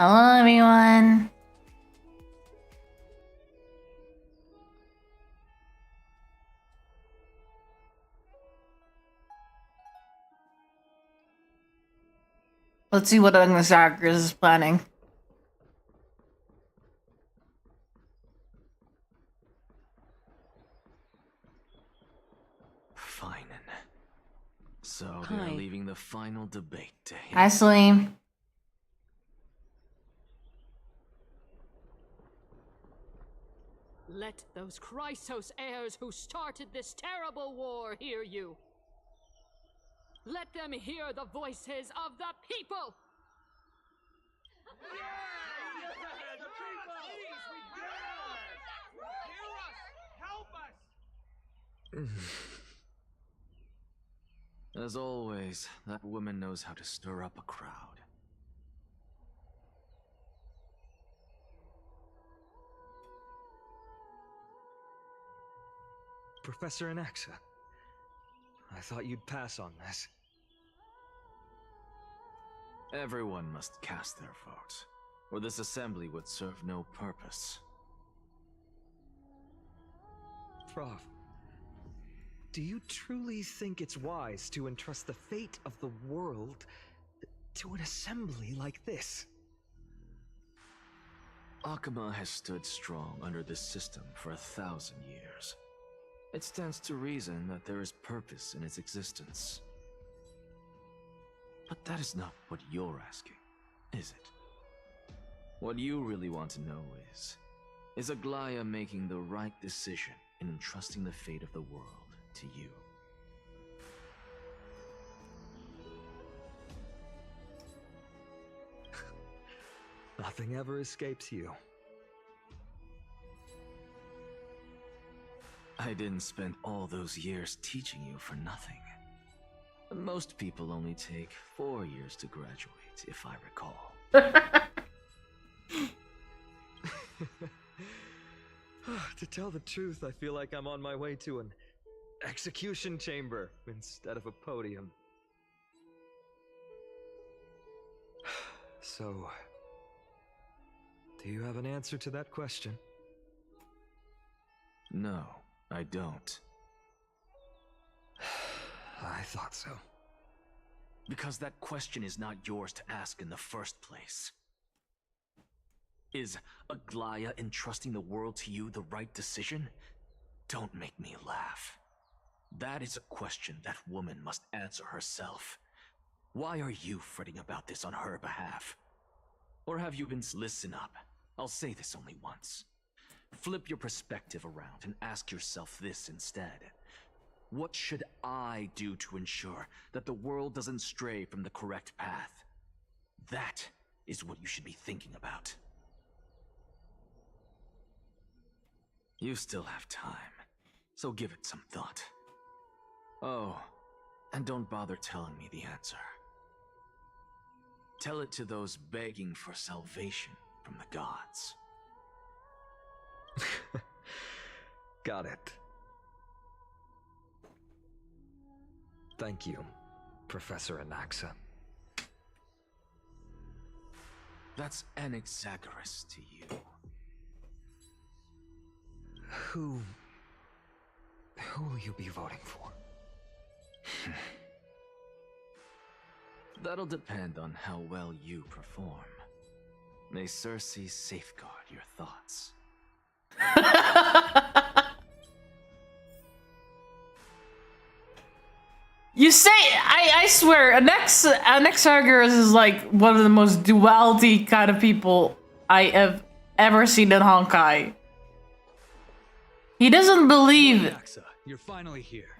Hello, everyone. Let's see what Agnes Akers is planning. Fine. So they're leaving the final debate to him. Hi, Salim. Let those Chrysos heirs who started this terrible war hear you. Let them hear the voices of the people! As always, that woman knows how to stir up a crowd. Professor Anaxa, I thought you'd pass on this. Everyone must cast their vote, or this assembly would serve no purpose. Prof, do you truly think it's wise to entrust the fate of the world to an assembly like this? Akama has stood strong under this system for 1,000 years. It stands to reason that there is purpose in its existence. But that is not what you're asking, is it? What you really want to know is Aglaya making the right decision in entrusting the fate of the world to you? Nothing ever escapes you. I didn't spend all those years teaching you for nothing. Most people only take 4 years to graduate, if I recall. To tell the truth, I feel like I'm on my way to an execution chamber instead of a podium. So, do you have an answer to that question? No, I don't. I thought so. Because that question is not yours to ask in the first place. Is Aglaya entrusting the world to you the right decision? Don't make me laugh. That is a question that woman must answer herself. Why are you fretting about this on her behalf? Or have you been— Listen up. I'll say this only once. Flip your perspective around and ask yourself this instead. What should I do to ensure that the world doesn't stray from the correct path? That is what you should be thinking about. You still have time, so give it some thought. Oh, and don't bother telling me the answer. Tell it to those begging for salvation from the gods. Got it. Thank you, Professor Anaxa. That's Anaxagoras to you. Who will you be voting for? That'll depend on how well you perform. May Circe safeguard your thoughts. You say, I swear, Anaxagoras is like one of the most duality kind of people I have ever seen in Honkai. He doesn't believe. Anaxa, you're finally here.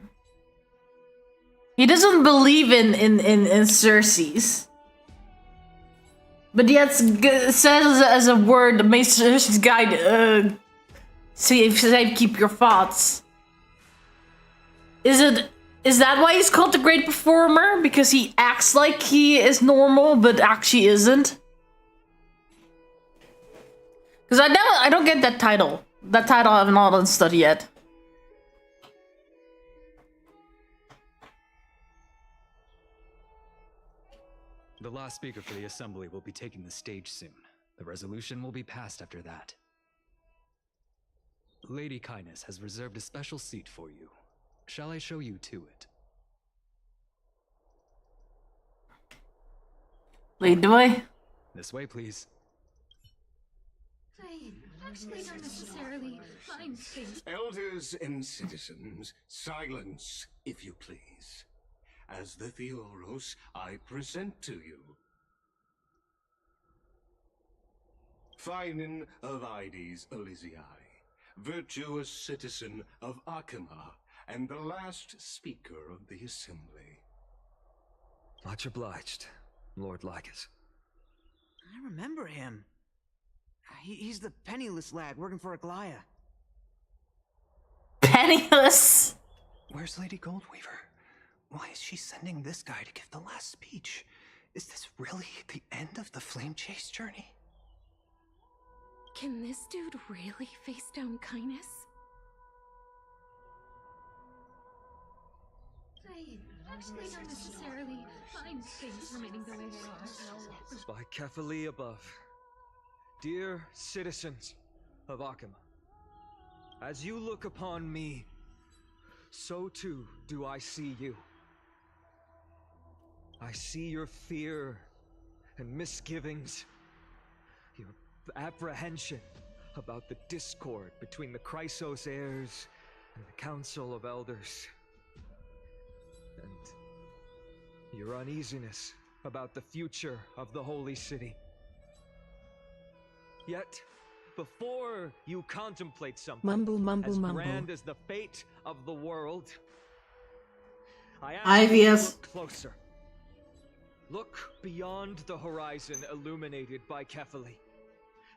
He doesn't believe in Circe's. But yet says as a word, may Circe's guide safe keep your thoughts. Is that why he's called the great performer? Because he acts like he is normal, but actually isn't? Because I don't get that title. That title I have not understood yet. The last speaker for the assembly will be taking the stage soon. The resolution will be passed after that. Lady Kindness has reserved a special seat for you. Shall I show you to it? Lead the way. This way, please. I actually don't necessarily mind things. Elders and citizens, silence, if you please. As the Theoros, I present to you Finan of Ides Elysiae, virtuous citizen of Akima, and the last speaker of the assembly. Much obliged, Lord Lycus. I remember him. He's the penniless lad working for Aglaya. Penniless. Where's Lady Goldweaver? Why is she sending this guy to give the last speech? Is this really the end of the Flame Chase journey? Can this dude really face down kindness? I actually don't necessarily mind things remaining the way they are. By Kefali above. Dear citizens of Akima, as you look upon me, so too do I see you. I see your fear and misgivings, your apprehension about the discord between the Chrysos heirs and the Council of Elders, and your uneasiness about the future of the Holy City. Yet, before you contemplate something as grand as the fate of the world, I ask you to look closer. Look beyond the horizon illuminated by Kefali,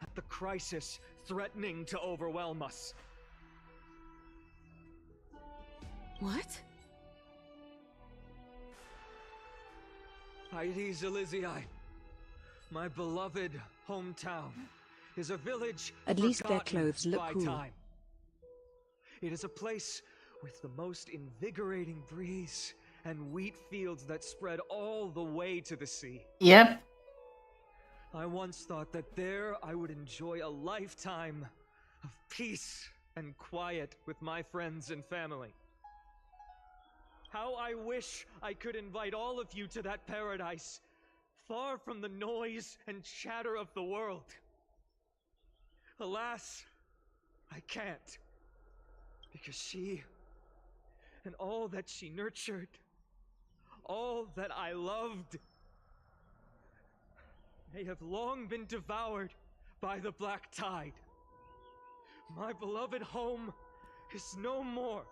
at the crisis threatening to overwhelm us. What? Ides Elysiae, my beloved hometown, is a village At least their forgotten clothes look by cool. time. It is a place with the most invigorating breeze and wheat fields that spread all the way to the sea. Yep. I once thought that there I would enjoy a lifetime of peace and quiet with my friends and family. How I wish I could invite all of you to that paradise, far from the noise and chatter of the world. Alas, I can't, because she and all that she nurtured, all that I loved, they have long been devoured by the black tide. My beloved home is no more.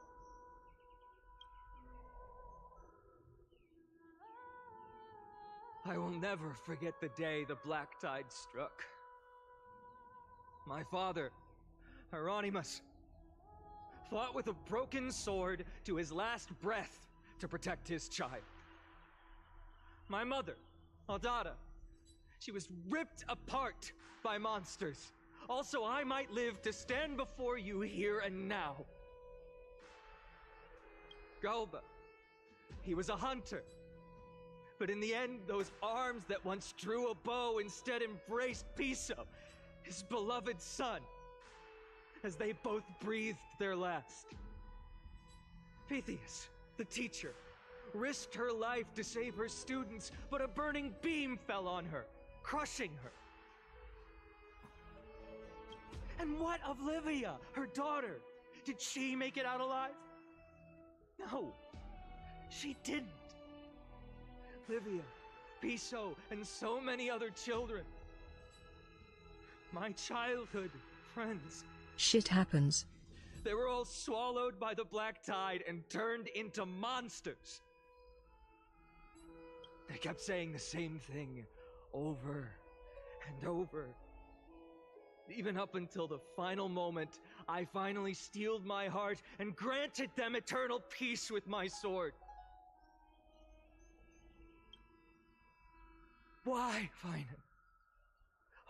I will never forget the day the black tide struck. My father, Hieronymus, fought with a broken sword to his last breath to protect his child. My mother, Aldada, she was ripped apart by monsters. Also, I might live to stand before you here and now. Galba, he was a hunter. But in the end, those arms that once drew a bow instead embraced Piso, his beloved son, as they both breathed their last. Pythias, the teacher, risked her life to save her students, but a burning beam fell on her, crushing her. And what of Livia, her daughter? Did she make it out alive? No, she didn't. Livia, Piso, and so many other children. My childhood friends. Shit happens. They were all swallowed by the black tide and turned into monsters. They kept saying the same thing over and over. Even up until the final moment, I finally steeled my heart and granted them eternal peace with my sword. Why, Finan?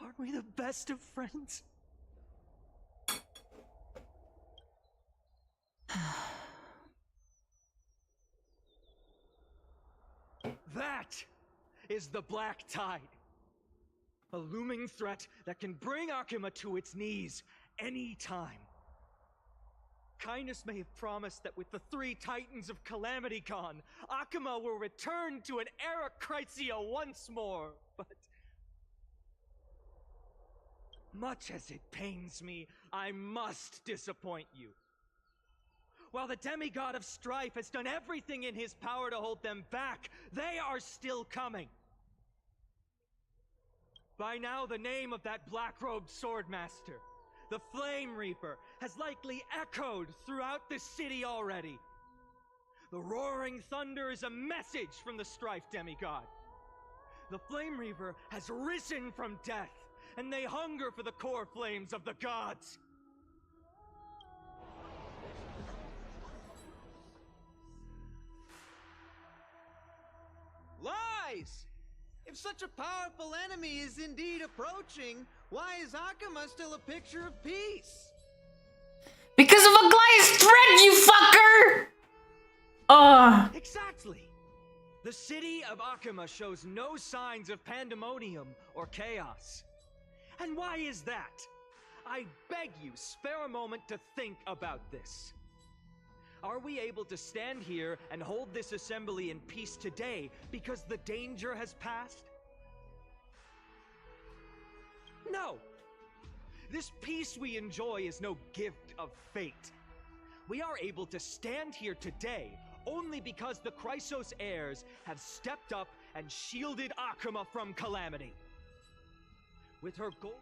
Aren't we the best of friends? That is the black tide. A looming threat that can bring Akuma to its knees any time. Kindness may have promised that with the 3 Titans of Calamity gone, Akuma will return to an era Chrysia once more, but... much as it pains me, I must disappoint you. While the demigod of strife has done everything in his power to hold them back, they are still coming. By now, the name of that black-robed swordmaster, the Flame Reaper, has likely echoed throughout the city already. The roaring thunder is a message from the strife demigod. The Flame Reaper has risen from death, and they hunger for the core flames of the gods. Lies! If such a powerful enemy is indeed approaching, why is Akuma still a picture of peace? Because of Aglaya's threat, you fucker! Exactly! The city of Akuma shows no signs of pandemonium or chaos. And why is that? I beg you, spare a moment to think about this. Are we able to stand here and hold this assembly in peace today because the danger has passed? No! This peace we enjoy is no gift of fate. We are able to stand here today only because the Chrysos heirs have stepped up and shielded Akuma from calamity. With her goal...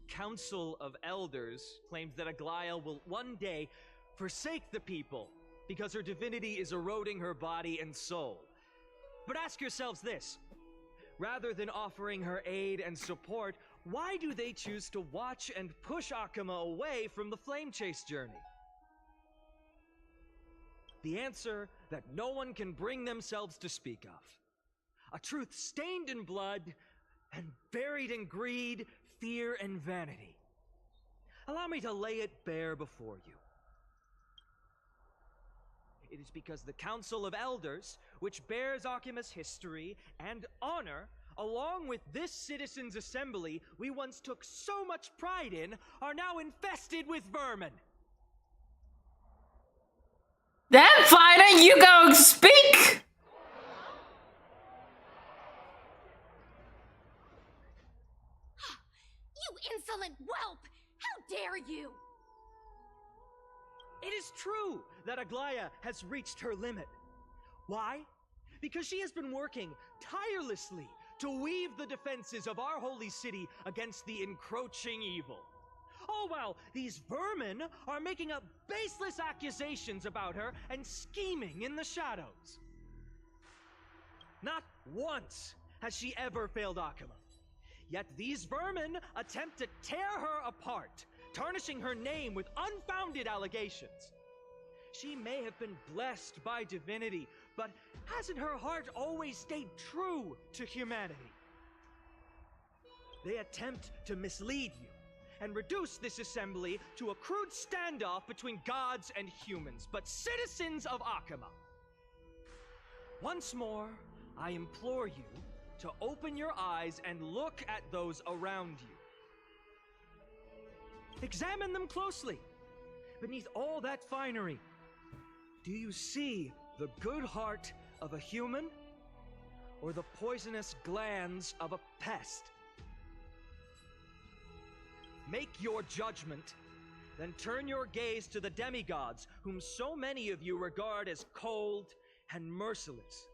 Council of Elders claims that Aglaya will one day forsake the people because her divinity is eroding her body and soul. But ask yourselves this. Rather than offering her aid and support, why do they choose to watch and push Akuma away from the Flame Chase journey? The answer that no one can bring themselves to speak of. A truth stained in blood and buried in greed, fear, and vanity. Allow me to lay it bare before you. It is because the Council of Elders, which bears Akuma's history and honor, along with this citizens' assembly we once took so much pride in, are now infested with vermin. Damn, Fighter, you go speak! You insolent whelp! How dare you! It is true that Aglaya has reached her limit. Why? Because she has been working tirelessly to weave the defenses of our holy city against the encroaching evil. All while these vermin are making up baseless accusations about her and scheming in the shadows. Not once has she ever failed Akuma. Yet these vermin attempt to tear her apart, tarnishing her name with unfounded allegations. She may have been blessed by divinity, but hasn't her heart always stayed true to humanity? They attempt to mislead you and reduce this assembly to a crude standoff between gods and humans, but citizens of Akuma. Once more, I implore you to open your eyes and look at those around you. Examine them closely. Beneath all that finery, do you see the good heart of a human or the poisonous glands of a pest? Make your judgment, then turn your gaze to the demigods whom so many of you regard as cold and merciless.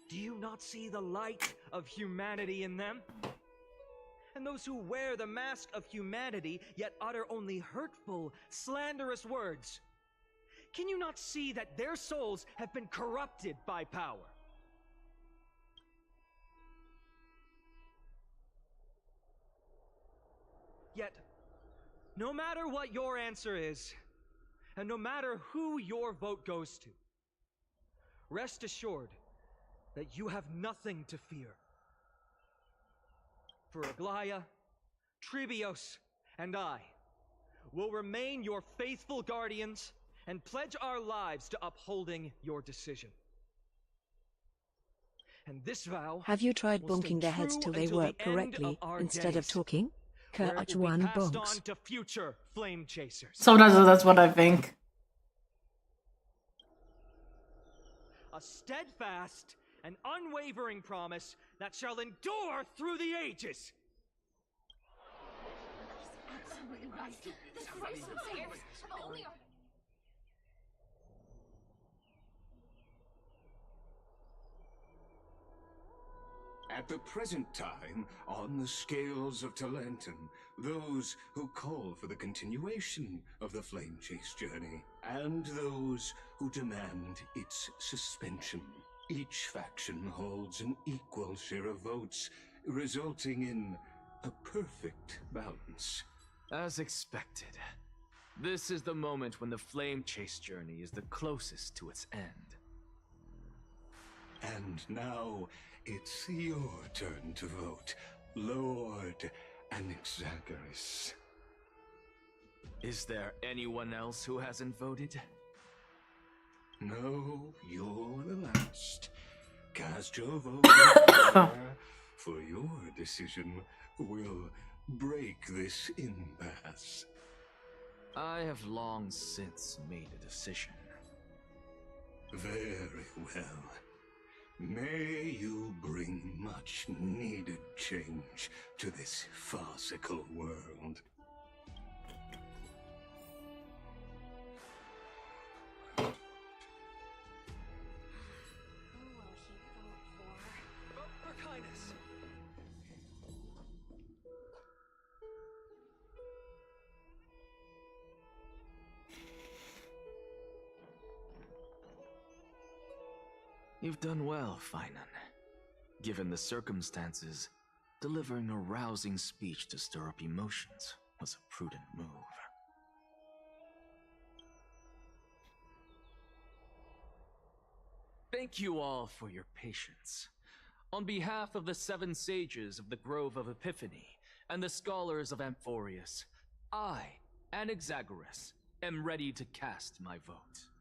Do you not see the light of humanity in them? And those who wear the mask of humanity yet utter only hurtful, slanderous words. Can you not see that their souls have been corrupted by power? Yet, no matter what your answer is, and no matter who your vote goes to, rest assured that you have nothing to fear. For Aglaya, Tribios, and I will remain your faithful guardians and pledge our lives to upholding your decision. and this vow Have you tried will stay bonking their heads true till they until the work end correctly of our instead of days, talking? where it Kurt will be one passed bonks. on to future flame chasers. Sometimes that's what I think. A steadfast and unwavering promise that shall endure through the ages. Absolutely right. This race of theirs have only... At the present time, on the scales of Talentum, those who call for the continuation of the Flame Chase journey, and those who demand its suspension. Each faction holds an equal share of votes, resulting in a perfect balance. As expected. This is the moment when the Flame Chase journey is the closest to its end. And now, it's your turn to vote, Lord Anaxagoras. Is there anyone else who hasn't voted? No, you're the last. Cast your vote for your decision will break this impasse. I have long since made a decision. Very well. May you bring much needed change to this farcical world. Vote for kindness. You've done well, Finan. Given the circumstances, delivering a rousing speech to stir up emotions was a prudent move. Thank you all for your patience. On behalf of the 7 sages of the Grove of Epiphany and the scholars of Amphorius, I, Anaxagoras, am ready to cast my vote.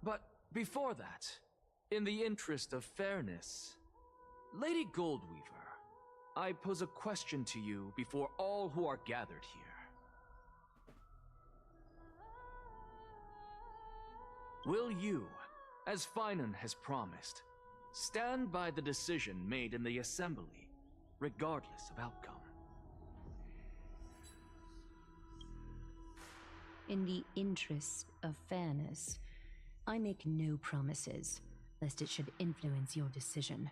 But before that, in the interest of fairness, Lady Goldweaver, I pose a question to you before all who are gathered here. Will you, as Finan has promised, stand by the decision made in the Assembly, regardless of outcome? In the interest of fairness, I make no promises, lest it should influence your decision.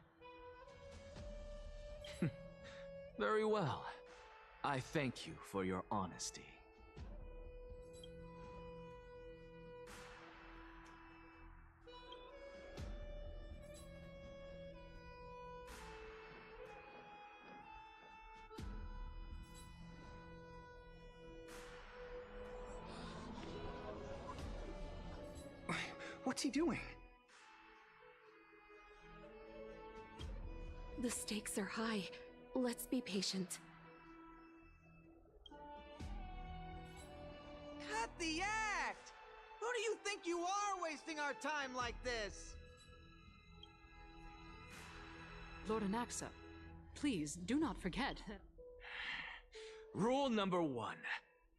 Very well. I thank you for your honesty. What's he doing? The stakes are high. Let's be patient. Cut the act! Who do you think you are wasting our time like this? Lord Anaxa, please do not forget that... Rule number 1.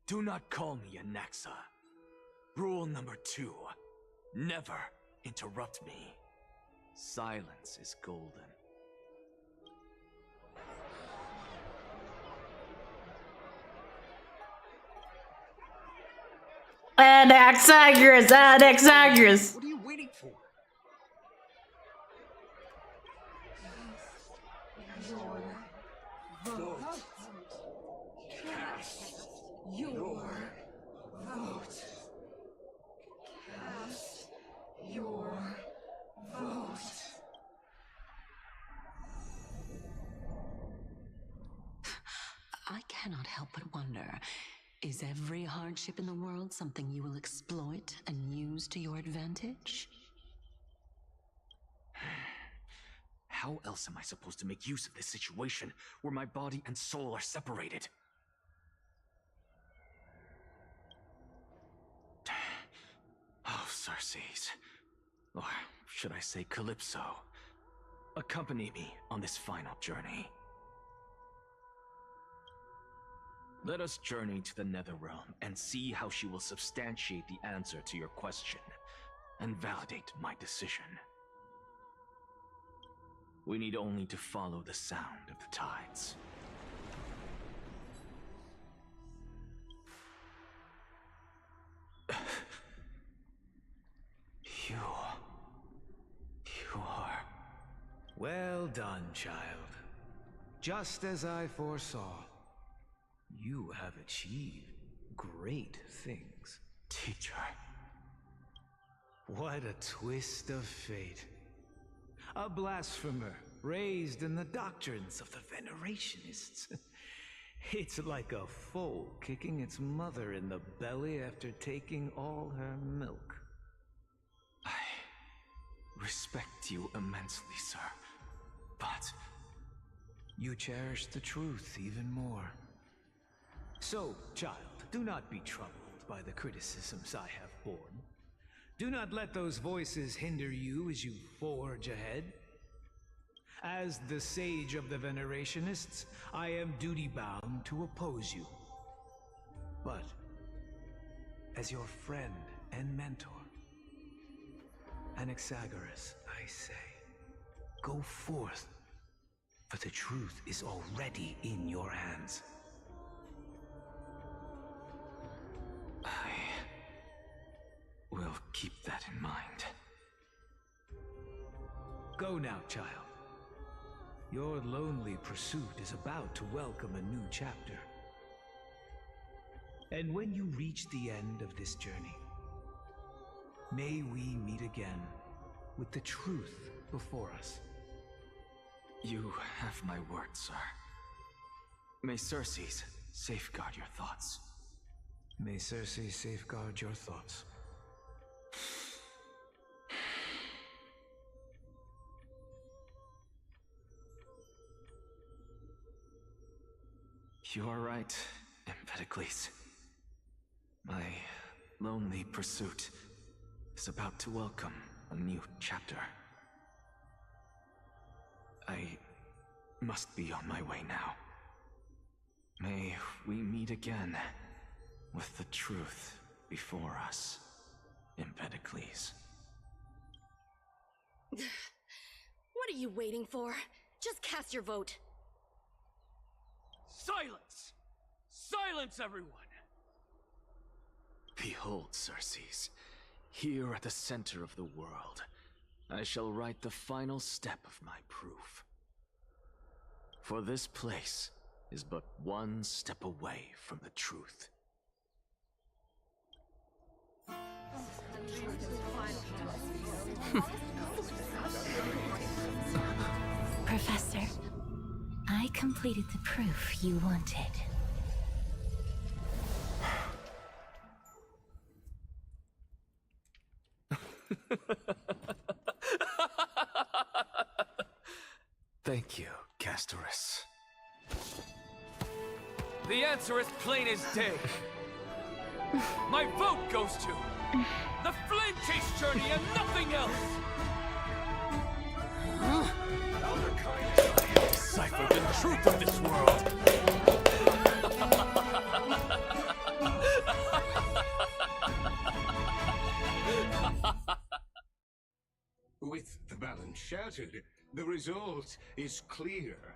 Do not call me Anaxa. Rule number 2. Never interrupt me. Silence is golden. Anaxagoras, Anaxagoras. What are you waiting for? I cannot help but wonder, is every hardship in the world something you will exploit and use to your advantage? How else am I supposed to make use of this situation where my body and soul are separated? Oh, Circes. or should I say Calypso, accompany me on this final journey. Let us journey to the Netherrealm and see how she will substantiate the answer to your question and validate my decision. We need only to follow the sound of the tides. You are... Well done, child. Just as I foresaw, you have achieved great things. Teacher. What a twist of fate. A blasphemer raised in the doctrines of the Venerationists. It's like a foal kicking its mother in the belly after taking all her milk. I respect you immensely, sir, but... You cherish the truth even more. So, child, do not be troubled by the criticisms I have borne. Do not let those voices hinder you as you forge ahead. As the sage of the Venerationists, I am duty-bound to oppose you. But, as your friend and mentor, Anaxagoras, I say, go forth, for the truth is already in your hands. I will keep that in mind. Go now, child. Your lonely pursuit is about to welcome a new chapter. And when you reach the end of this journey, may we meet again with the truth before us. You have my word, sir. May Circes safeguard your thoughts. May Circe safeguard your thoughts. You are right, Empedocles. My lonely pursuit is about to welcome a new chapter. I must be on my way now. May we meet again with the truth before us, Empedocles. What are you waiting for? Just cast your vote. Silence! Silence, everyone! Behold, Circes, here at the center of the world, I shall write the final step of my proof. For this place is but one step away from the truth. Professor, I completed the proof you wanted. Thank you, Castorus. The answer is plain as day. My vote goes to the Flame Chase journey and nothing else! Elder kind deciphered the truth of this world! With the balance shattered, the result is clear.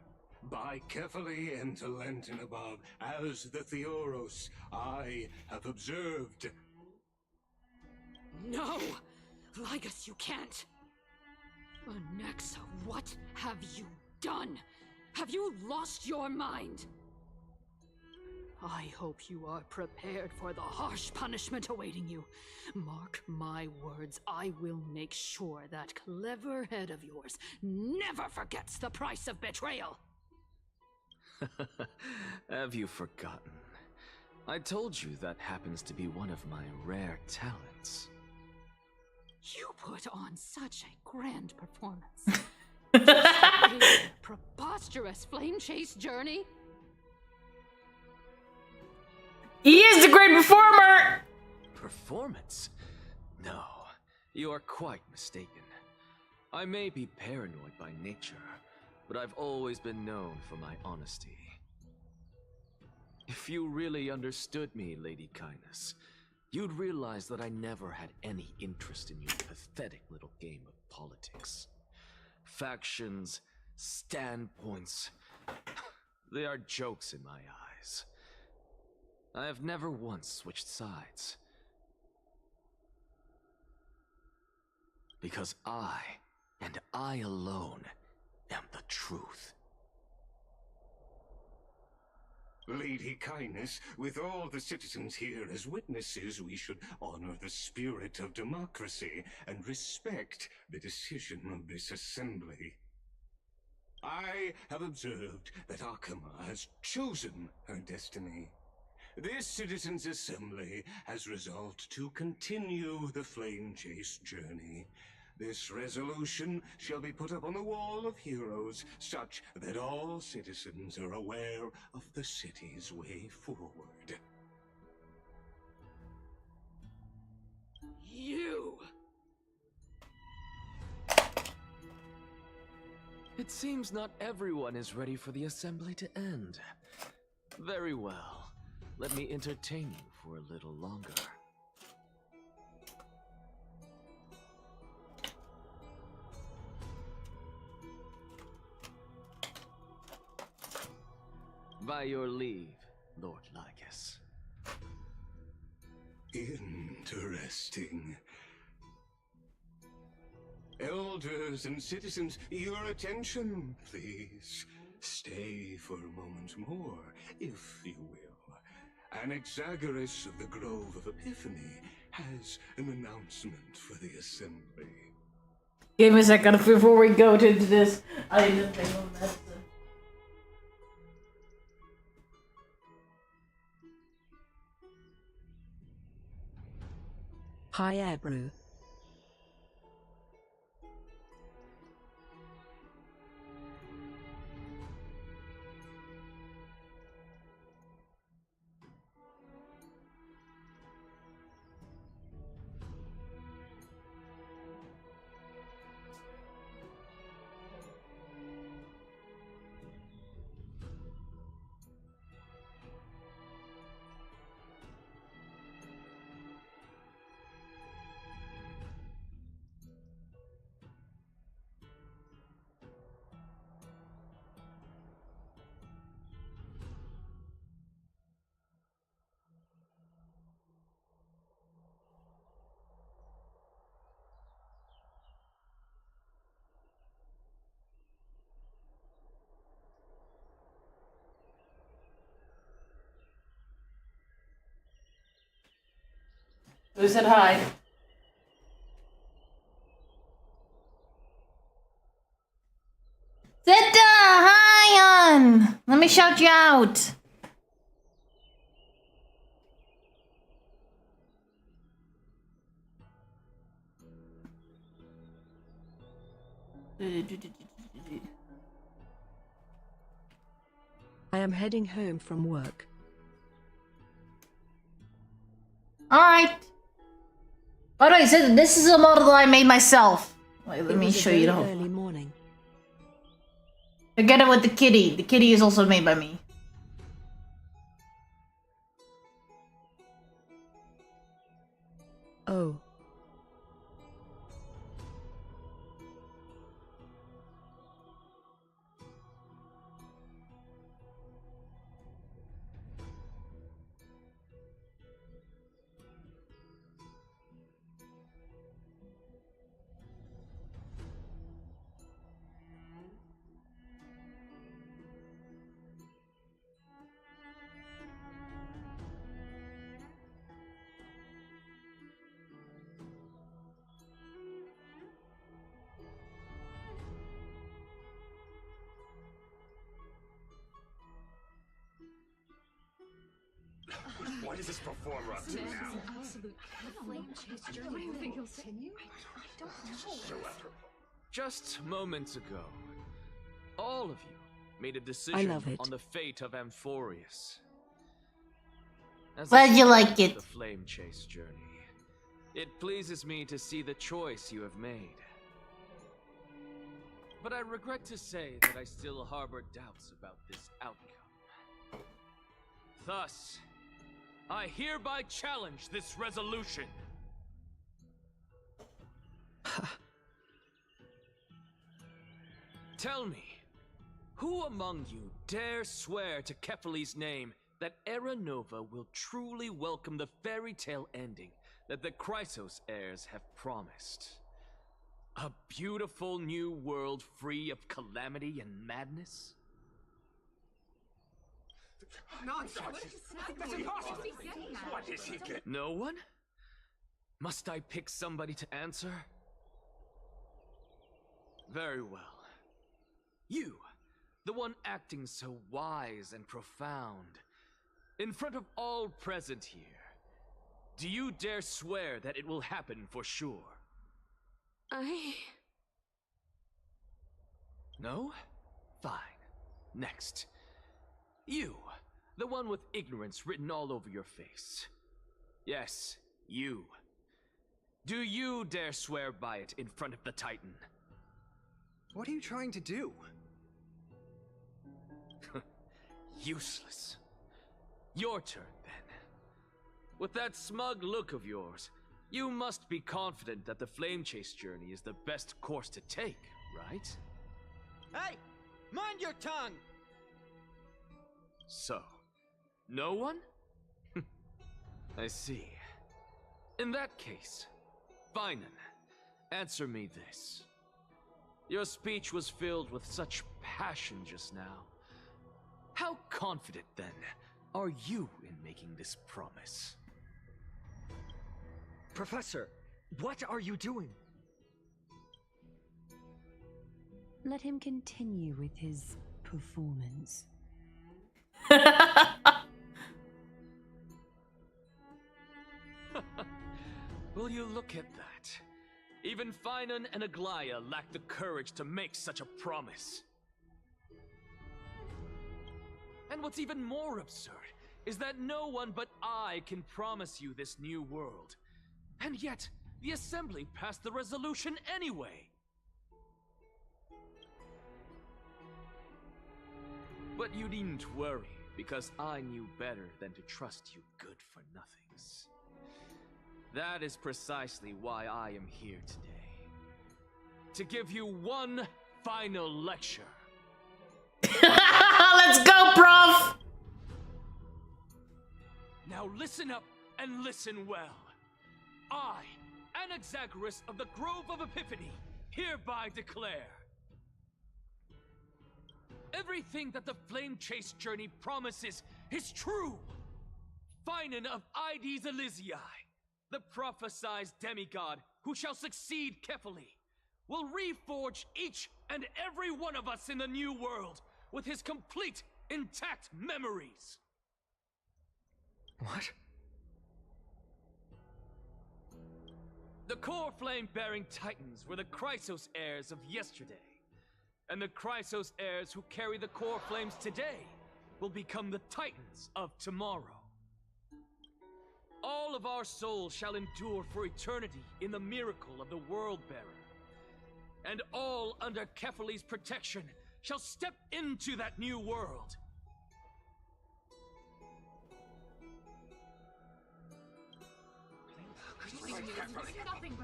Buy carefully and to Lenten above, as the Theoros I have observed. No! Ligus, you can't! Anaxa, what have you done? Have you lost your mind? I hope you are prepared for the harsh punishment awaiting you. Mark my words, I will make sure that clever head of yours never forgets the price of betrayal. Have you forgotten? I told you that happens to be one of my rare talents. You put on such a grand performance. A preposterous flame chase journey. He is a great performer! Performance? No. You are quite mistaken. I may be paranoid by nature, but I've always been known for my honesty. If you really understood me, Lady Kindness, you'd realize that I never had any interest in your pathetic little game of politics. Factions, standpoints, they are jokes in my eyes. I have never once switched sides. Because I, and I alone, am the truth. Lady Kindness, with all the citizens here as witnesses, we should honor the spirit of democracy and respect the decision of this assembly. I have observed that Akama has chosen her destiny. This citizens' assembly has resolved to continue the flame chase journey. This resolution shall be put up on the Wall of Heroes, such that all citizens are aware of the city's way forward. You! It seems not everyone is ready for the assembly to end. Very well. Let me entertain you for a little longer. By your leave, Lord Lycus. Interesting. Elders and citizens, your attention, please. Stay for a moment more, if you will. Anaxagoras of the Grove of Epiphany has an announcement for the assembly. Give me a second before we go to this. I need to think of that. Hi, Ebru. Who said hi? Zeta! Hi, on! Let me shout you out! I am heading home from work. Alright. By the way, so this is a model that I made myself. Wait, let me show you the whole early morning. Together with the kitty. The kitty is also made by me. Oh. What is this performer up to now? Just moments ago, all of you made a decision on the fate of Amphorius. As Glad you like it. The flame chase journey, It pleases me to see the choice you have made. But I regret to say that I still harbor doubts about this outcome. Thus, I hereby challenge this resolution. Tell me, who among you dare swear to Kefali's name that Era Nova will truly welcome the fairy tale ending that the Chrysos heirs have promised? A beautiful new world free of calamity and madness? Nonsense! That's impossible! What is he getting? No one? Must I pick somebody to answer? Very well. You, the one acting so wise and profound, in front of all present here, do you dare swear that it will happen for sure? No? Fine. Next. You, the one with ignorance written all over your face. Yes, you. Do you dare swear by it in front of the Titan? What are you trying to do? Useless. Your turn, then. With that smug look of yours, you must be confident that the Flame Chase journey is the best course to take, right? Hey! Mind your tongue! So, no one? I see. In that case, Finan, answer me this. Your speech was filled with such passion just now. How confident, then, are you in making this promise? Professor, what are you doing? Let him continue with his performance. Will you look at that? Even Finan and Aglaya lack the courage to make such a promise. And what's even more absurd is that no one but I can promise you this new world. And yet, the Assembly passed the resolution anyway. But you needn't worry, because I knew better than to trust you good-for-nothings. That is precisely why I am here today. To give you one final lecture. Let's go, Prof! Now listen up and listen well. I, Anaxagoras of the Grove of Epiphany, hereby declare everything that the Flame Chase journey promises is true. Finan of Ides Elysiae, the prophesied demigod who shall succeed Kefali, will reforge each and every one of us in the new world with his complete, intact memories. What? The core flame-bearing titans were the Chrysos heirs of yesterday. And the Chrysos heirs who carry the core flames today will become the titans of tomorrow. All of our souls shall endure for eternity in the miracle of the World-Bearer. And all under Kefali's protection shall step into that new world.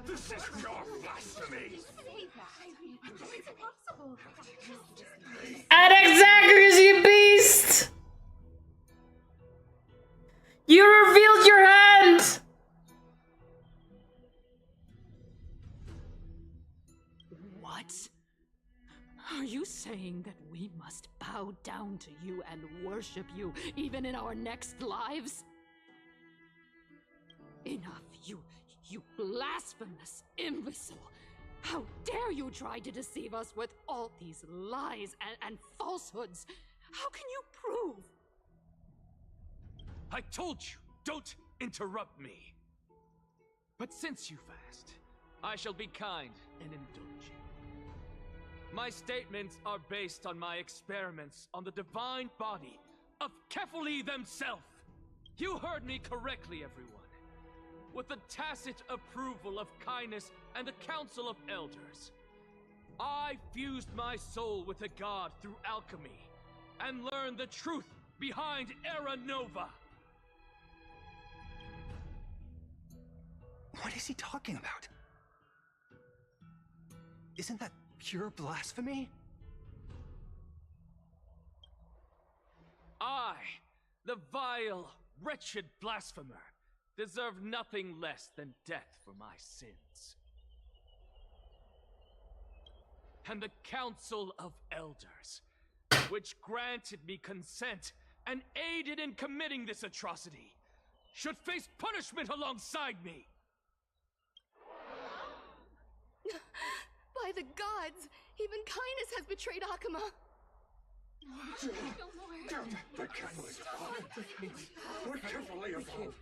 This is your blasphemy! It's impossible. Anaxagoras, you beast! You revealed your hand! What? Are you saying that we must bow down to you and worship you even in our next lives? Enough, you blasphemous imbecile! How dare you try to deceive us with all these lies and falsehoods? How can you prove? I told you, don't interrupt me. But since you've asked, I shall be kind and indulgent. My statements are based on my experiments on the divine body of Kefali themselves. You heard me correctly, everyone. with the tacit approval of Kindness and the Council of Elders. I fused my soul with the god through alchemy, and learned the truth behind Era Nova. What is he talking about? Isn't that pure blasphemy? I, the vile, wretched blasphemer, deserve nothing less than death for my sins. And the Council of Elders, which granted me consent and aided in committing this atrocity, should face punishment alongside me. By the gods, even Kindness has betrayed Akuma. We're carefully involved.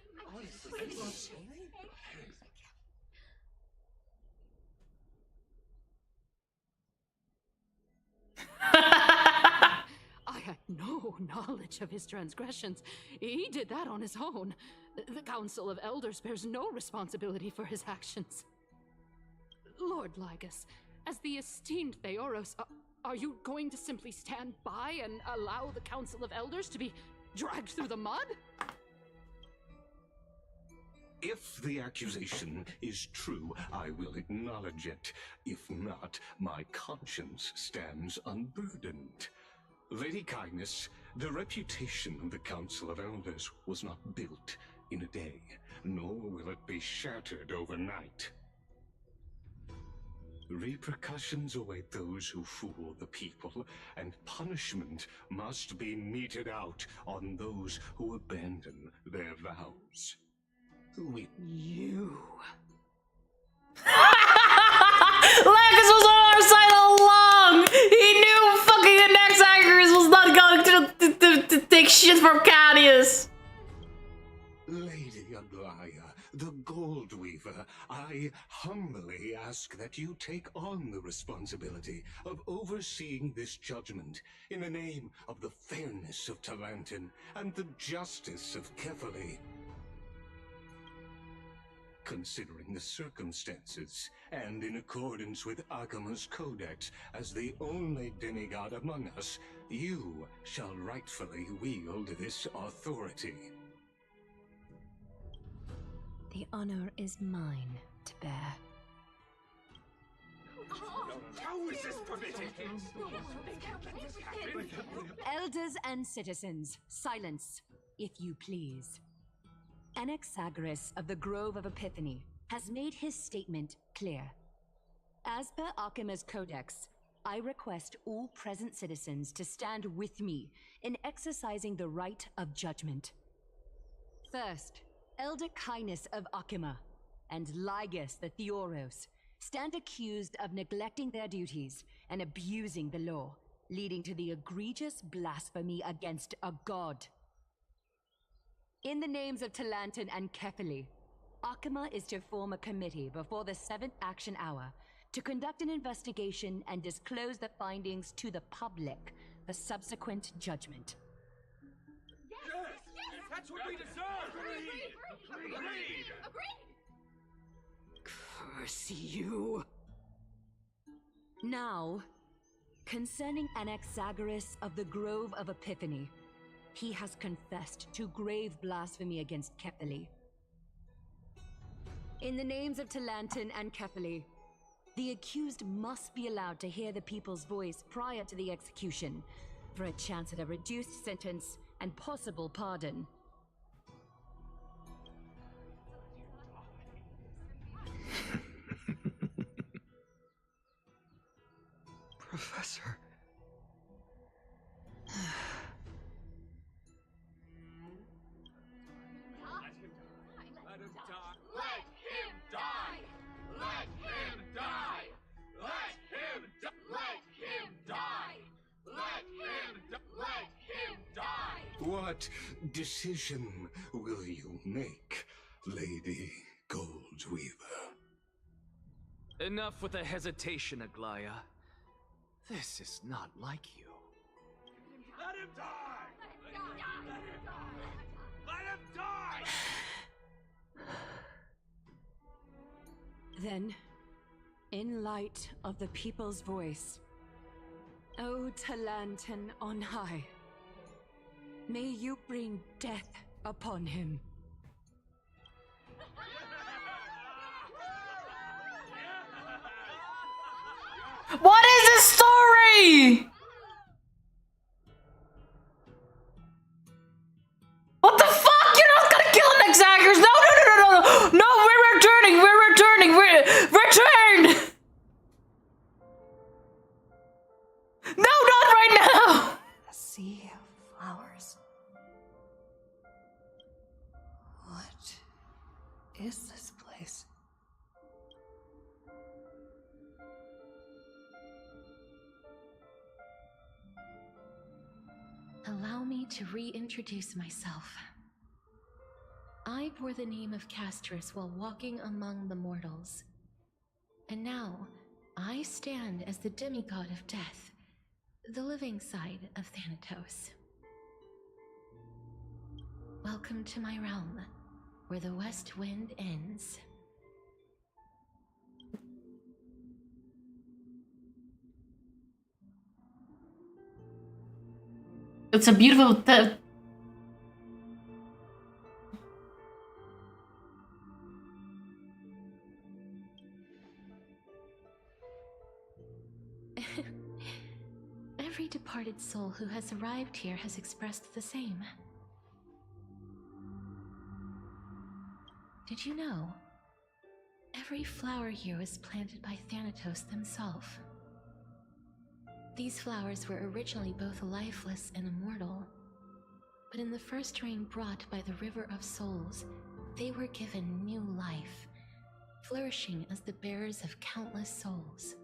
I had no knowledge of his transgressions. He did that on his own. The Council of Elders bears no responsibility for his actions. Lord Lygus, as the esteemed Theoros, are you going to simply stand by and allow the Council of Elders to be dragged through the mud? If the accusation is true, I will acknowledge it. If not, my conscience stands unburdened. Lady Kindness, the reputation of the Council of Elders was not built in a day, nor will it be shattered overnight. Repercussions await those who fool the people, and punishment must be meted out on those who abandon their vows. You. Lacus was on our side all along! He knew fucking Anaxagoras was not going to take shit from Cadius! Lady Aglaya, the Gold Weaver, I humbly ask that you take on the responsibility of overseeing this judgment in the name of the fairness of Talantin and the justice of Kefali. Considering the circumstances, and in accordance with Akuma's codex as the only demigod among us, you shall rightfully wield this authority. The honor is mine to bear. How is this permitted? Elders and citizens, silence, if you please. Anaxagoras of the Grove of Epiphany has made his statement clear. As per Akuma's codex, I request all present citizens to stand with me in exercising the right of judgment. First, Elder Kindness of Akuma and Lygus the Theoros stand accused of neglecting their duties and abusing the law, leading to the egregious blasphemy against a god. In the names of Talantin and Kefali, Akuma is to form a committee before the 7th action hour to conduct an investigation and disclose the findings to the public for subsequent judgment. That's what we deserve! Agreed! Curse you! Now, concerning Anaxagoras of the Grove of Epiphany, he has confessed to grave blasphemy against Kefali. In the names of Talantin and Kefali, the accused must be allowed to hear the people's voice prior to the execution, for a chance at a reduced sentence and possible pardon. Professor. Let him die! Let him die! Let him die! Let him die! Let him die! Let him die! What decision will you make, Lady Goldweaver? Enough with the hesitation, Aglaya. This is not like you. Let him die! Let him die! Let him die! Then, in light of the people's voice, O Talantan on high, may you bring death upon him. What is this story? What the fuck? You're not gonna kill Nexaggers! No, no, no, no, no, no! No, we're returning! We're returning! Return! No, not right now! A sea of flowers. What is this place? Allow me to reintroduce myself. I bore the name of Castris while walking among the mortals. And now, I stand as the demigod of death, the living side of Thanatos. Welcome to my realm, where the west wind ends. It's a beautiful Every departed soul who has arrived here has expressed the same. Did you know? Every flower here was planted by Thanatos himself. These flowers were originally both lifeless and immortal, but in the first rain brought by the River of Souls, they were given new life, flourishing as the bearers of countless souls.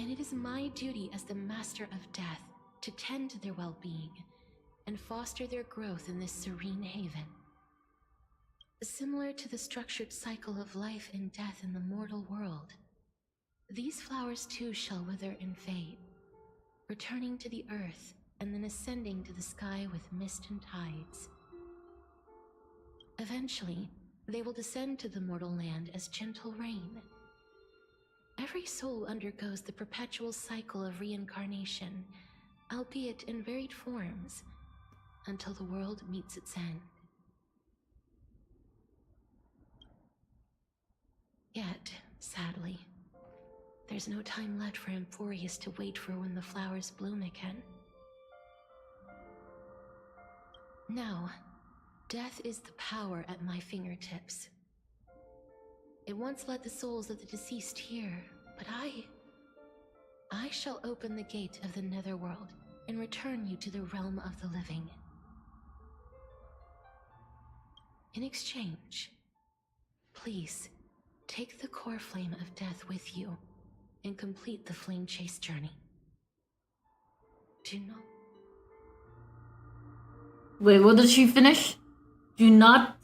And it is my duty as the Master of Death to tend to their well-being and foster their growth in this serene haven. Similar to the structured cycle of life and death in the mortal world, these flowers too shall wither and fade, returning to the earth and then ascending to the sky with mist and tides. Eventually, they will descend to the mortal land as gentle rain. Every soul undergoes the perpetual cycle of reincarnation, albeit in varied forms, until the world meets its end. Yet, sadly, there's no time left for Emphorius to wait for when the flowers bloom again. Now, death is the power at my fingertips. It once led the souls of the deceased here, but I shall open the gate of the netherworld and return you to the realm of the living. In exchange, please, take the core flame of death with you and complete the flame chase journey. Do not... Wait, what did she finish? Do not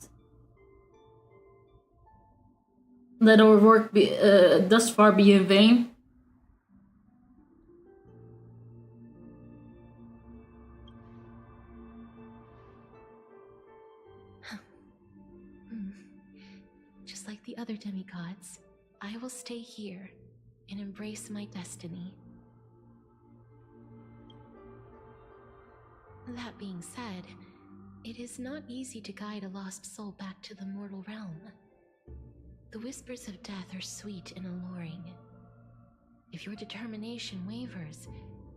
let our work be thus far be in vain. Just like the other demigods, I will stay here and embrace my destiny. That being said, it is not easy to guide a lost soul back to the mortal realm. The whispers of death are sweet and alluring. If your determination wavers,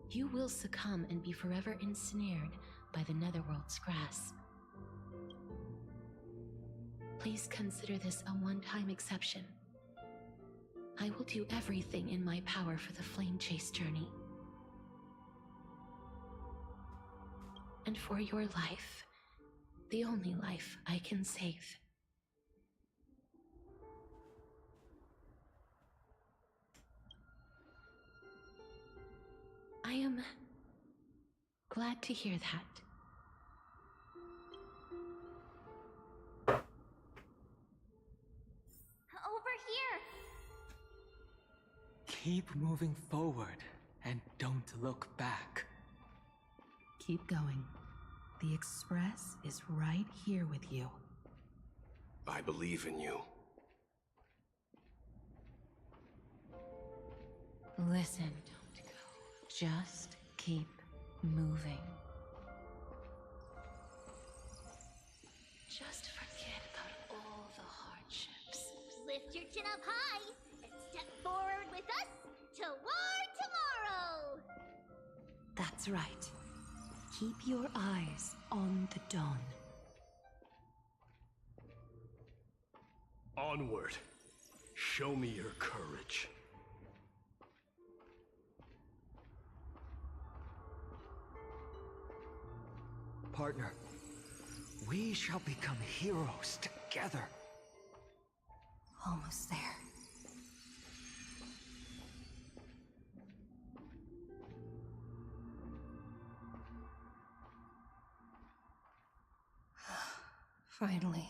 you will succumb and be forever ensnared by the netherworld's grasp. Please consider this a one-time exception. I will do everything in my power for the flame chase journey. And for your life, the only life I can save. I am glad to hear that. Over here! Keep moving forward and don't look back. Keep going. The Express is right here with you. I believe in you. Listen, just keep moving. Just forget about all the hardships. Lift your chin up high and step forward with us toward tomorrow! That's right. Keep your eyes on the dawn. Onward. Show me your courage. Partner, we shall become heroes together. Almost there. Finally.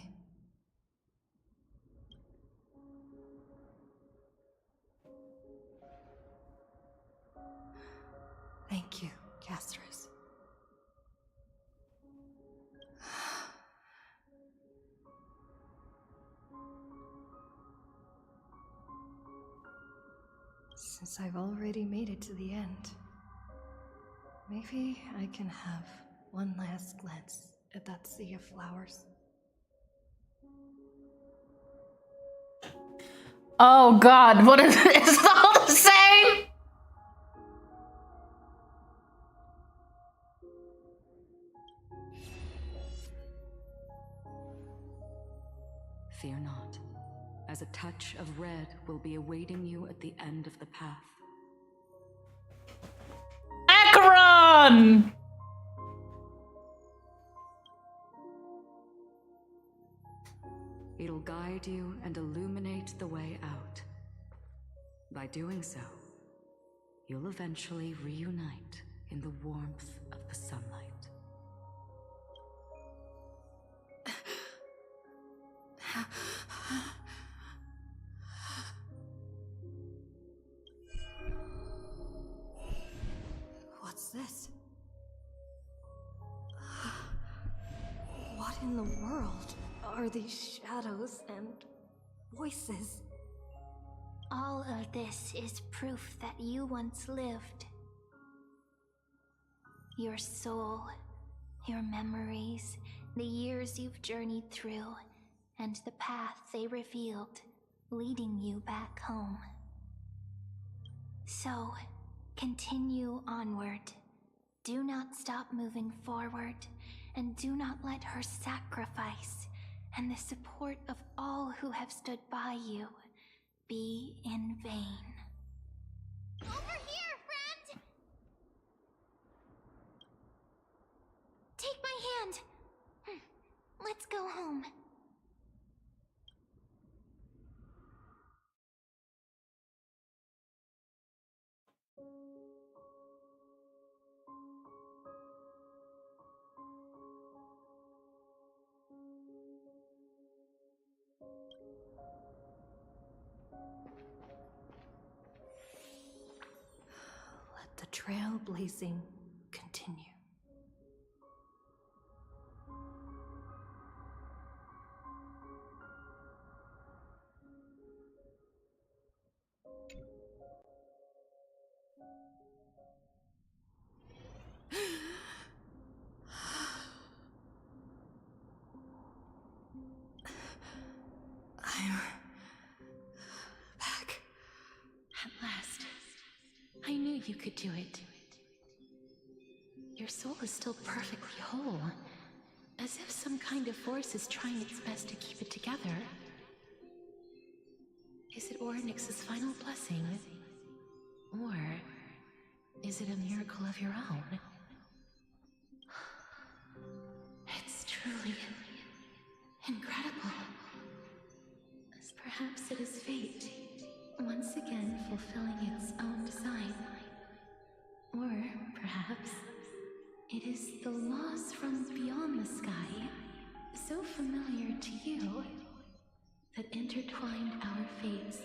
Thank you, Castris. Since I've already made it to the end, maybe I can have one last glance at that sea of flowers. Oh god, what is it? It's all the same! Fear not, as a touch of red will be awaiting you at the end of the path. Acheron! It'll guide you and illuminate the way out. By doing so, you'll eventually reunite in the warmth of the sunlight. What's this? What in the world are these shadows and voices? All of this is proof that you once lived. Your soul, your memories, the years you've journeyed through, and the path they revealed, leading you back home. So, continue onward. Do not stop moving forward, and do not let her sacrifice and the support of all who have stood by you be in vain. Over here, friend! Take my hand. Let's go home. Let the trailblazing continue. I'm back. At last. I knew you could do it. Your soul is still perfectly whole. As if some kind of force is trying its best to keep it together. Is it Ornyx's final blessing? Or is it a miracle of your own? It's truly incredible. As perhaps it is fate, once again fulfilling its own design. Or perhaps it is the laws from beyond the sky, so familiar to you, that intertwined our fates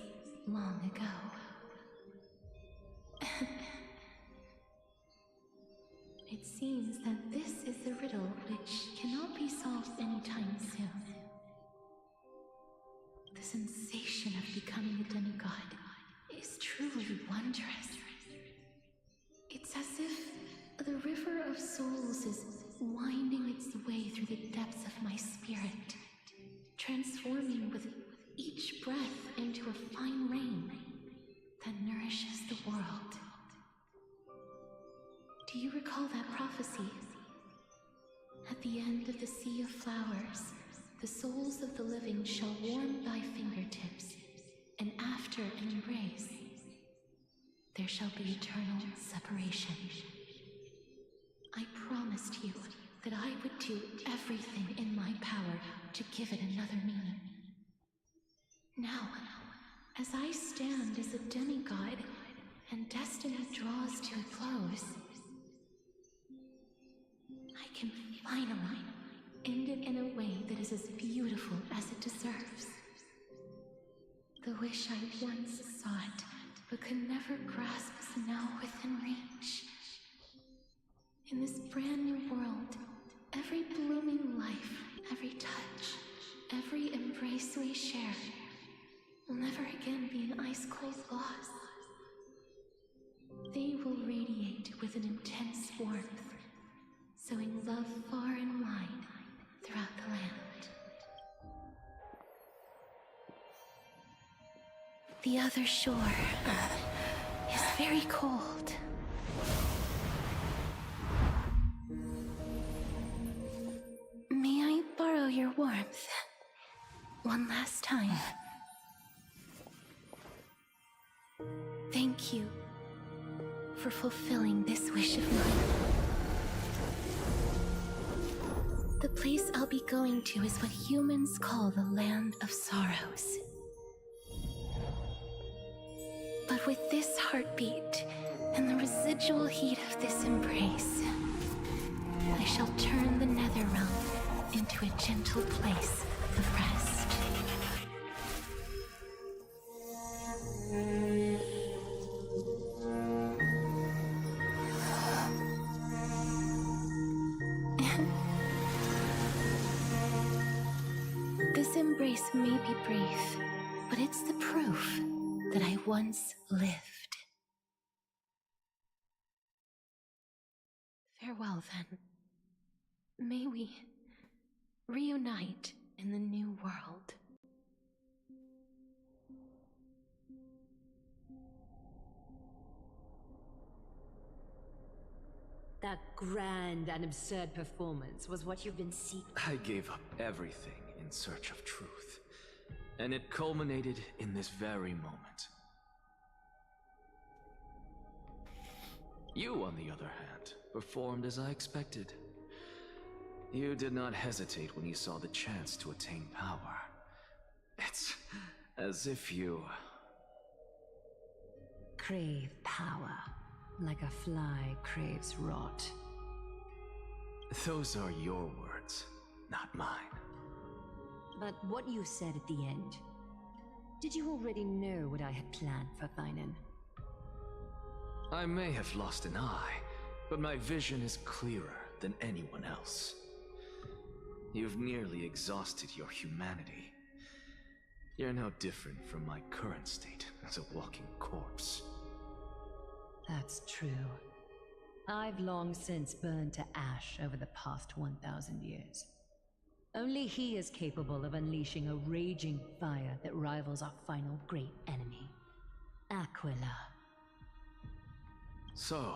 long ago. It seems that this is the riddle which cannot be solved anytime soon. The sensation of becoming a demigod is truly wondrous. Do you recall that prophecy? At the end of the sea of flowers, the souls of the living shall warm thy fingertips, and after an embrace, there shall be eternal separation. I promised you that I would do everything in my power to give it another meaning. Now, as I stand as a demigod and destiny draws to a close, I can finally end it in a way that is as beautiful as it deserves. The wish I once sought, but could never grasp, is now within reach. In this brand new world, every blooming life, every touch, every embrace we share will never again be an ice-cold loss. They will radiate with an intense warmth, sowing love far and wide throughout the land. The other shore is very cold. May I borrow your warmth one last time? Thank you for fulfilling this wish of mine. The place I'll be going to is what humans call the Land of Sorrows. But with this heartbeat and the residual heat of this embrace, I shall turn the nether realm into a gentle place of rest. This embrace may be brief, but it's the proof that I once lived. Farewell, then. May we reunite in the new world. That grand and absurd performance was what you've been seeking. I gave up everything in search of truth, and it culminated in this very moment. You, on the other hand, performed as I expected. You did not hesitate when you saw the chance to attain power. It's as if you crave power, like a fly craves rot. Those are your words, not mine. But what you said at the end, did you already know what I had planned for Thainan? I may have lost an eye, but my vision is clearer than anyone else. You've nearly exhausted your humanity. You're no different from my current state as a walking corpse. That's true. I've long since burned to ash over the past 1,000 years. Only he is capable of unleashing a raging fire that rivals our final great enemy, Aquila. So,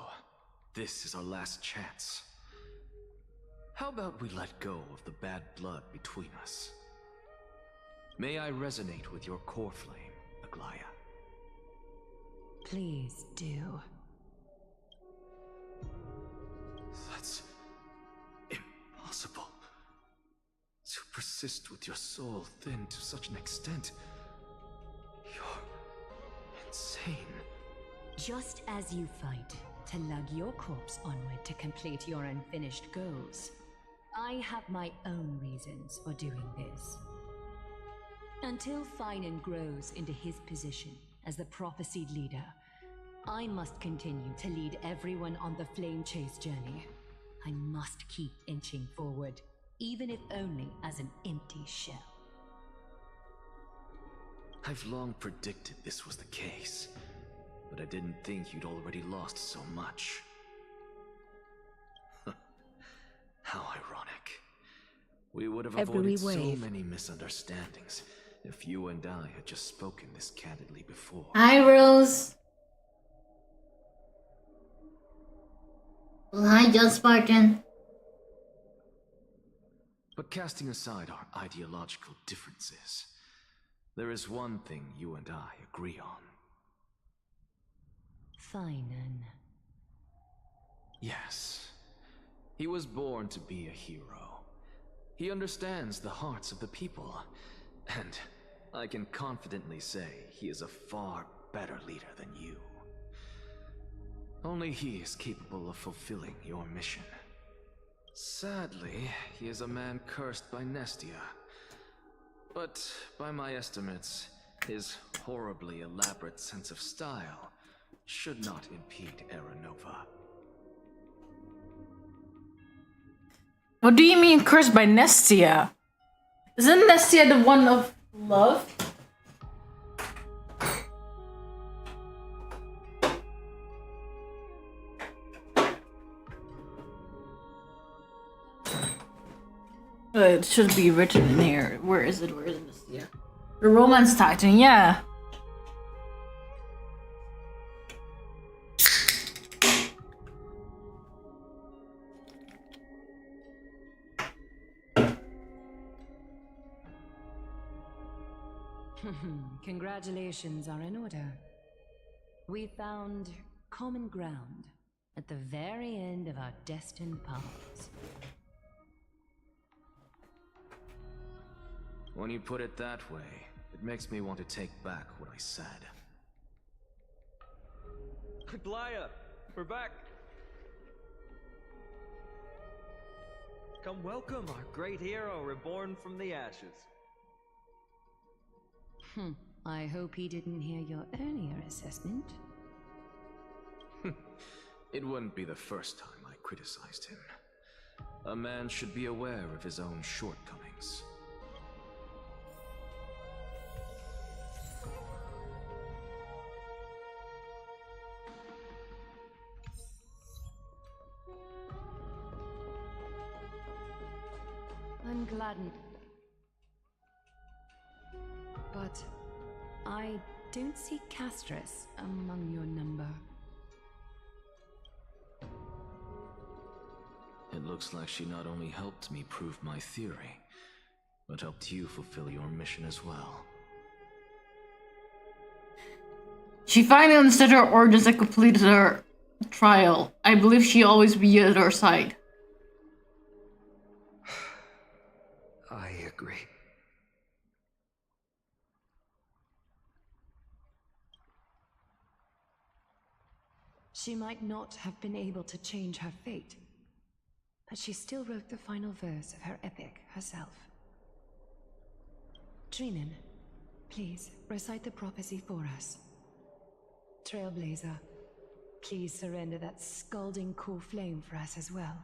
this is our last chance. How about we let go of the bad blood between us? May I resonate with your core flame, Aglaya? Please do. That's impossible. To persist with your soul thinned to such an extent. You're insane. Just as you fight to lug your corpse onward to complete your unfinished goals, I have my own reasons for doing this. Until Thainan grows into his position as the prophesied leader, I must continue to lead everyone on the flame chase journey. I must keep inching forward, even if only as an empty shell. I've long predicted this was the case, but I didn't think you'd already lost so much. How ironic. We would have avoided so many misunderstandings if you and I had just spoken this candidly before. Hi, Rose. Hi, John Spartan. But casting aside our ideological differences, there is one thing you and I agree on. Finan. Yes. He was born to be a hero. He understands the hearts of the people, and I can confidently say he is a far better leader than you. Only he is capable of fulfilling your mission. Sadly, he is a man cursed by Nestia. But by my estimates, his horribly elaborate sense of style should not impede Aranova. What do you mean cursed by Nestia? Isn't Nestia the one of love? It should be written in here. Where is it? Where is Nestia? The Romance Titan, yeah. Congratulations are in order. We found common ground at the very end of our destined paths. When you put it that way, it makes me want to take back what I said. Glaya, we're back. Come welcome our great hero reborn from the ashes. I hope he didn't hear your earlier assessment. It wouldn't be the first time I criticized him. A man should be aware of his own shortcomings. I'm gladdened. But I don't see Castris among your number. It looks like she not only helped me prove my theory, but helped you fulfill your mission as well. She finally understood her orders and completed her trial. I believe she always be at her side. I agree. She might not have been able to change her fate, but she still wrote the final verse of her epic herself. Trinan, please recite the prophecy for us. Trailblazer, please surrender that scalding cool flame for us as well.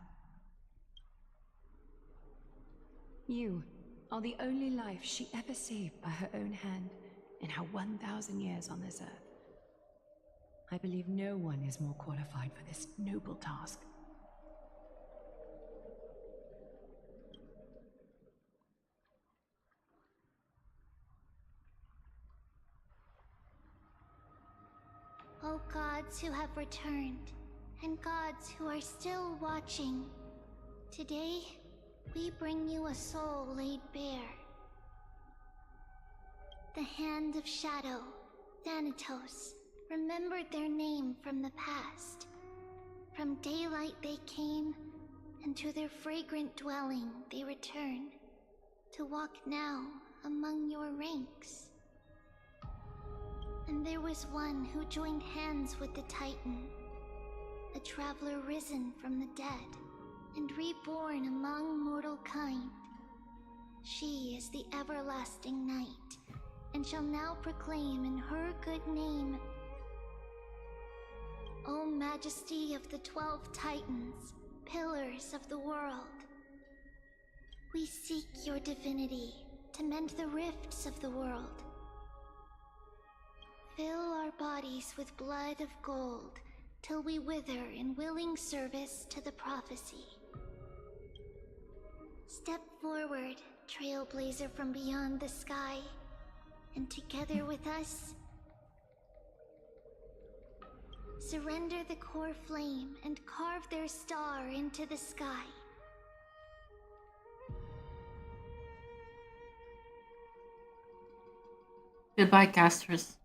You are the only life she ever saved by her own hand in her 1,000 years on this earth. I believe no one is more qualified for this noble task. O gods who have returned, and gods who are still watching, today we bring you a soul laid bare. The Hand of Shadow, Thanatos, remembered their name from the past. From daylight they came, and to their fragrant dwelling they returned, to walk now among your ranks. And there was one who joined hands with the Titan, a traveler risen from the dead, and reborn among mortal kind. She is the everlasting night, and shall now proclaim in her good name, O Majesty of the 12 Titans, pillars of the world, we seek your divinity to mend the rifts of the world. Fill our bodies with blood of gold, till we wither in willing service to the prophecy. Step forward, trailblazer from beyond the sky, and together with us, Surrender the core flame and carve their star into the sky. Goodbye, casters.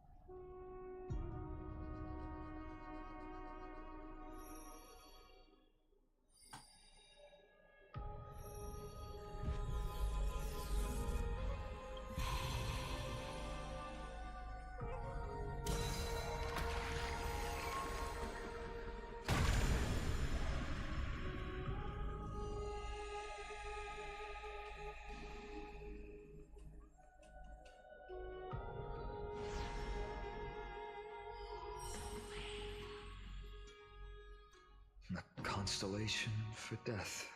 A constellation for death.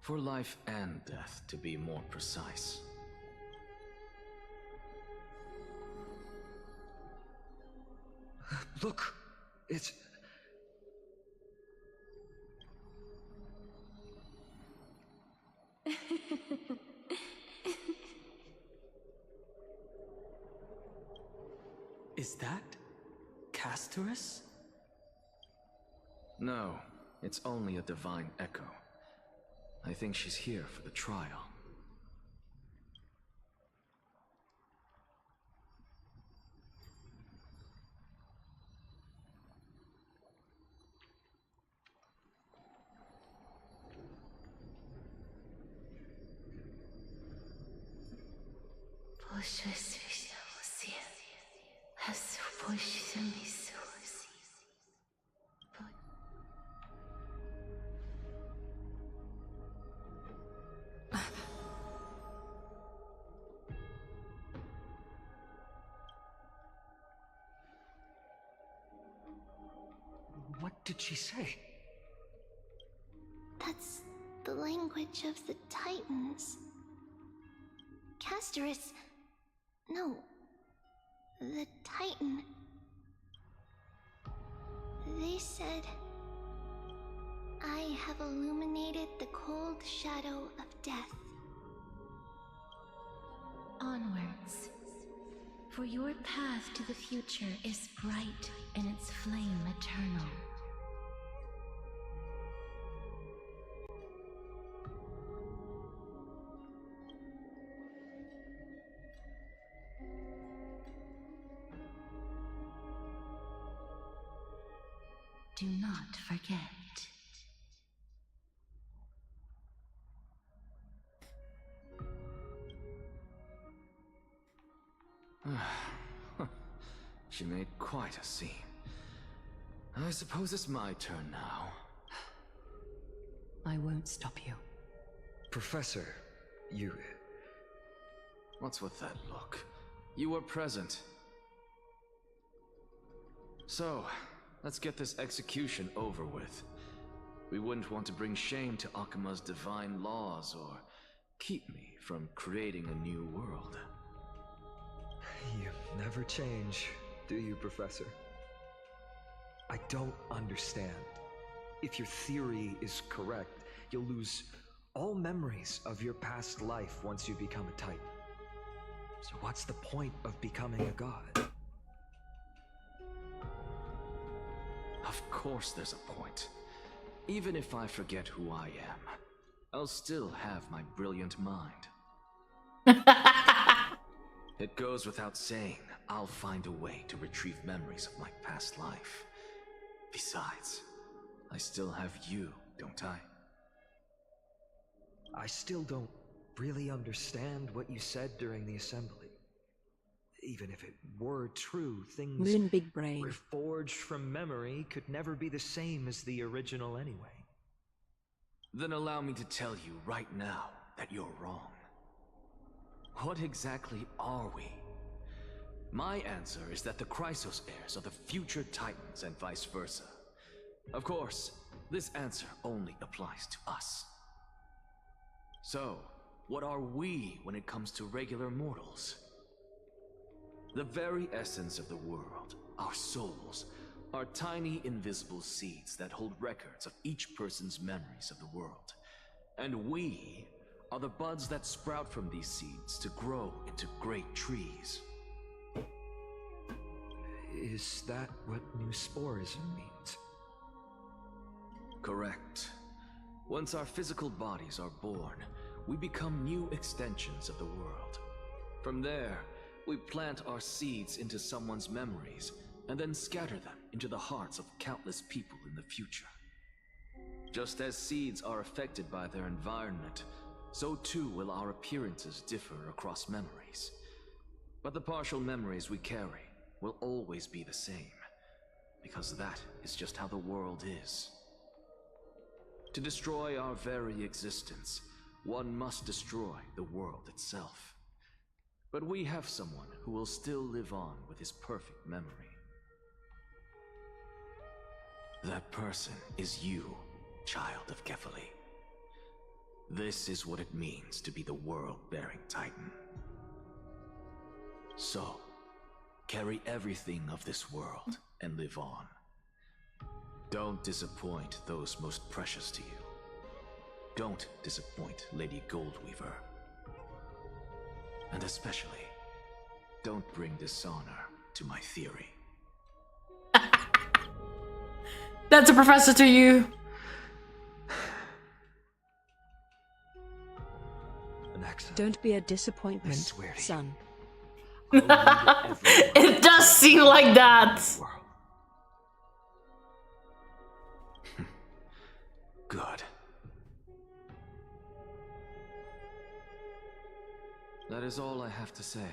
For life and death, to be more precise. Look! It's... Is that Castorus? No, it's only a divine echo. I think she's here for the trial. What did she say? That's the language of the Titans. Castorus... No. The Titan. They said... I have illuminated the cold shadow of death. Onwards. For your path to the future is bright and its flame eternal. Do not forget. She made quite a scene. I suppose it's my turn now. I won't stop you. Professor, you... What's with that look? You were present. So, let's get this execution over with. We wouldn't want to bring shame to Akuma's divine laws or keep me from creating a new world. You never change, do you, Professor? I don't understand. If your theory is correct, you'll lose all memories of your past life once you become a Titan. So what's the point of becoming a god? Of course there's a point. Even if I forget who I am, I'll still have my brilliant mind. It goes without saying, I'll find a way to retrieve memories of my past life. Besides, I still have you, don't I? I still don't really understand what you said during the assembly. Even if it were true, things Moon Big Brain. reforged from memory could never be the same as the original anyway. Then allow me to tell you right now that you're wrong. What exactly are we? My answer is that the Chrysos heirs are the future Titans and vice versa. Of course, this answer only applies to us. So, what are we when it comes to regular mortals? The very essence of the world, our souls, are tiny invisible seeds that hold records of each person's memories of the world. And we are the buds that sprout from these seeds to grow into great trees. Is that what new sporism means? Correct. Once our physical bodies are born, we become new extensions of the world. From there, we plant our seeds into someone's memories and then scatter them into the hearts of countless people in the future. Just as seeds are affected by their environment, so too will our appearances differ across memories. But the partial memories we carry will always be the same, because that is just how the world is. To destroy our very existence, one must destroy the world itself. But we have someone who will still live on with his perfect memory. That person is you, child of Kefali. This is what it means to be the world-bearing Titan. So, carry everything of this world and live on. Don't disappoint those most precious to you. Don't disappoint Lady Goldweaver. And especially, don't bring dishonor to my theory. That's a professor to you. Don't be a disappointment, son. It does seem like that. Good. That is all I have to say.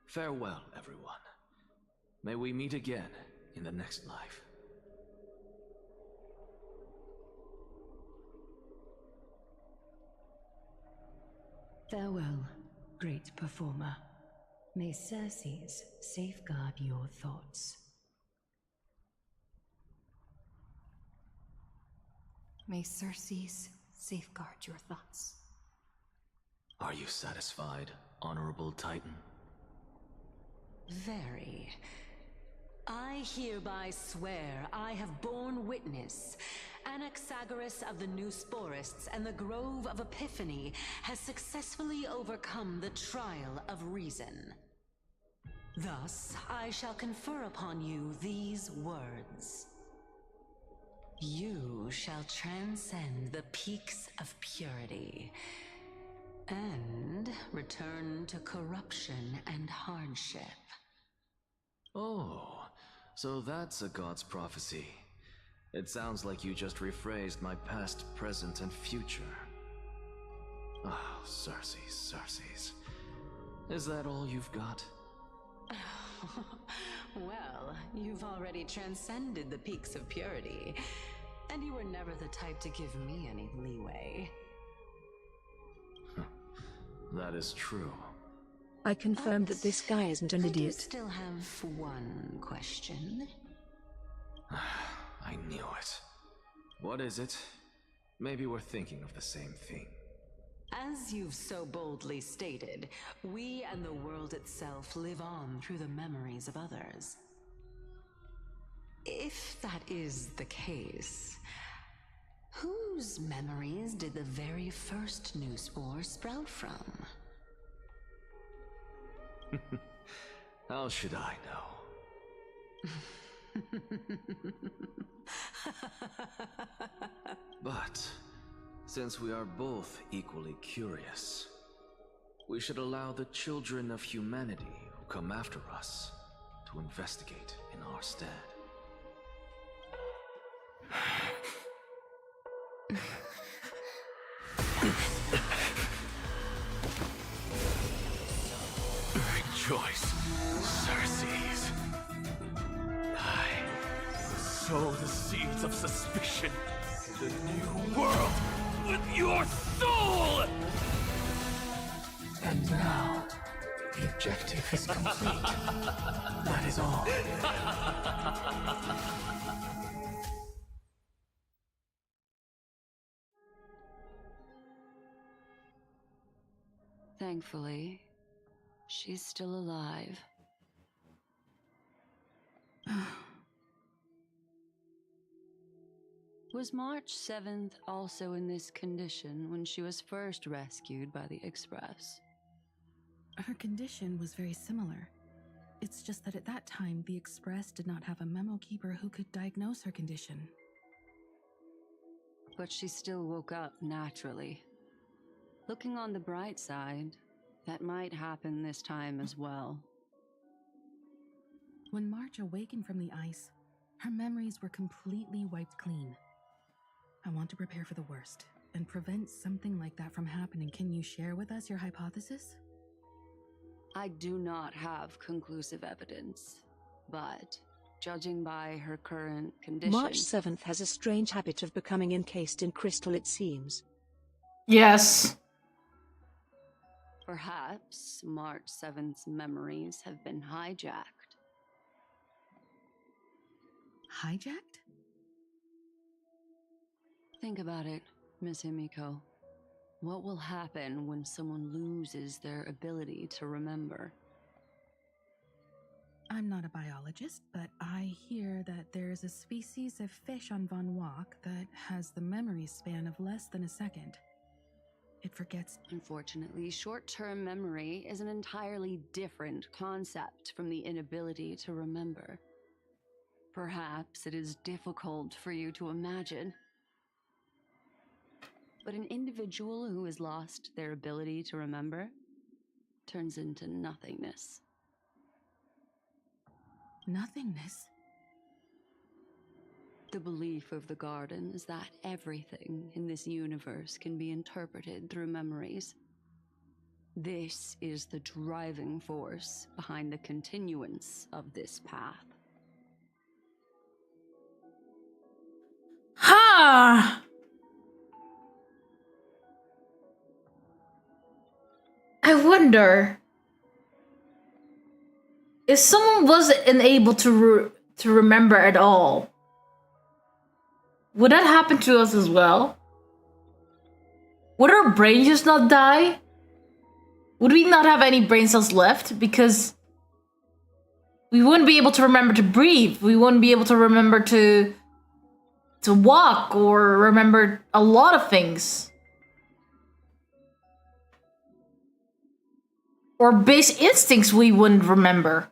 Farewell, everyone. May we meet again in the next life. Farewell, great performer. May Circes safeguard your thoughts. May Circes safeguard your thoughts. Are you satisfied, Honorable Titan? Very. I hereby swear I have borne witness. Anaxagoras of the New Sporists and the Grove of Epiphany has successfully overcome the trial of reason. Thus, I shall confer upon you these words. You shall transcend the peaks of purity and return to corruption and hardship. Oh, so that's a god's prophecy. It sounds like you just rephrased my past, present, and future. Oh, Circes. Is that all you've got? Well, you've already transcended the peaks of purity, and you were never the type to give me any leeway. That is true. I confirm that this guy isn't an I idiot. do still have one question. I knew it. What is it? Maybe we're thinking of the same thing. As you've so boldly stated, we and the world itself live on through the memories of others. If that is the case, whose memories did the very first new spore sprout from? How should I know? But, since we are both equally curious, we should allow the children of humanity who come after us to investigate in our stead. Rejoice, Circes. I sow the seeds of suspicion in the new world with your soul! And now, the objective is complete. That is all. Thankfully, she's still alive. Was March 7th also in this condition when she was first rescued by the Express? Her condition was very similar. It's just that at that time, the Express did not have a memo keeper who could diagnose her condition. But she still woke up naturally. Looking on the bright side, that might happen this time as well. When March awakened from the ice, her memories were completely wiped clean. I want to prepare for the worst and prevent something like that from happening. Can you share with us your hypothesis? I do not have conclusive evidence, but judging by her current condition... March 7th has a strange habit of becoming encased in crystal, it seems. Yes. Perhaps March 7th's memories have been hijacked. Hijacked? Think about it, Miss Himiko. What will happen when someone loses their ability to remember? I'm not a biologist, but I hear that there's a species of fish on Von Walk that has the memory span of less than a second. It forgets. Unfortunately, short-term memory is an entirely different concept from the inability to remember. Perhaps it is difficult for you to imagine, but an individual who has lost their ability to remember turns into nothingness. Nothingness? The belief of the Garden is that everything in this universe can be interpreted through memories. This is the driving force behind the continuance of this path. Ha! I wonder if someone wasn't unable to remember at all, would that happen to us as well? Would our brain just not die? Would we not have any brain cells left because we wouldn't be able to remember to breathe? We wouldn't be able to remember to walk or remember a lot of things. Or base instincts we wouldn't remember.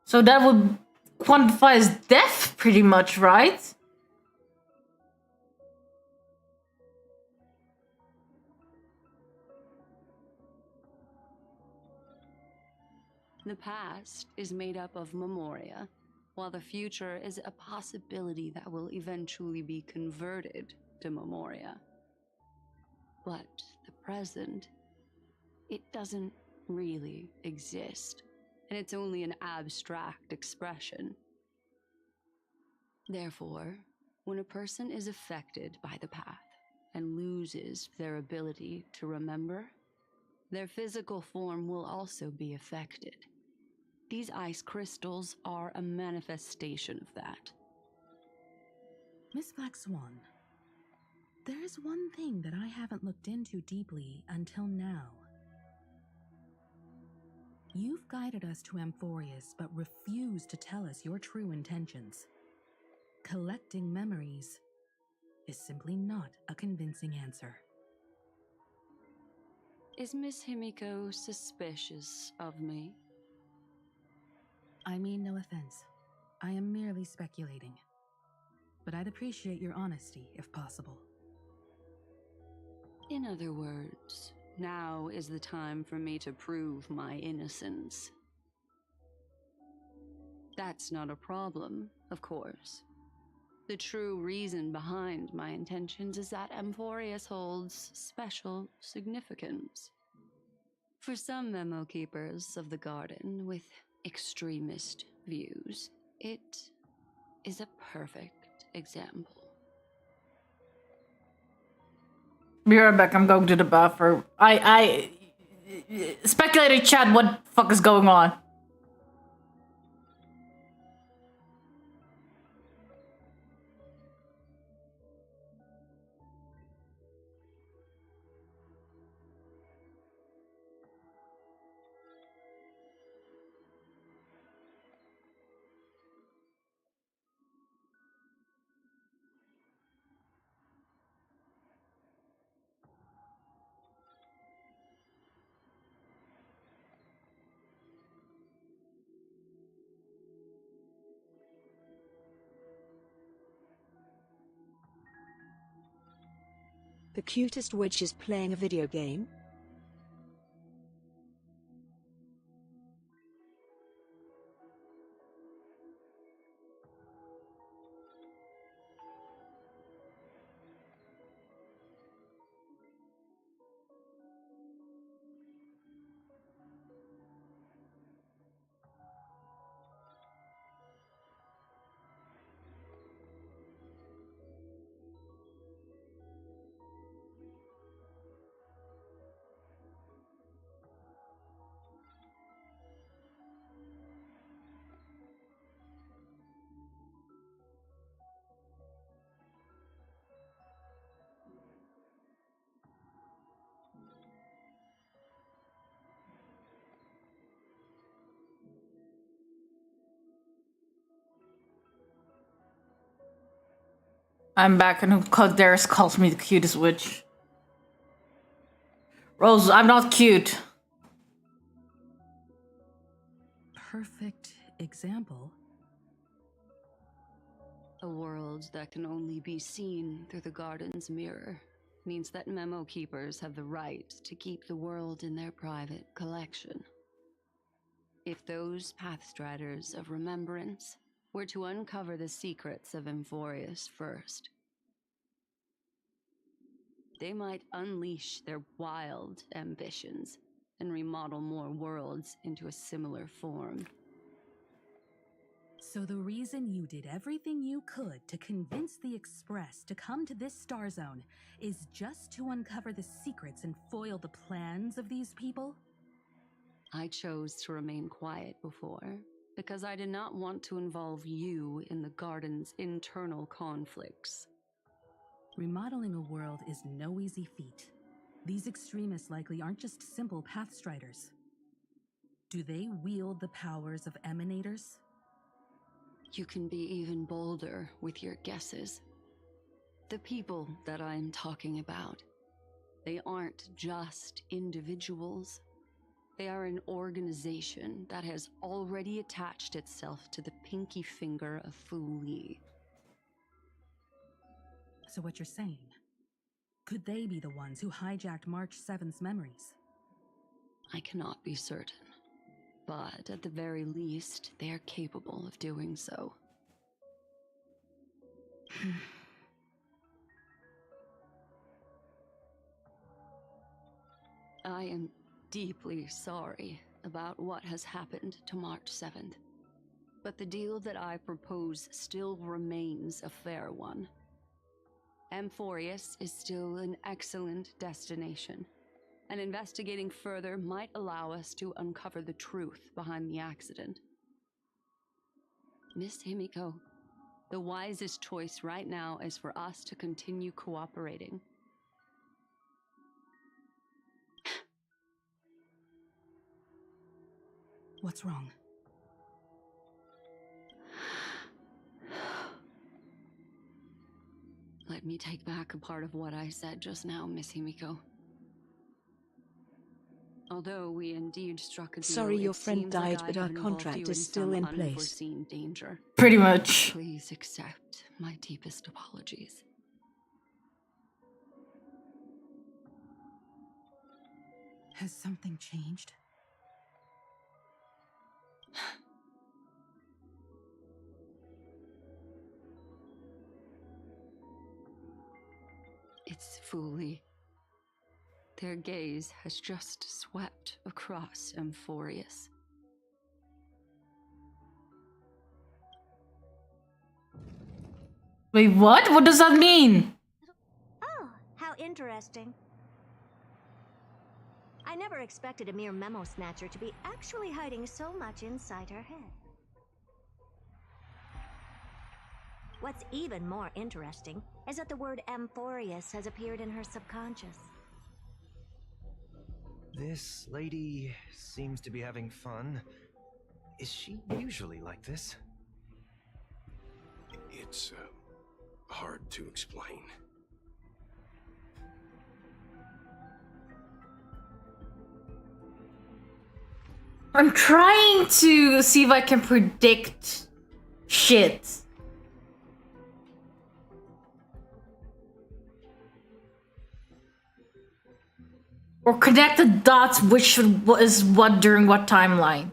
So that would quantify as death pretty much, right? The past is made up of memoria, while the future is a possibility that will eventually be converted to memoria. But the present, it doesn't really exist, and it's only an abstract expression. Therefore, when a person is affected by the path and loses their ability to remember, their physical form will also be affected. These ice crystals are a manifestation of that. Miss Black Swan, there is one thing that I haven't looked into deeply until now. You've guided us to Amphorius, but refused to tell us your true intentions. Collecting memories is simply not a convincing answer. Is Miss Himiko suspicious of me? I mean no offense. I am merely speculating. But I'd appreciate your honesty, if possible. In other words, now is the time for me to prove my innocence. That's not a problem, of course. The true reason behind my intentions is that Amphorius holds special significance. For some memo keepers of the Garden with extremist views, it is a perfect example. Be right back, I'm going to the bathroom. Speculator chat, what the fuck is going on? The cutest witch is playing a video game? I'm back and Darius calls me the cutest witch. Rose, I'm not cute. Perfect example. A world that can only be seen through the garden's mirror means that memo keepers have the right to keep the world in their private collection. If those pathstriders of remembrance were to uncover the secrets of Emphorius first, they might unleash their wild ambitions and remodel more worlds into a similar form. So the reason you did everything you could to convince the Express to come to this star zone is just to uncover the secrets and foil the plans of these people? I chose to remain quiet before, because I did not want to involve you in the Garden's internal conflicts. Remodeling a world is no easy feat. These extremists likely aren't just simple pathstriders. Do they wield the powers of emanators? You can be even bolder with your guesses. The people that I'm talking about, they aren't just individuals. They are an organization that has already attached itself to the pinky finger of Fu Li. So what you're saying, could they be the ones who hijacked March 7th's memories? I cannot be certain, but at the very least, they are capable of doing so. I am deeply sorry about what has happened to March 7th, but the deal that I propose still remains a fair one. Emphorius is still an excellent destination, and investigating further might allow us to uncover the truth behind the accident. Miss Himiko, the wisest choice right now is for us to continue cooperating. What's wrong? Let me take back a part of what I said just now, Miss Himiko. Although we indeed struck a deal, Sorry your it friend seems like died, I but have our involved contract you is in still some in place. unforeseen danger. Pretty much. Please accept my deepest apologies. Has something changed? It's Fu Li. Their gaze has just swept across Emphorius. Wait, what? What does that mean? Oh, how interesting. I never expected a mere memo snatcher to be actually hiding so much inside her head. What's even more interesting is that the word Emphorius has appeared in her subconscious. This lady seems to be having fun. Is she usually like this? It's hard to explain. I'm trying to see if I can predict shit. Or connect the dots which is what during what timeline.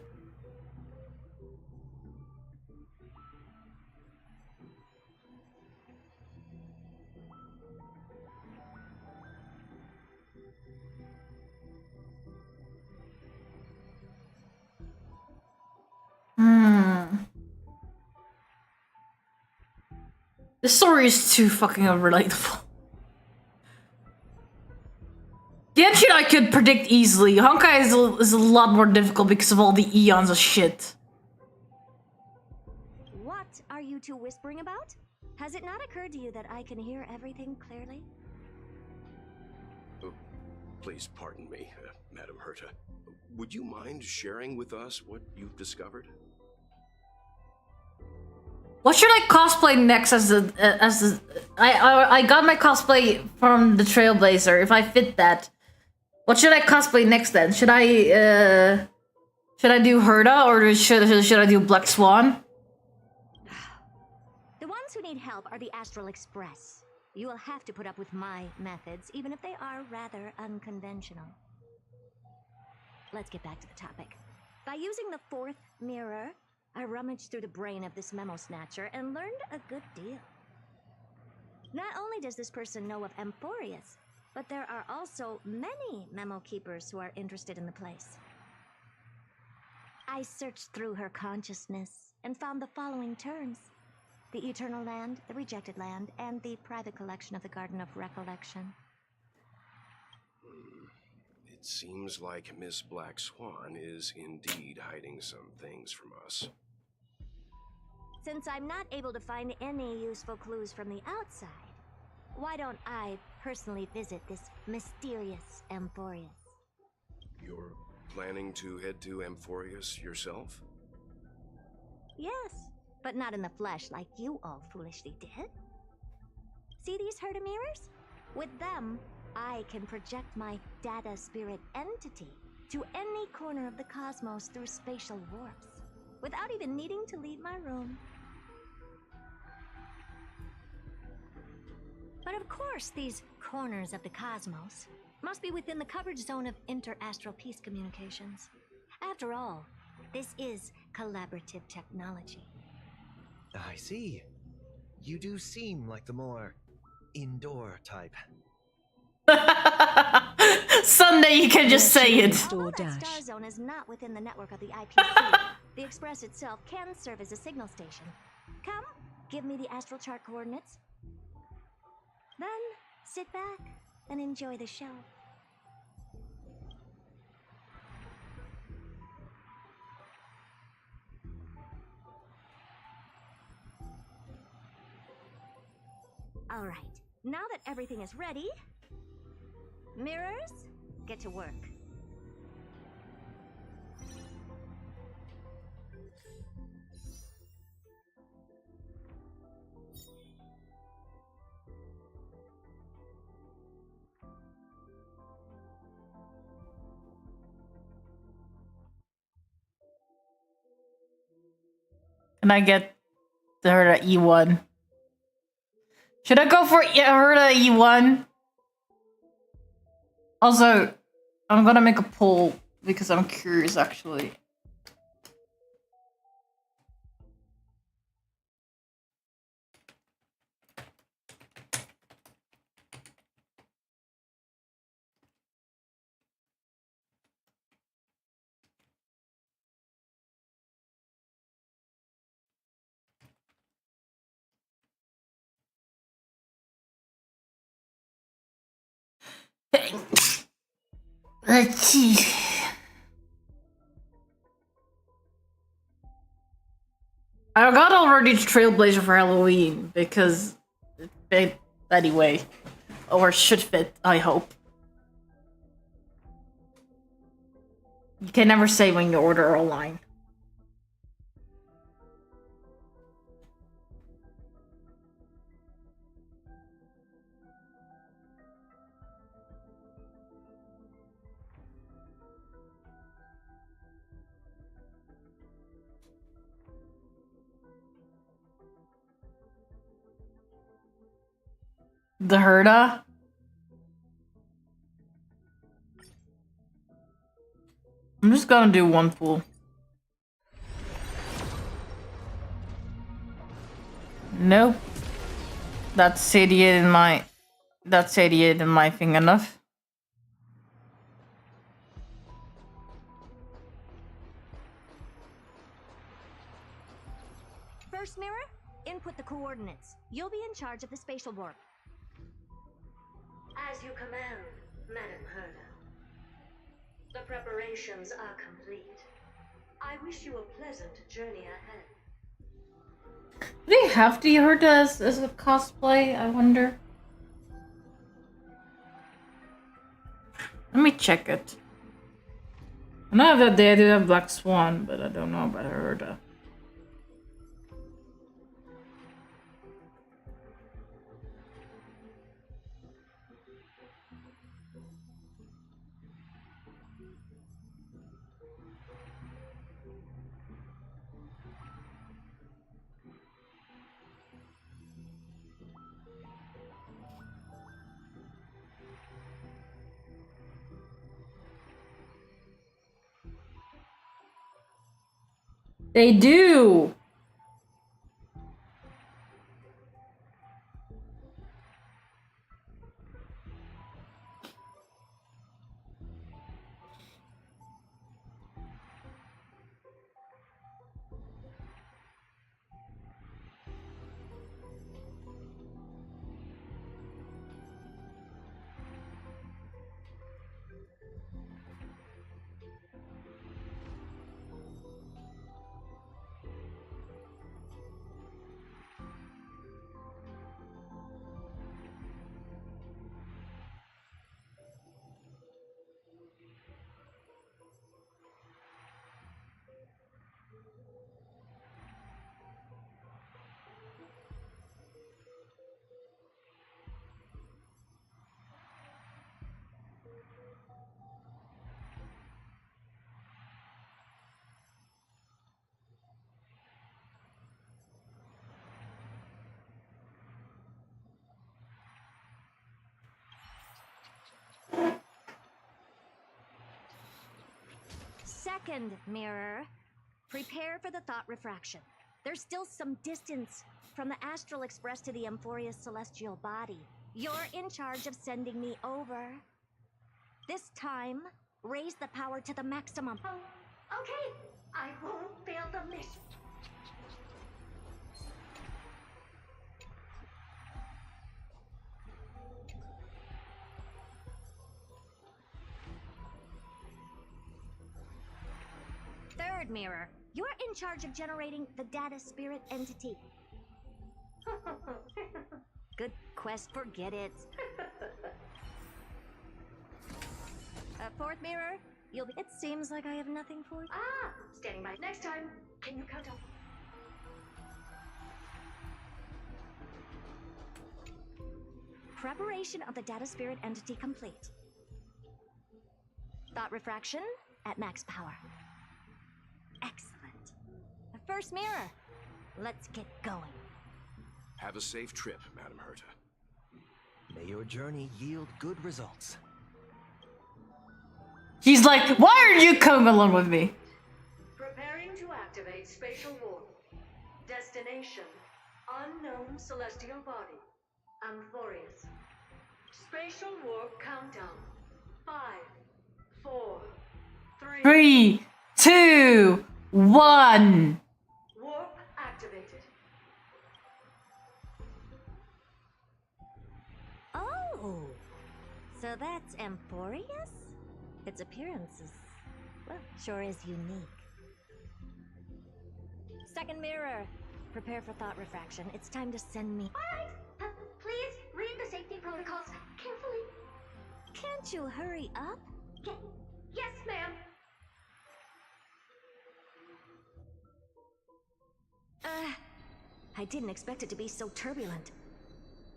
This story is too fucking unrelatable. Genshin I could predict easily. Honkai is a lot more difficult because of all the eons of shit. What are you two whispering about? Has it not occurred to you that I can hear everything clearly? Oh, please pardon me, Madam Herta. Would you mind sharing with us what you've discovered? What should I cosplay next I got my cosplay from the Trailblazer, if I fit that. What should I cosplay next then? Should I do Herta or should I do Black Swan? The ones who need help are the Astral Express. You will have to put up with my methods, even if they are rather unconventional. Let's get back to the topic. By using the fourth mirror, I rummaged through the brain of this memo snatcher and learned a good deal. Not only does this person know of Emphorius, but there are also many memo keepers who are interested in the place. I searched through her consciousness and found the following terms: the Eternal Land, the Rejected Land, and the private collection of the Garden of Recollection. It seems like Miss Black Swan is indeed hiding some things from us. Since I'm not able to find any useful clues from the outside, why don't I personally visit this mysterious Emphorius? You're planning to head to Emphorius yourself? Yes, but not in the flesh like you all foolishly did. See these Herta mirrors? With them, I can project my data spirit entity to any corner of the cosmos through spatial warps, without even needing to leave my room. But of course, these corners of the cosmos must be within the coverage zone of inter-astral peace communications. After all, this is collaborative technology. I see. You do seem like the more indoor type. Someday you can just say it. Although that star zone is not within the network of the IPC, the Express itself can serve as a signal station. Come, give me the astral chart coordinates. Then, sit back and enjoy the show. All right, now that everything is ready, mirrors, get to work. Can I get the Herta E1? Should I go for Herta E1? Also, I'm gonna make a poll because I'm curious actually. Let's see. I got already Trailblazer for Halloween because it fit anyway. Or should fit, I hope. You can never say when you order online. The Herta? I'm just gonna do one pool. Nope. That's satiated my thing enough. First mirror, input the coordinates. You'll be in charge of the spatial warp. As you command, Madam Herda. The preparations are complete. I wish you a pleasant journey ahead. Do they have to hear her as a cosplay, I wonder? Let me check it. I know that they do have Black Swan, but I don't know about Herda. They do! Second mirror, prepare for the thought refraction. There's still some distance from the Astral Express to the Amphoria's celestial body. You're in charge of sending me over. This time, raise the power to the maximum. Oh, okay. I won't fail the mission. Third mirror, you're in charge of generating the data spirit entity. Good quest, forget it. Fourth mirror, you'll be. It seems like I have nothing for you. Ah, standing by. Next time, can you count up? Preparation of the data spirit entity complete. Thought refraction at max power. Excellent. The first mirror. Let's get going. Have a safe trip, Madam Herta. May your journey yield good results. He's like, why are you coming along with me? Preparing to activate spatial warp. Destination, unknown celestial body. Amphorius. Spatial warp countdown. 5, 4, 3, 3, 2, 1. Warp activated. Oh, so that's Amphorius? Its appearance is, well, sure is unique. Second mirror, prepare for thought refraction. It's time to send me. Alright, please read the safety protocols carefully. Can't you hurry up? Yes, ma'am. I didn't expect it to be so turbulent.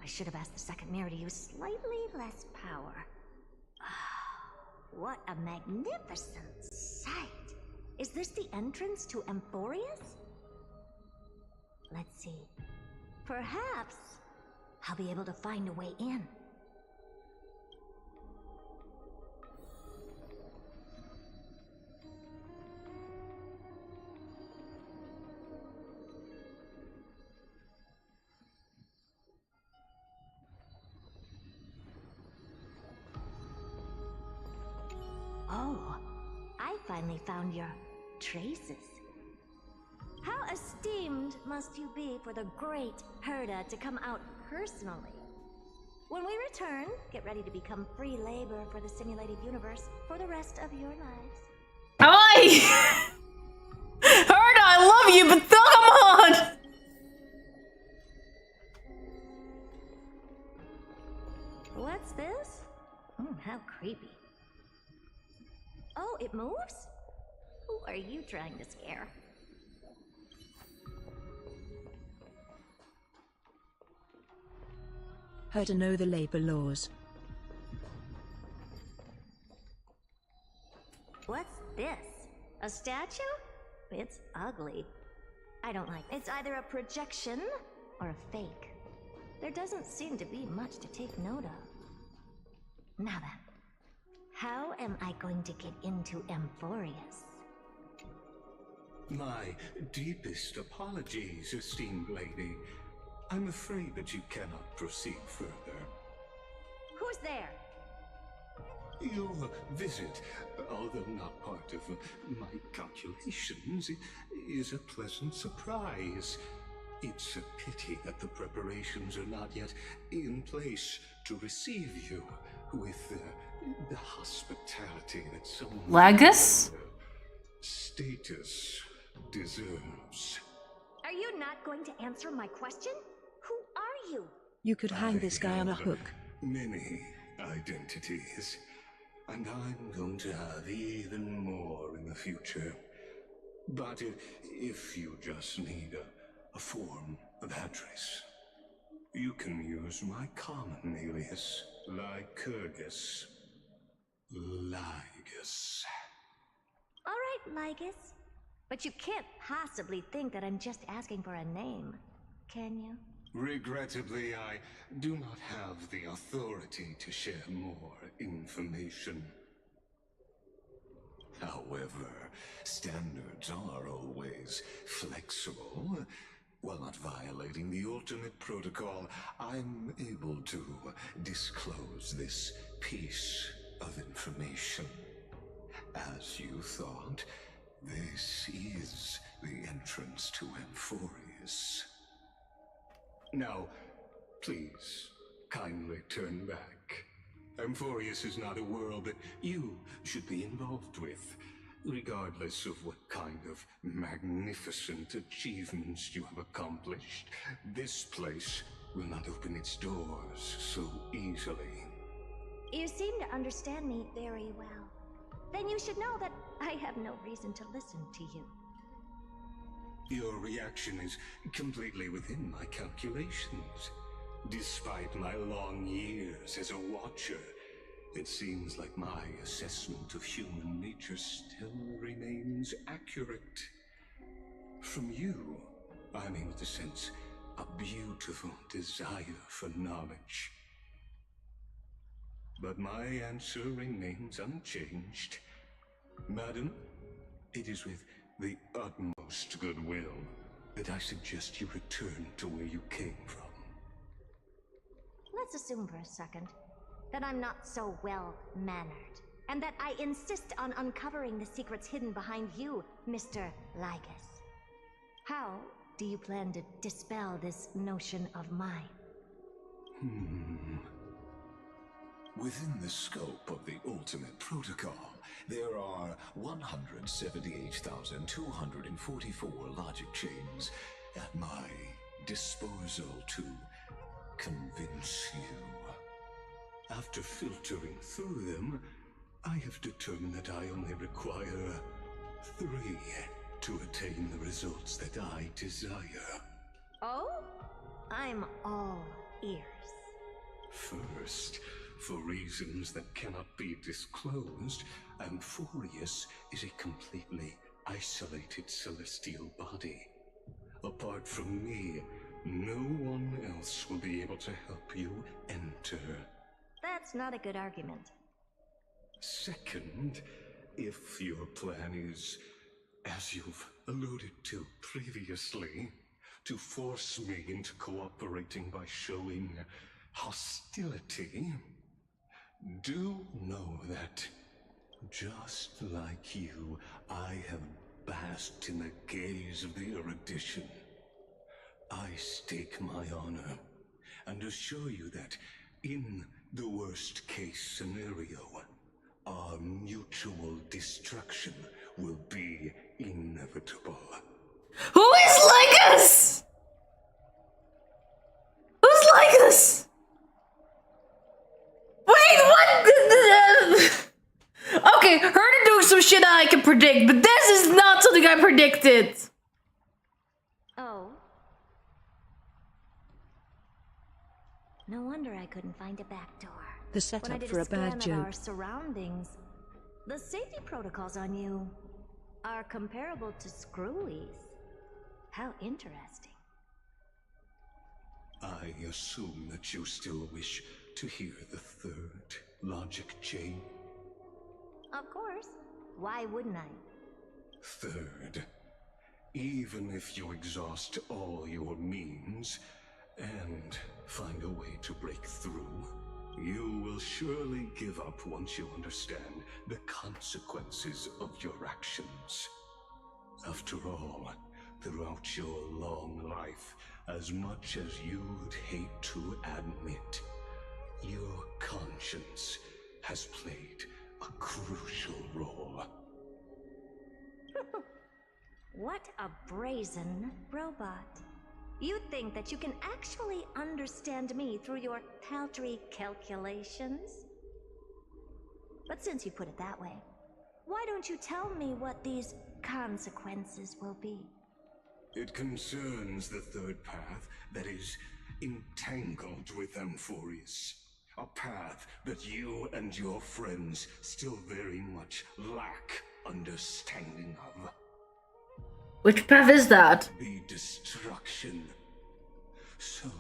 I should have asked the second mirror to use slightly less power. What a magnificent sight! Is this the entrance to Amphorius? Let's see. Perhaps I'll be able to find a way in. they found your traces. How esteemed must you be for the great Herda to come out personally? When we return, get ready to become free labor for the simulated universe for the rest of your lives. Hi! Herda, I love you, but come on! What's this? How creepy. Oh, it moves? Who are you trying to scare? Her to know the labor laws. What's this? A statue? It's ugly. I don't like it. It's either a projection or a fake. There doesn't seem to be much to take note of. Now then, how am I going to get into Amphorius? My deepest apologies, esteemed lady. I'm afraid that you cannot proceed further. Who's there? Your visit, although not part of my calculations, is a pleasant surprise. It's a pity that the preparations are not yet in place to receive you with the hospitality that someone Lagus? Status deserves. Are you not going to answer my question? Who are you? You could hang this guy on a hook. Many identities. And I'm going to have even more in the future. But if you just need a form of address, you can use my common alias, Lycurgus. Lygus. All right, Lygus. But you can't possibly think that I'm just asking for a name, can you? Regrettably, I do not have the authority to share more information. However, standards are always flexible. While not violating the ultimate protocol, I'm able to disclose this piece of information. As you thought, this is the entrance to Amphorius. Now, please, kindly turn back. Amphorius is not a world that you should be involved with, regardless of what kind of magnificent achievements you have accomplished. This place will not open its doors so easily. You seem to understand me very well. Then you should know that I have no reason to listen to you. Your reaction is completely within my calculations. Despite my long years as a watcher, it seems like my assessment of human nature still remains accurate. From you, I'm able to sense a beautiful desire for knowledge. But my answer remains unchanged. Madam, it is with the utmost goodwill that I suggest you return to where you came from. Let's assume for a second that I'm not so well-mannered, and that I insist on uncovering the secrets hidden behind you, Mr. Lygus. How do you plan to dispel this notion of mine? Within the scope of the ultimate protocol, there are 178,244 logic chains at my disposal to convince you. After filtering through them, I have determined that I only require 3 to attain the results that I desire. Oh? I'm all ears. First, for reasons that cannot be disclosed, Amphorius is a completely isolated celestial body. Apart from me, no one else will be able to help you enter. That's not a good argument. Second, if your plan is, as you've alluded to previously, to force me into cooperating by showing hostility, do know that Just like you, I have basked in the gaze of the erudition. I stake my honor and assure you that in the worst case scenario, our mutual destruction will be inevitable. Who is Legus? Who's Legus? Wait, what? Okay, her to do some shit that I can predict, but this is not something I predicted. Oh. No wonder I couldn't find a back door. The setup when I did for a bad scan of joke. our surroundings, the safety protocols on you are comparable to Screwy's. How interesting. I assume that you still wish to hear the third logic chain. Of course. Why wouldn't I? Third, even if you exhaust all your means and find a way to break through, you will surely give up once you understand the consequences of your actions. After all, throughout your long life, as much as you'd hate to admit, your conscience has played a crucial role. What a brazen robot. You think that you can actually understand me through your paltry calculations? But since you put it that way, why don't you tell me what these consequences will be? It concerns the third path that is entangled with Amphorius. A path that you and your friends still very much lack understanding of. Which path is that? The destruction. So,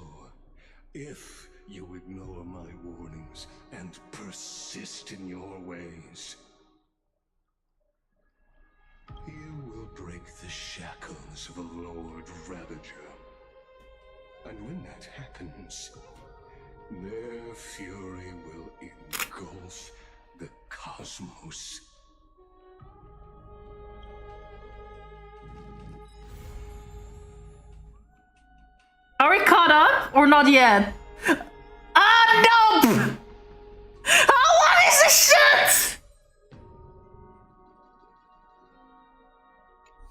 if you ignore my warnings and persist in your ways, you will break the shackles of a Lord Ravager. And when that happens, their fury will engulf the cosmos. Are we caught up or not yet? Ah, nope! Oh, what is this shit?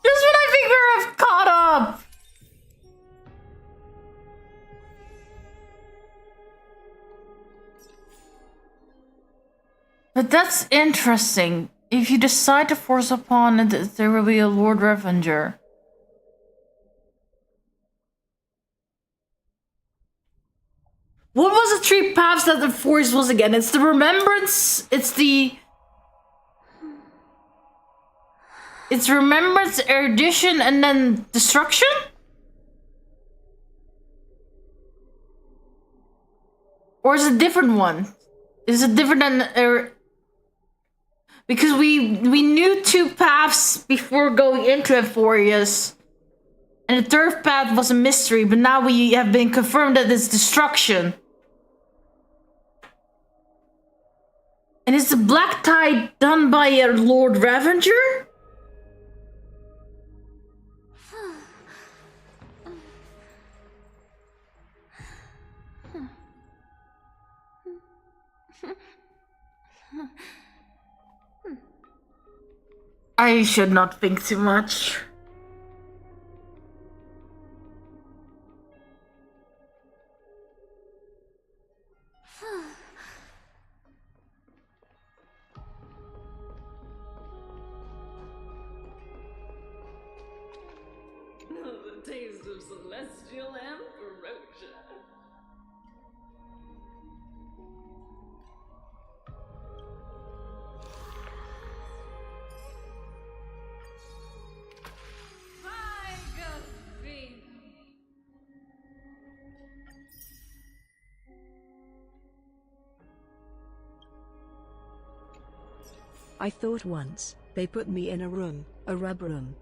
Just when I think we're caught up. But that's interesting. If you decide to force upon it, there will be a Lord Revenger. What was the three paths that the force was again? It's the remembrance, it's remembrance, erudition, and then destruction? Or is it a different one? Is it different than because we knew two paths before going into Euphorius. And the third path was a mystery, but now we have been confirmed that it's destruction. And is the black tide done by a Lord Revenger? I should not think too much. The taste of celestial ambrosia. I thought once they put me in a room, a rub room.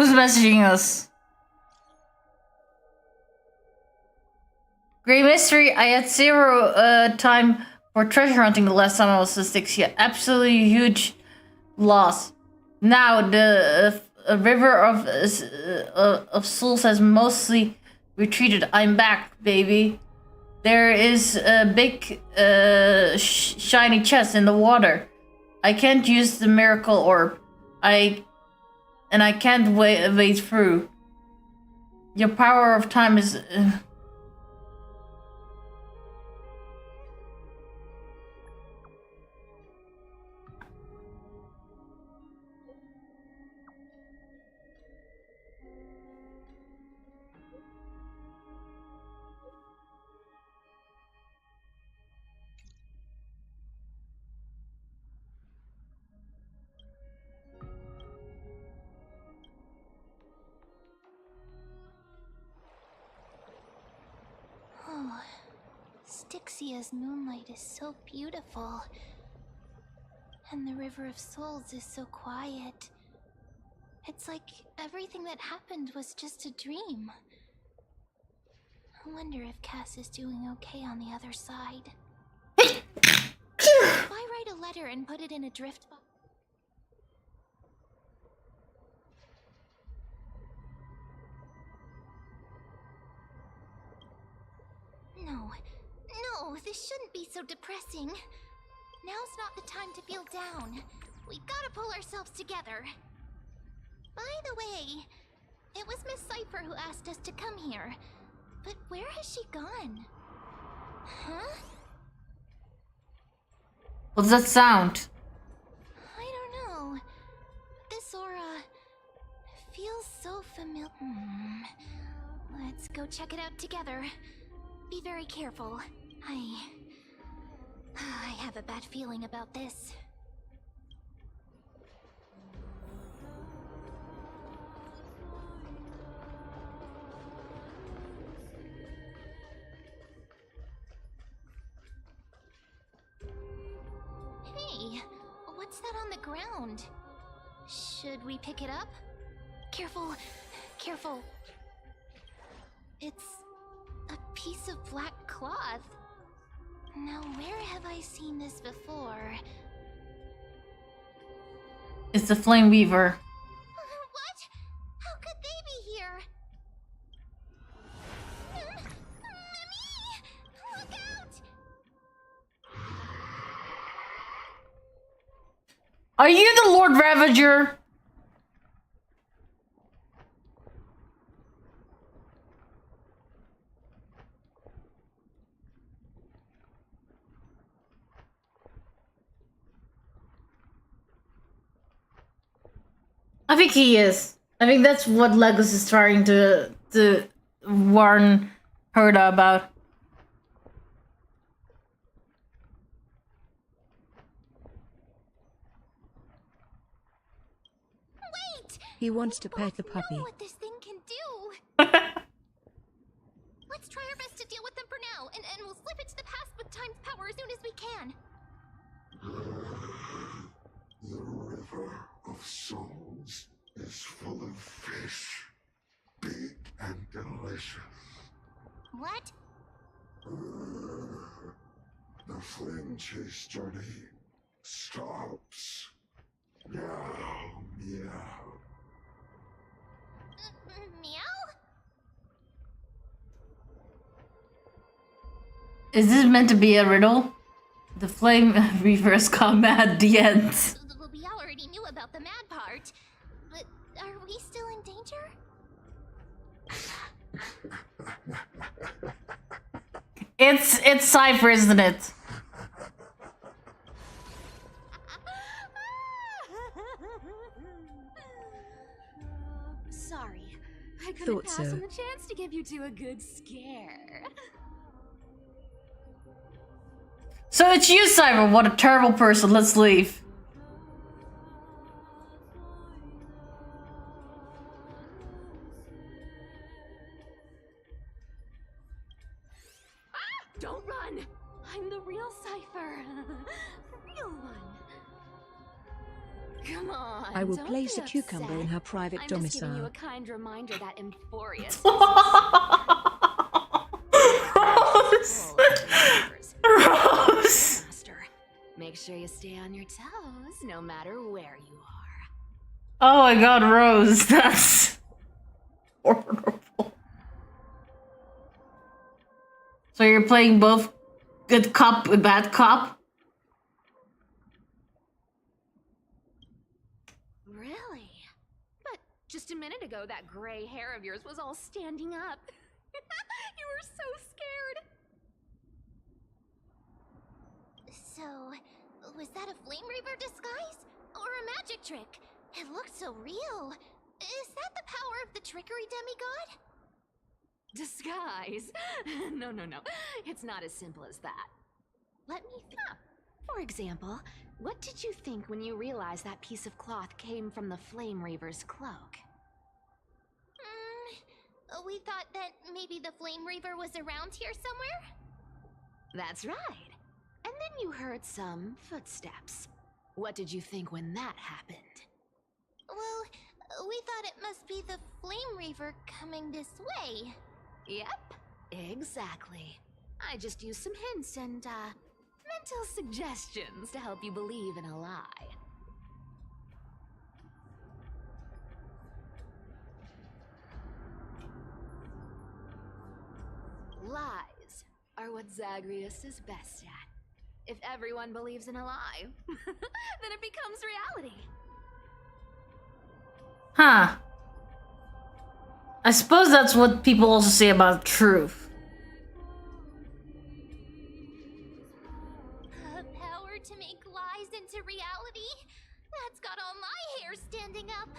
Who's messaging us? Great mystery. I had zero time for treasure hunting the last time I was in Styxia. Absolutely huge loss. Now the river of souls has mostly retreated. I'm back, baby. There is a big shiny chest in the water. I can't use the miracle orb. I can't wade through. Your power of time is. Oh, Styxia's moonlight is so beautiful. And the River of Souls is so quiet. It's like everything that happened was just a dream. I wonder if Cass is doing okay on the other side. If I write a letter and put it in a drift box. No, this shouldn't be so depressing. Now's not the time to feel down. We gotta pull ourselves together. By the way, it was Miss Cypher who asked us to come here. But where has she gone? Huh? What's that sound? I don't know. This aura feels so familiar. Let's go check it out together. Be very careful. I have a bad feeling about this. Hey, what's that on the ground? Should we pick it up? Careful, careful. It's a piece of black cloth. Now, where have I seen this before? It's the Flame Weaver. What? How could they be here? Mimi! Look out! Are you the Lord Ravager? I think he is. I think that's what Legos is trying to warn Herda about. Wait! He wants to pet the puppy. Know what this thing can do. Let's try our best to deal with them for now, and we'll slip into the past with time's power as soon as we can. The River of Souls is full of fish, big and delicious. What? The flame chase journey stops. Meow, meow. Meow? Is this meant to be a riddle? The Flame Weaver's combat at the end. We already knew about the mad part, but are we still in danger? It's Cypher, isn't it? Sorry, I couldn't Thought pass so. on the chance to give you two a good scare. So it's you, Cypher. What a terrible person. Let's leave. Don't run! I'm the real Cypher. The real one. Come on. I will don't place be a cucumber upset. in her private I'm just giving you domicile. a kind reminder that Emphorius Rose. Rose. master. Make sure you stay on your toes, no matter where you are. Oh my god, Rose, that's horrible. So you're playing both good cop and bad cop? Really? But just a minute ago, that gray hair of yours was all standing up. You were so scared. So, was that a Flame Reaver disguise? Or a magic trick? It looked so real. Is that the power of the trickery demigod? Disguise? No. It's not as simple as that. Let me think. For example, what did you think when you realized that piece of cloth came from the Flame Reaver's cloak? We thought that maybe the Flame Reaver was around here somewhere? That's right. And then you heard some footsteps. What did you think when that happened? Well, we thought it must be the Flame Reaver coming this way. Yep, exactly. I just used some hints and, mental suggestions to help you believe in a lie. Lies are what Zagreus is best at. If everyone believes in a lie, then it becomes reality. Huh. I suppose that's what people also say about truth. A power to make lies into reality? That's got all my hair standing up.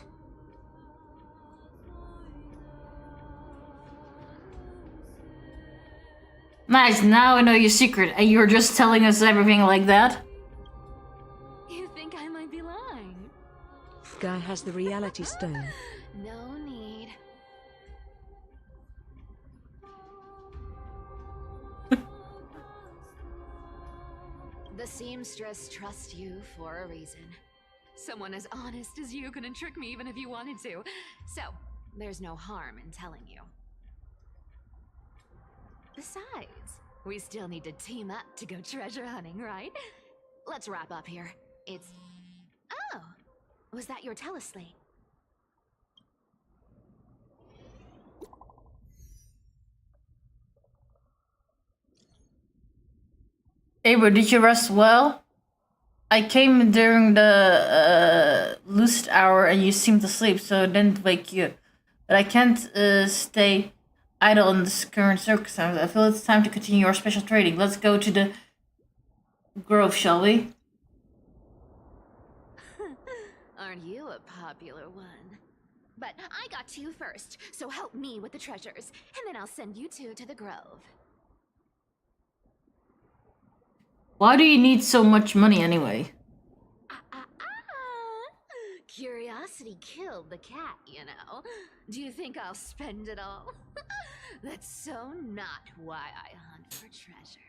Nice, now I know your secret, and you were just telling us everything like that? You think I might be lying? Guy has the reality stone. No need. The seamstress trusts you for a reason. Someone as honest as you couldn't trick me even if you wanted to. So, there's no harm in telling you. Besides, we still need to team up to go treasure hunting, right? Let's wrap up here. It's... Oh! Was that your teleslate? Abra, did you rest well? I came during the lucid hour and you seemed asleep, so I didn't wake you. But I can't stay idle in this current circumstance. I feel it's time to continue our special trading. Let's go to the grove, shall we? Aren't you a popular one? But I got to you first, so help me with the treasures, and then I'll send you two to the grove. Why do you need so much money anyway? Curiosity killed the cat, you know. Do you think I'll spend it all? That's so not why I hunt for treasures.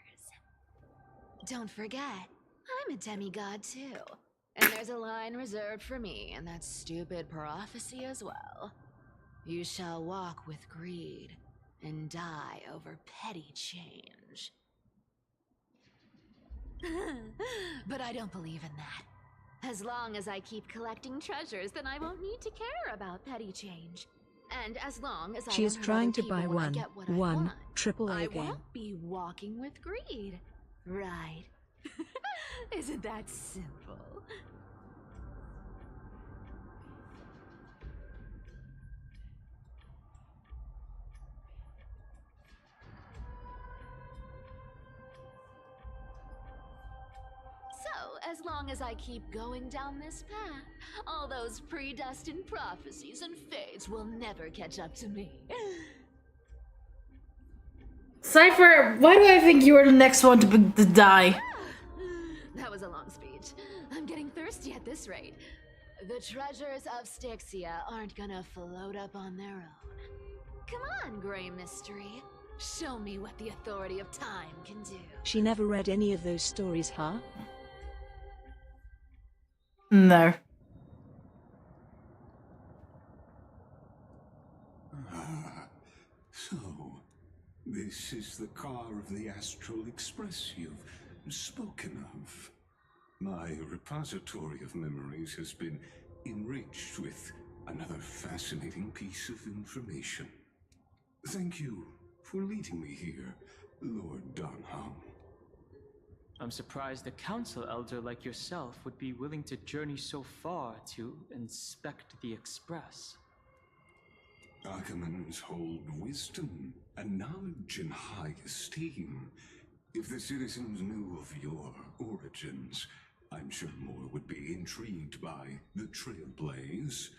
Don't forget, I'm a demigod too. And there's a line reserved for me in that stupid prophecy as well. You shall walk with greed and die over petty change. But I don't believe in that. As long as I keep collecting treasures, then I won't need to care about petty change. And as long as I She is don't hurt trying other to buy people when I one get what I want, AAA I game. won't be walking with greed. Right. Isn't that simple? So, as long as I keep going down this path, all those predestined prophecies and fates will never catch up to me. Cypher, why do I think you were the next one to die? That was a long speech. I'm getting thirsty at this rate. The treasures of Styxia aren't gonna float up on their own. Come on, Grey Mystery. Show me what the authority of time can do. She never read any of those stories, huh? No. This is the car of the Astral Express you've spoken of. My repository of memories has been enriched with another fascinating piece of information. Thank you for leading me here, Lord Donham. I'm surprised a council elder like yourself would be willing to journey so far to inspect the Express. Archimans hold wisdom and knowledge in high esteem. If the citizens knew of your origins, I'm sure more would be intrigued by the Trailblaze.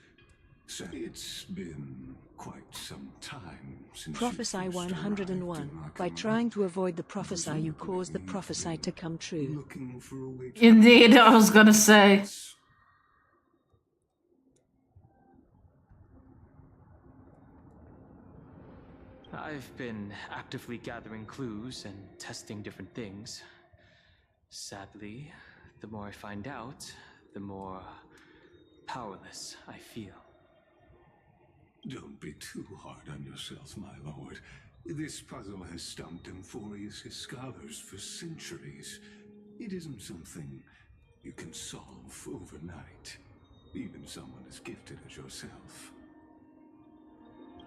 So it's been quite some time since Prophesy you first 101. arrived in By Arkham. trying to avoid the prophesy, you cause the prophesy to come true. Looking for a way to Indeed, I was gonna say. I've been actively gathering clues and testing different things. Sadly, the more I find out, the more powerless I feel. Don't be too hard on yourself, my lord. This puzzle has stumped Emphorius' scholars for centuries. It isn't something you can solve overnight, even someone as gifted as yourself.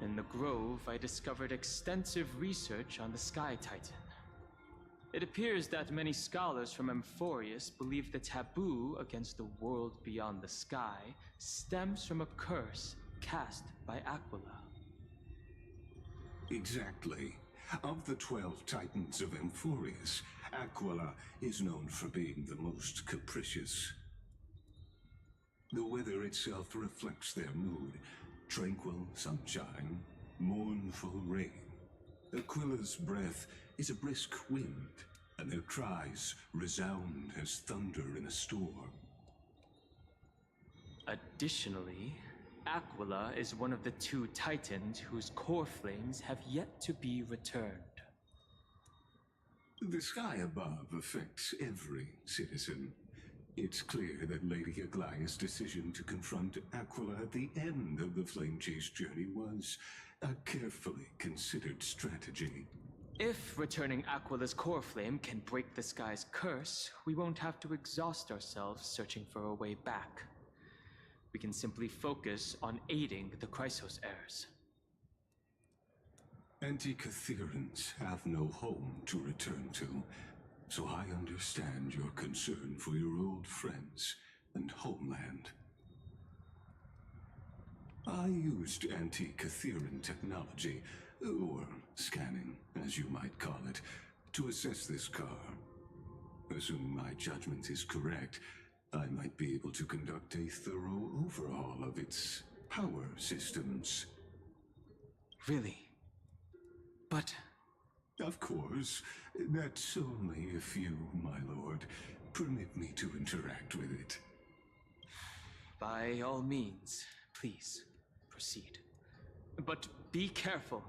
In the Grove, I discovered extensive research on the Sky Titan. It appears that many scholars from Emphorius believe the taboo against the world beyond the sky stems from a curse cast by Aquila. Exactly. Of the 12 Titans of Emphorius, Aquila is known for being the most capricious. The weather itself reflects their mood. Tranquil sunshine, mournful rain. Aquila's breath is a brisk wind, and their cries resound as thunder in a storm. Additionally, Aquila is one of the 2 Titans whose core flames have yet to be returned. The sky above affects every citizen. It's clear that Lady Aglaya's decision to confront Aquila at the end of the Flame Chase journey was a carefully considered strategy. If returning Aquila's core flame can break the sky's curse, we won't have to exhaust ourselves searching for a way back. We can simply focus on aiding the Chrysos heirs. Anti-Catherians have no home to return to, so I understand your concern for your old friends and homeland. I used anti-Catherian technology, or scanning, as you might call it, to assess this car. Assuming my judgment is correct, I might be able to conduct a thorough overhaul of its power systems. Really? But... Of course, that's only if you, my lord, permit me to interact with it. By all means, please, proceed. But be careful.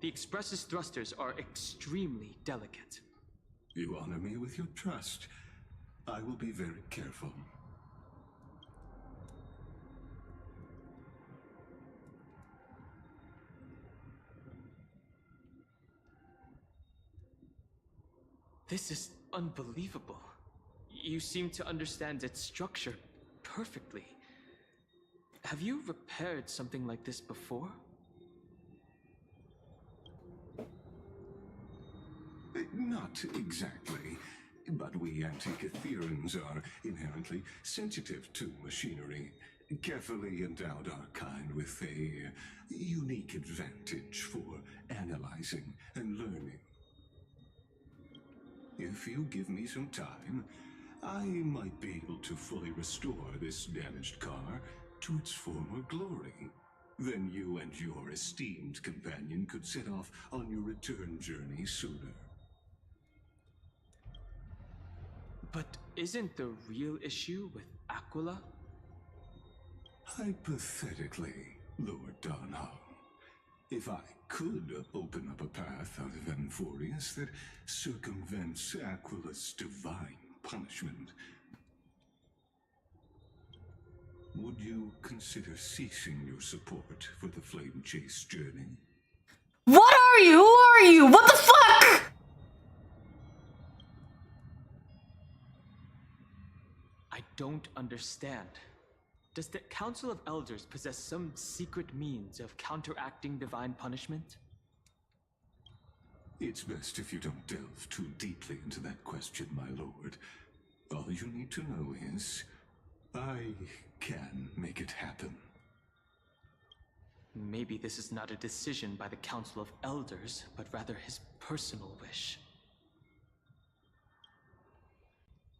The Express's thrusters are extremely delicate. You honor me with your trust. I will be very careful. This is unbelievable. You seem to understand its structure perfectly. Have you repaired something like this before? Not exactly, but we Anti-Catherians are inherently sensitive to machinery. Carefully endowed our kind with a unique advantage for analyzing and learning. If you give me some time, I might be able to fully restore this damaged car to its former glory. Then you and your esteemed companion could set off on your return journey sooner. But isn't the real issue with Aquila? Hypothetically, Lord Donham, if I could open up a path out of Emphorius that circumvents Aquila's divine punishment, would you consider ceasing your support for the Flame Chase journey? What are you? Who are you? What don't understand. Does the Council of Elders possess some secret means of counteracting divine punishment? It's best if you don't delve too deeply into that question, my lord. All you need to know is, I can make it happen. Maybe this is not a decision by the Council of Elders, but rather his personal wish.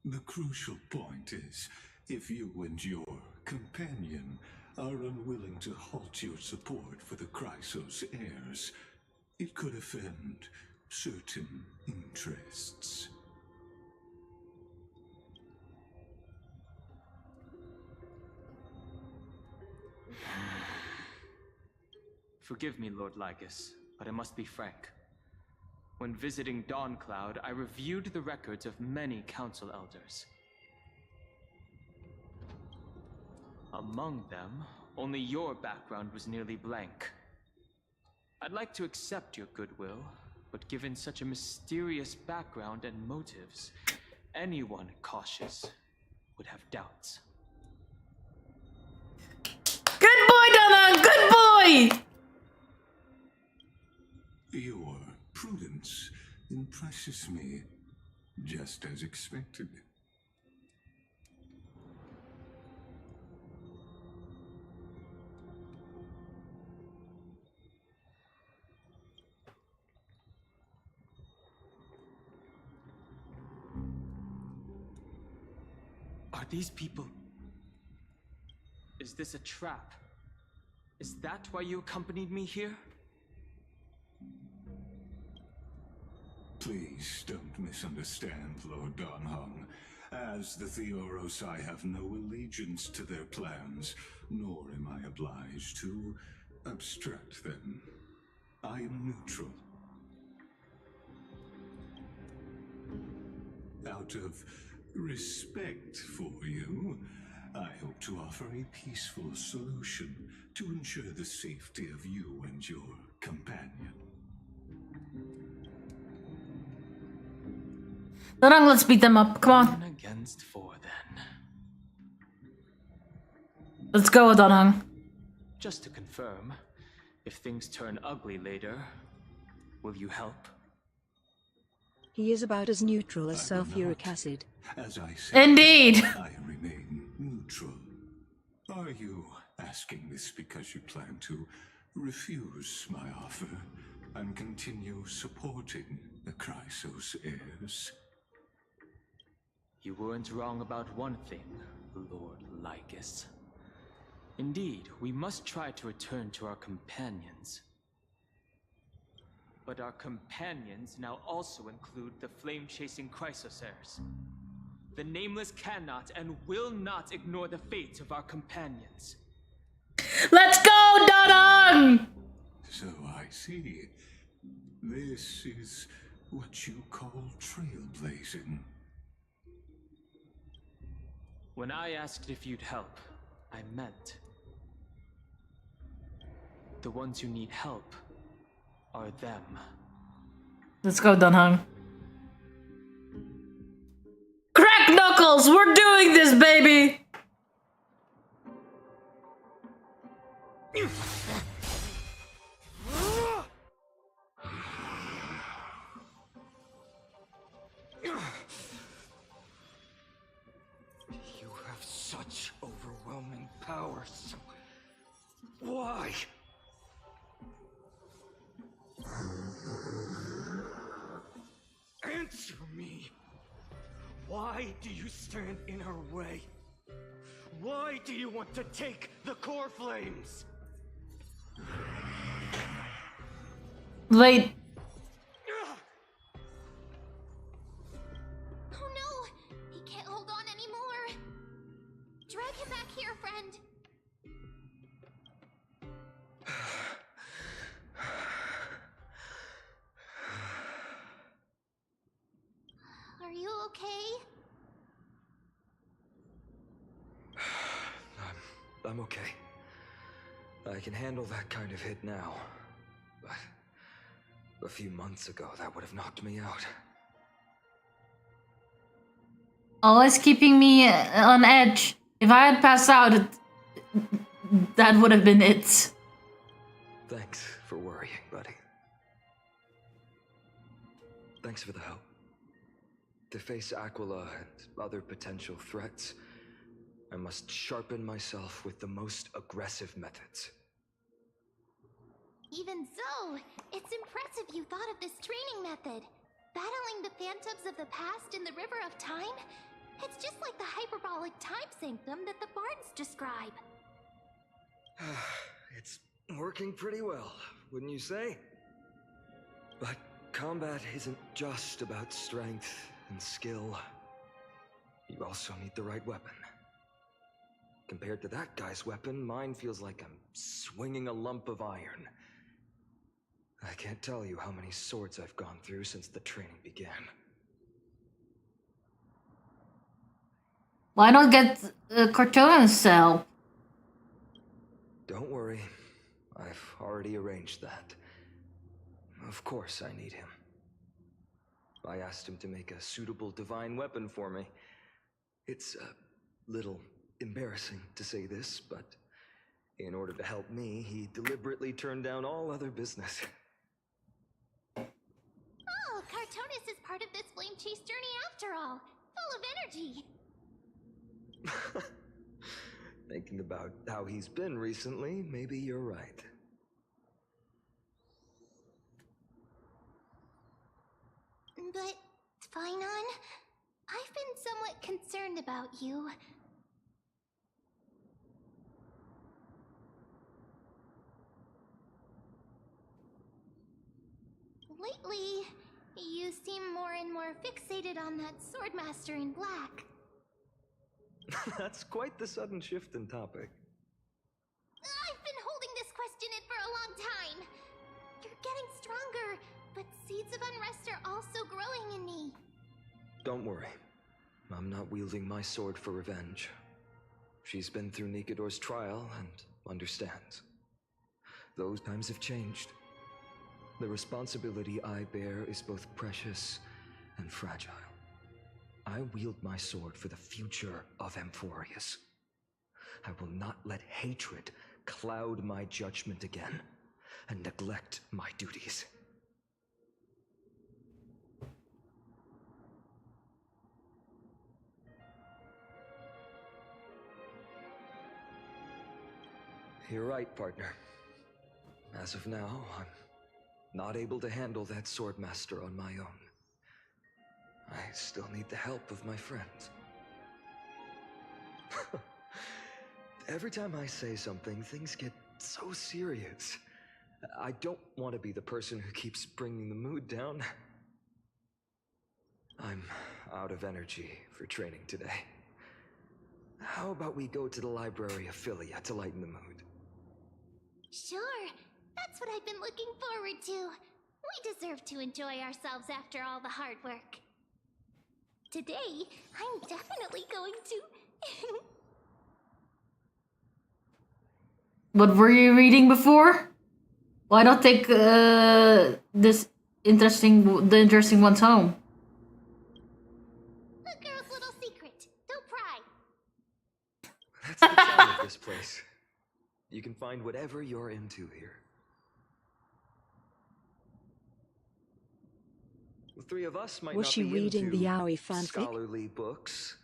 The crucial point is, if you and your companion are unwilling to halt your support for the Chrysos heirs, it could offend certain interests. Forgive me, Lord Lygus, but I must be frank. When visiting Dawncloud, I reviewed the records of many council elders. Among them, only your background was nearly blank. I'd like to accept your goodwill, but given such a mysterious background and motives, anyone cautious would have doubts. Good boy, Donna! Good boy! Your prudence impresses me, just as expected. Are these people... Is this a trap? Is that why you accompanied me here? Please don't misunderstand, Lord Donhung. As the Theoros, I have no allegiance to their plans, nor am I obliged to obstruct them. I am neutral. Out of respect for you, I hope to offer a peaceful solution to ensure the safety of you and your companion. Dorang, let's beat them up. Come on. 1 against 4, then. Let's go, Dorang. Just to confirm, if things turn ugly later, will you help? He is about as neutral as sulfuric acid. As I said, Indeed. I remain neutral. Are you asking this because you plan to refuse my offer and continue supporting the Chrysos heirs? You weren't wrong about one thing, Lord Lygus. Indeed, we must try to return to our companions. But our companions now also include the flame-chasing Chrysos heirs. The Nameless cannot and will not ignore the fate of our companions. Let's go, Dorang! So I see. This is what you call trailblazing. When I asked if you'd help, I meant. The ones who need help are them. Let's go, Dunhung. Crack knuckles! We're doing this, baby! You have such overwhelming powers. Why? Answer me. Why do you stand in her way? Why do you want to take the core flames? Late. Oh no! He can't hold on anymore! Drag him back here, friend! Are you okay? I'm okay. I can handle that kind of hit now. But a few months ago, that would have knocked me out. Always keeping me on edge. If I had passed out, that would have been it. Thanks for worrying, buddy. Thanks for the help. To face Aquila and other potential threats, I must sharpen myself with the most aggressive methods. Even so, it's impressive you thought of this training method. Battling the phantoms of the past in the River of Time? It's just like the hyperbolic time sanctum that the bards describe. It's working pretty well, wouldn't you say? But combat isn't just about strength and skill. You also need the right weapon. Compared to that guy's weapon, mine feels like I'm swinging a lump of iron. I can't tell you how many swords I've gone through since the training began. Why not get Cortona's help? Don't worry, I've already arranged that. Of course I need him. I asked him to make a suitable divine weapon for me. It's a little embarrassing to say this, but in order to help me, he deliberately turned down all other business. Oh, Cartonis is part of this flame chase journey after all. Full of energy. Thinking about how he's been recently, maybe you're right. But, Phainon, I've been somewhat concerned about you. Lately, you seem more and more fixated on that Swordmaster in black. That's quite the sudden shift in topic. I've been holding this question in for a long time. You're getting stronger, but seeds of unrest are also growing in me. Don't worry. I'm not wielding my sword for revenge. She's been through Nikador's trial and understands. Those times have changed. The responsibility I bear is both precious and fragile. I wield my sword for the future of Amphorius. I will not let hatred cloud my judgment again and neglect my duties. You're right, partner. As of now, I'm not able to handle that Swordmaster on my own. I still need the help of my friends. Every time I say something, things get so serious. I don't want to be the person who keeps bringing the mood down. I'm out of energy for training today. How about we go to the library of Philia to lighten the mood? Sure, that's what I've been looking forward to. We deserve to enjoy ourselves after all the hard work. Today, I'm definitely going to... What were you reading before? Why not take the interesting ones home? A girl's little secret. Don't pry. That's the charm of this place. You can find whatever you're into here. The three of us might Was not she be reading the into Yaoi fanfic? scholarly books,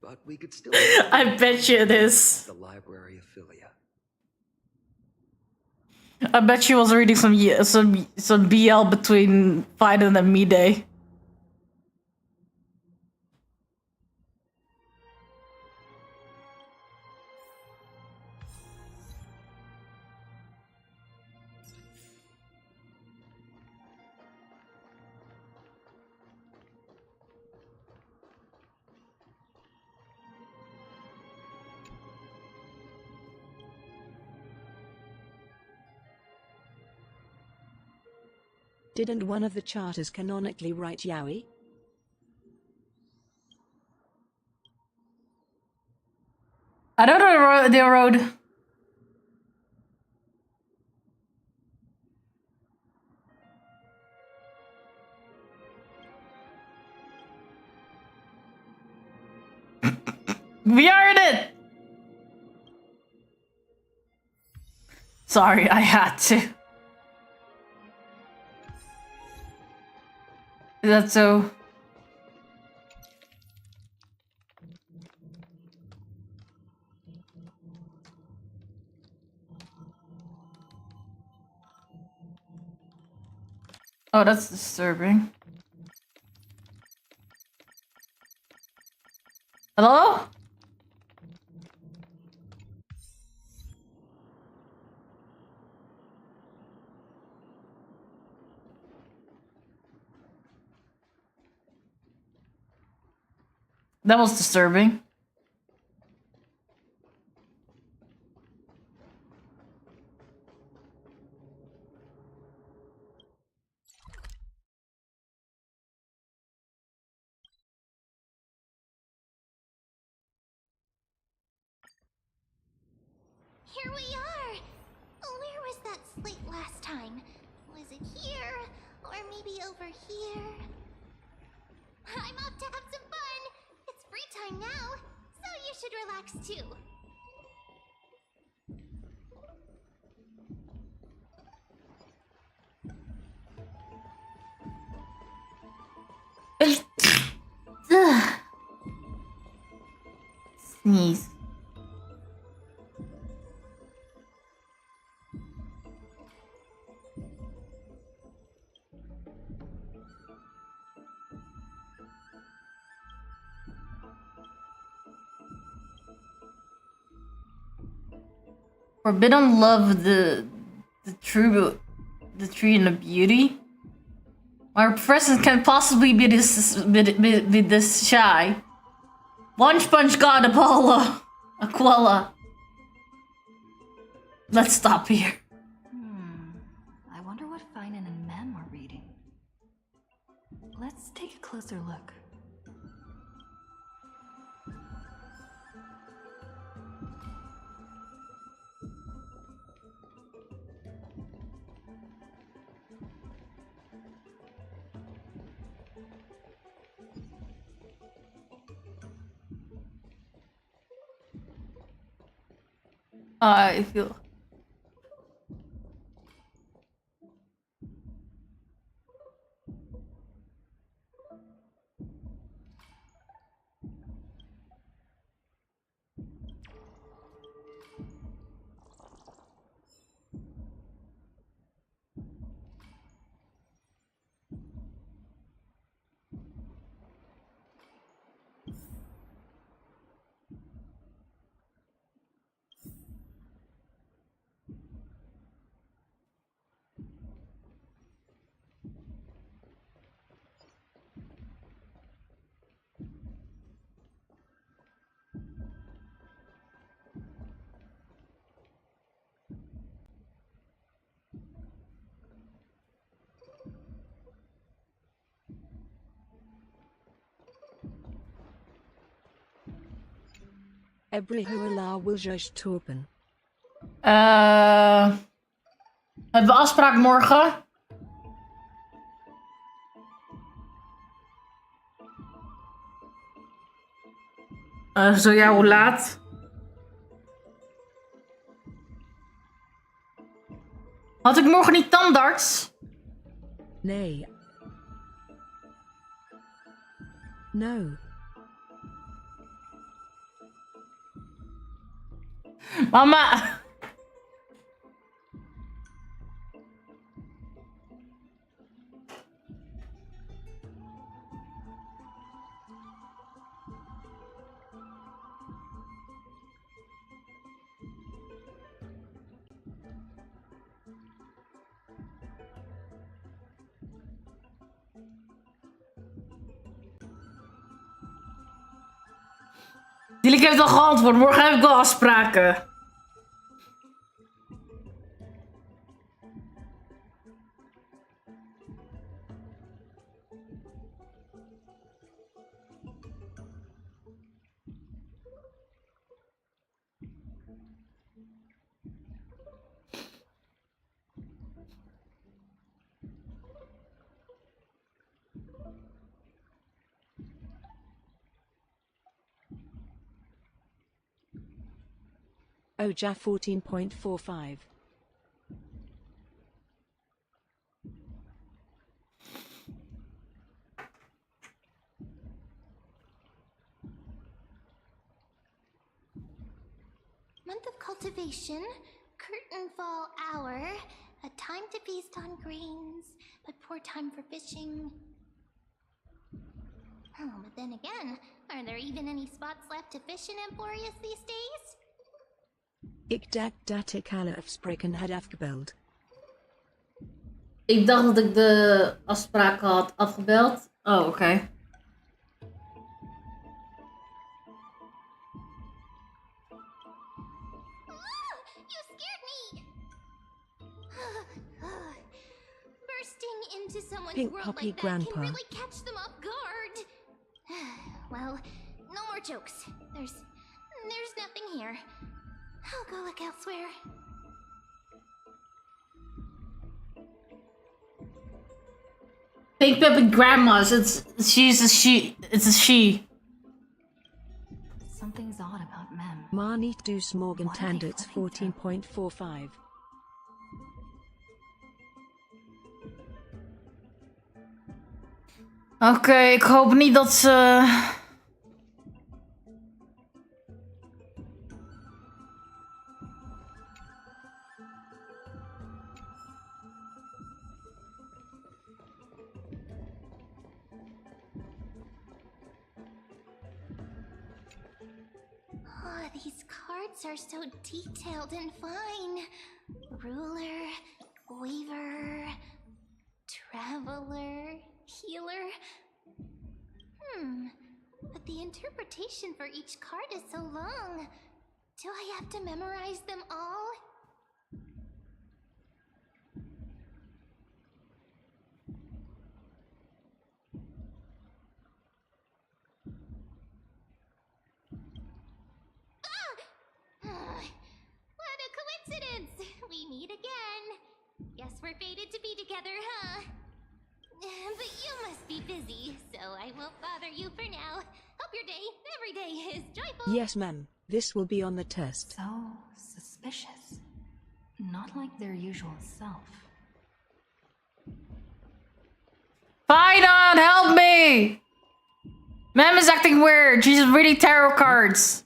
but we could still. I bet you it is. The Library of Philia. I bet she was reading some BL between Final and Me Day. Didn't one of the charters canonically write Yaoi? I don't know the road. We are in it! Sorry, I had to. Is that so? Oh, that's disturbing. Hello? That was disturbing. Here we are! Where was that slate last time? Was it here? Or maybe over here? I'm off to have some fun! It's free time now, so you should relax too. Sneeze. Forbidden love, the tree and the beauty. My presence can possibly be this shy. One sponge god Apollo, Aquila. Let's stop here. I wonder what Finan and Mem are reading. Let's take a closer look. I feel. Ebrihuala wil juist topen. Hebben we afspraak morgen? Zo ja, hoe laat? Had ik morgen niet tandarts? Nee. No. Mama. Dilek heeft al geantwoord. Morgen heb ik wel afspraken. Oja 14.45. Month of cultivation, curtain fall hour, a time to feast on grains, but poor time for fishing. Oh, but then again, are there even any spots left to fish in Emporius these days? Ik dacht dat ik alle afspraken had afgebeld. Ik dacht dat ik de afspraken had afgebeld. Oh, oké. You scared me! Bursting into someone's Pink world Poppy like that Grandpa. can really catch them off guard. Well, no more jokes. There's nothing here. I'll go look elsewhere. Pink Pepper Grandma's. It's a she. Something's odd about Mem. Maar niet dus morgen Tandits 14.45. Oké, ik hoop niet dat ze... Oh, these cards are so detailed and fine. Ruler, weaver, traveler, healer. But the interpretation for each card is so long. Do I have to memorize them all? What a coincidence! We meet again. Guess we're fated to be together, huh? But you must be busy, so I won't bother you for now. Hope your day, every day, is joyful. Yes, ma'am. This will be on the test. So suspicious. Not like their usual self. Finon, help me! Mem is acting weird. She's reading tarot cards.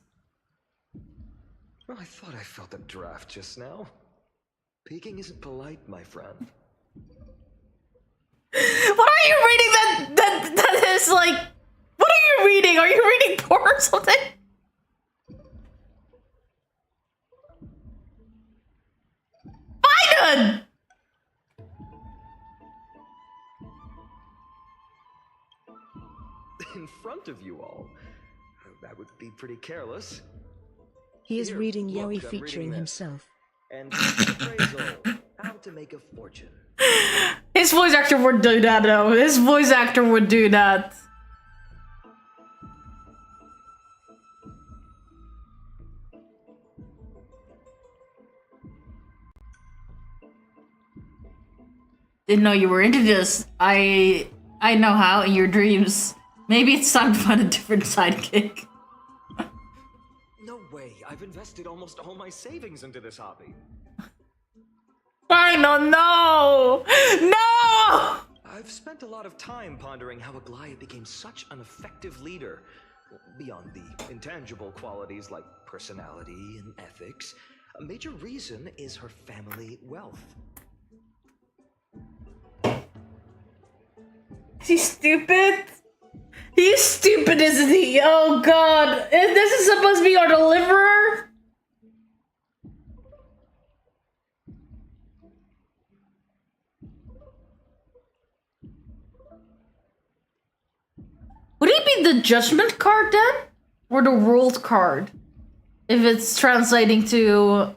Well, I thought I felt a draft just now. Peeking isn't polite, my friend. What are you reading that is like... What are you reading? Are you reading porn or something? Finon! In front of you all? That would be pretty careless. He is Here, reading look, Yowie I'm featuring reading this. himself. And appraisal, how to make a fortune. His voice actor would do that though. His voice actor would do that. Didn't know you were into this. I know how in your dreams. Maybe it's time to find a different sidekick. No way, I've invested almost all my savings into this hobby. I don't know! No! I've spent a lot of time pondering how Aglaya became such an effective leader. Beyond the intangible qualities like personality and ethics, a major reason is her family wealth. Is he stupid? He's stupid, isn't he? Oh god. This is supposed to be our deliverer? Would he be the judgment card then? Or the world card? If it's translating to...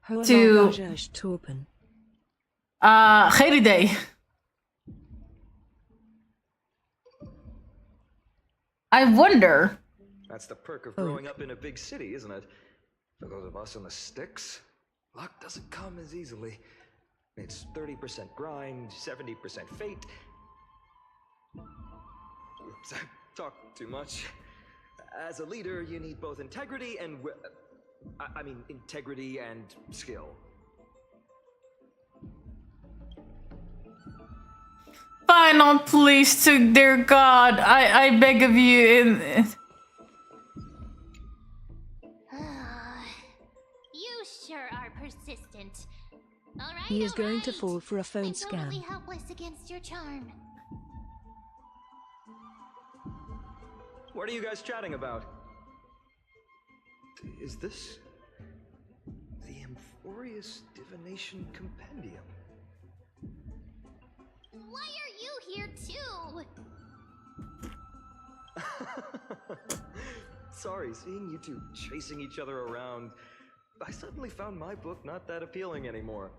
Torpen. Geen idee. I wonder. That's the perk of growing up in a big city, isn't it? For those of us in the sticks, luck doesn't come as easily. It's 30% grind, 70% fate. Oops, I talked too much. As a leader, you need both integrity and integrity and skill. Fine, on please, to dear God, I beg of you. You sure are persistent. All right. He is going to fall for a phone I'm scam. totally helpless against your charm. What are you guys chatting about? Is this the Amphorius Divination Compendium? Why are you here too? Sorry, seeing you two chasing each other around, I suddenly found my book not that appealing anymore.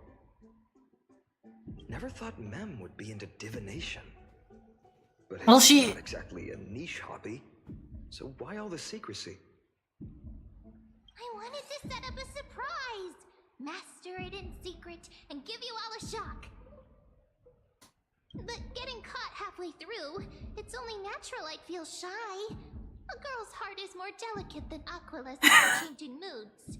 Never thought Mem would be into divination. But it's not exactly a niche hobby, so why all the secrecy? I wanted to set up a surprise! Master it in secret and give you all a shock. But getting caught halfway through, it's only natural I'd feel shy. A girl's heart is more delicate than Aquila's changing moods.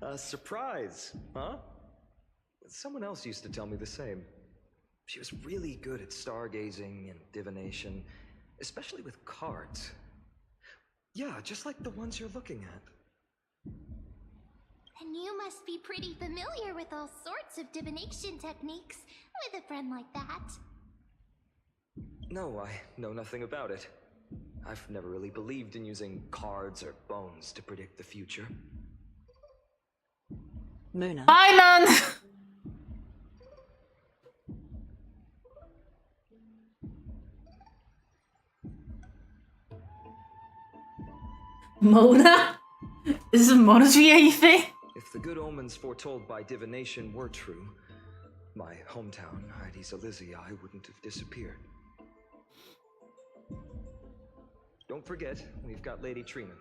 A surprise, huh? Someone else used to tell me the same. She was really good at stargazing and divination, especially with cards. Yeah, just like the ones you're looking at. And you must be pretty familiar with all sorts of divination techniques, with a friend like that. No, I know nothing about it. I've never really believed in using cards or bones to predict the future. Mona. Bye, Nun! Mona? Is it Mona's VA? If the good omens foretold by divination were true, my hometown, Heidi's Elysiae, wouldn't have disappeared. Don't forget, we've got Lady Trina.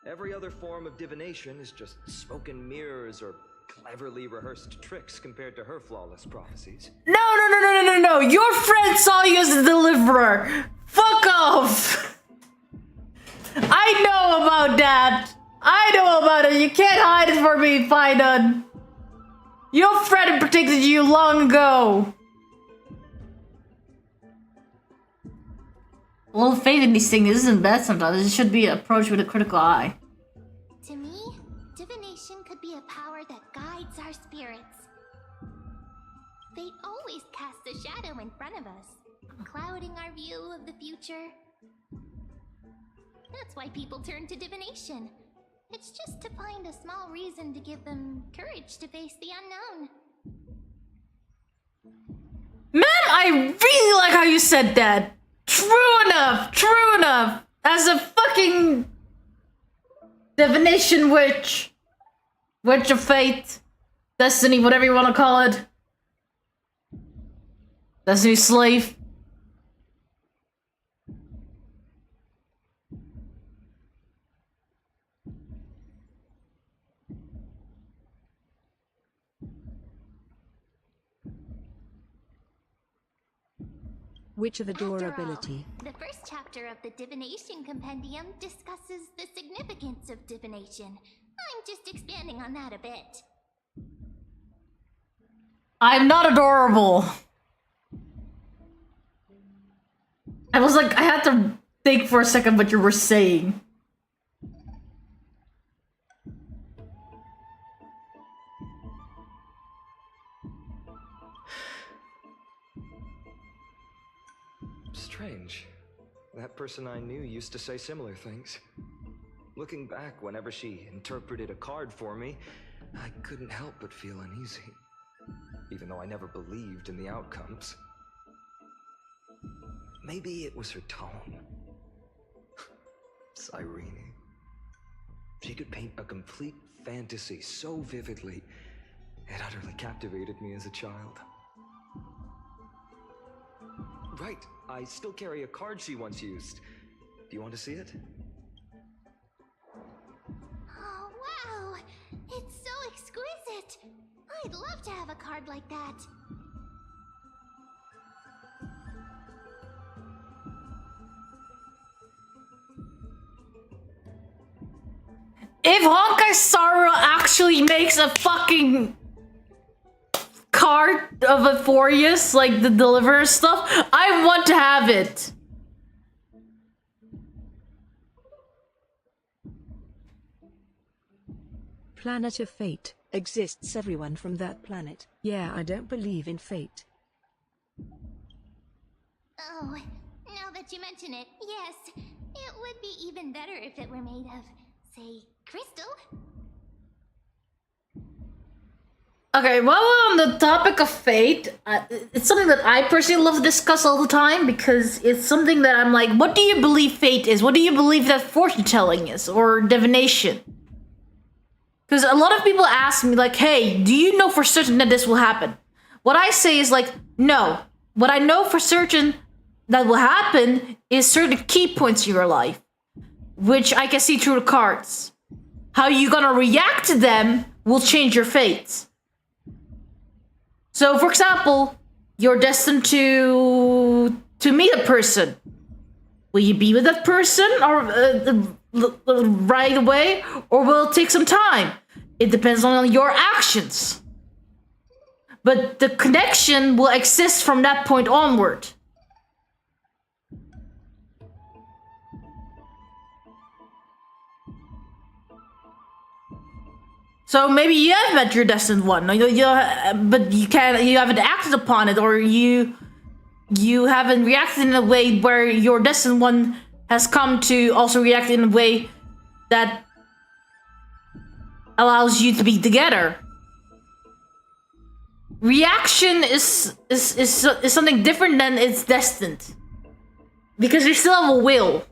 Every other form of divination is just smoke and mirrors or cleverly rehearsed tricks compared to her flawless prophecies. No! Your friend saw you as a deliverer! Fuck off! I know about that! I know about it! You can't hide it from me, Fidon! Your friend predicted you long ago! A little faith in these things isn't bad sometimes. It should be approached with a critical eye. To me, divination could be a power that guides our spirits. They always cast a shadow in front of us, clouding our view of the future. That's why people turn to divination. It's just to find a small reason to give them courage to face the unknown. Man, I really like how you said that! True enough! As a fucking divination witch of fate, destiny, whatever you want to call it. Destiny slave. Which of After all, adorability? the first chapter of the Divination Compendium discusses the significance of divination. I'm just expanding on that a bit. I'm not adorable. I was like, I had to think for a second what you were saying. Strange. That person I knew used to say similar things. Looking back, whenever she interpreted a card for me, I couldn't help but feel uneasy. Even though I never believed in the outcomes. Maybe it was her tone. Cyrene. She could paint a complete fantasy so vividly, it utterly captivated me as a child. Right, I still carry a card she once used. Do you want to see it? Oh, wow! It's so exquisite! I'd love to have a card like that. If Honkai Star actually makes a fucking card of Euphorius, like the Deliverer stuff, I want to have it. Planet of Fate exists. Everyone from that planet. Yeah, I don't believe in fate. Oh, now that you mention it, yes. It would be even better if it were made of, say, crystal. Okay, while we're on the topic of fate, it's something that I personally love to discuss all the time because it's something that I'm like, what do you believe fate is? What do you believe that fortune telling is? Or divination? Because a lot of people ask me like, hey, do you know for certain that this will happen? What I say is like, no. What I know for certain that will happen is certain key points in your life, which I can see through the cards. How you gonna react to them will change your fate. So, for example, you're destined to meet a person. Will you be with that person or right away, or will it take some time? It depends on your actions. But the connection will exist from that point onward. So maybe you have met your destined one, but you haven't acted upon it, or you haven't reacted in a way where your destined one has come to also react in a way that allows you to be together. Reaction is something different than it's destined, because you still have a will.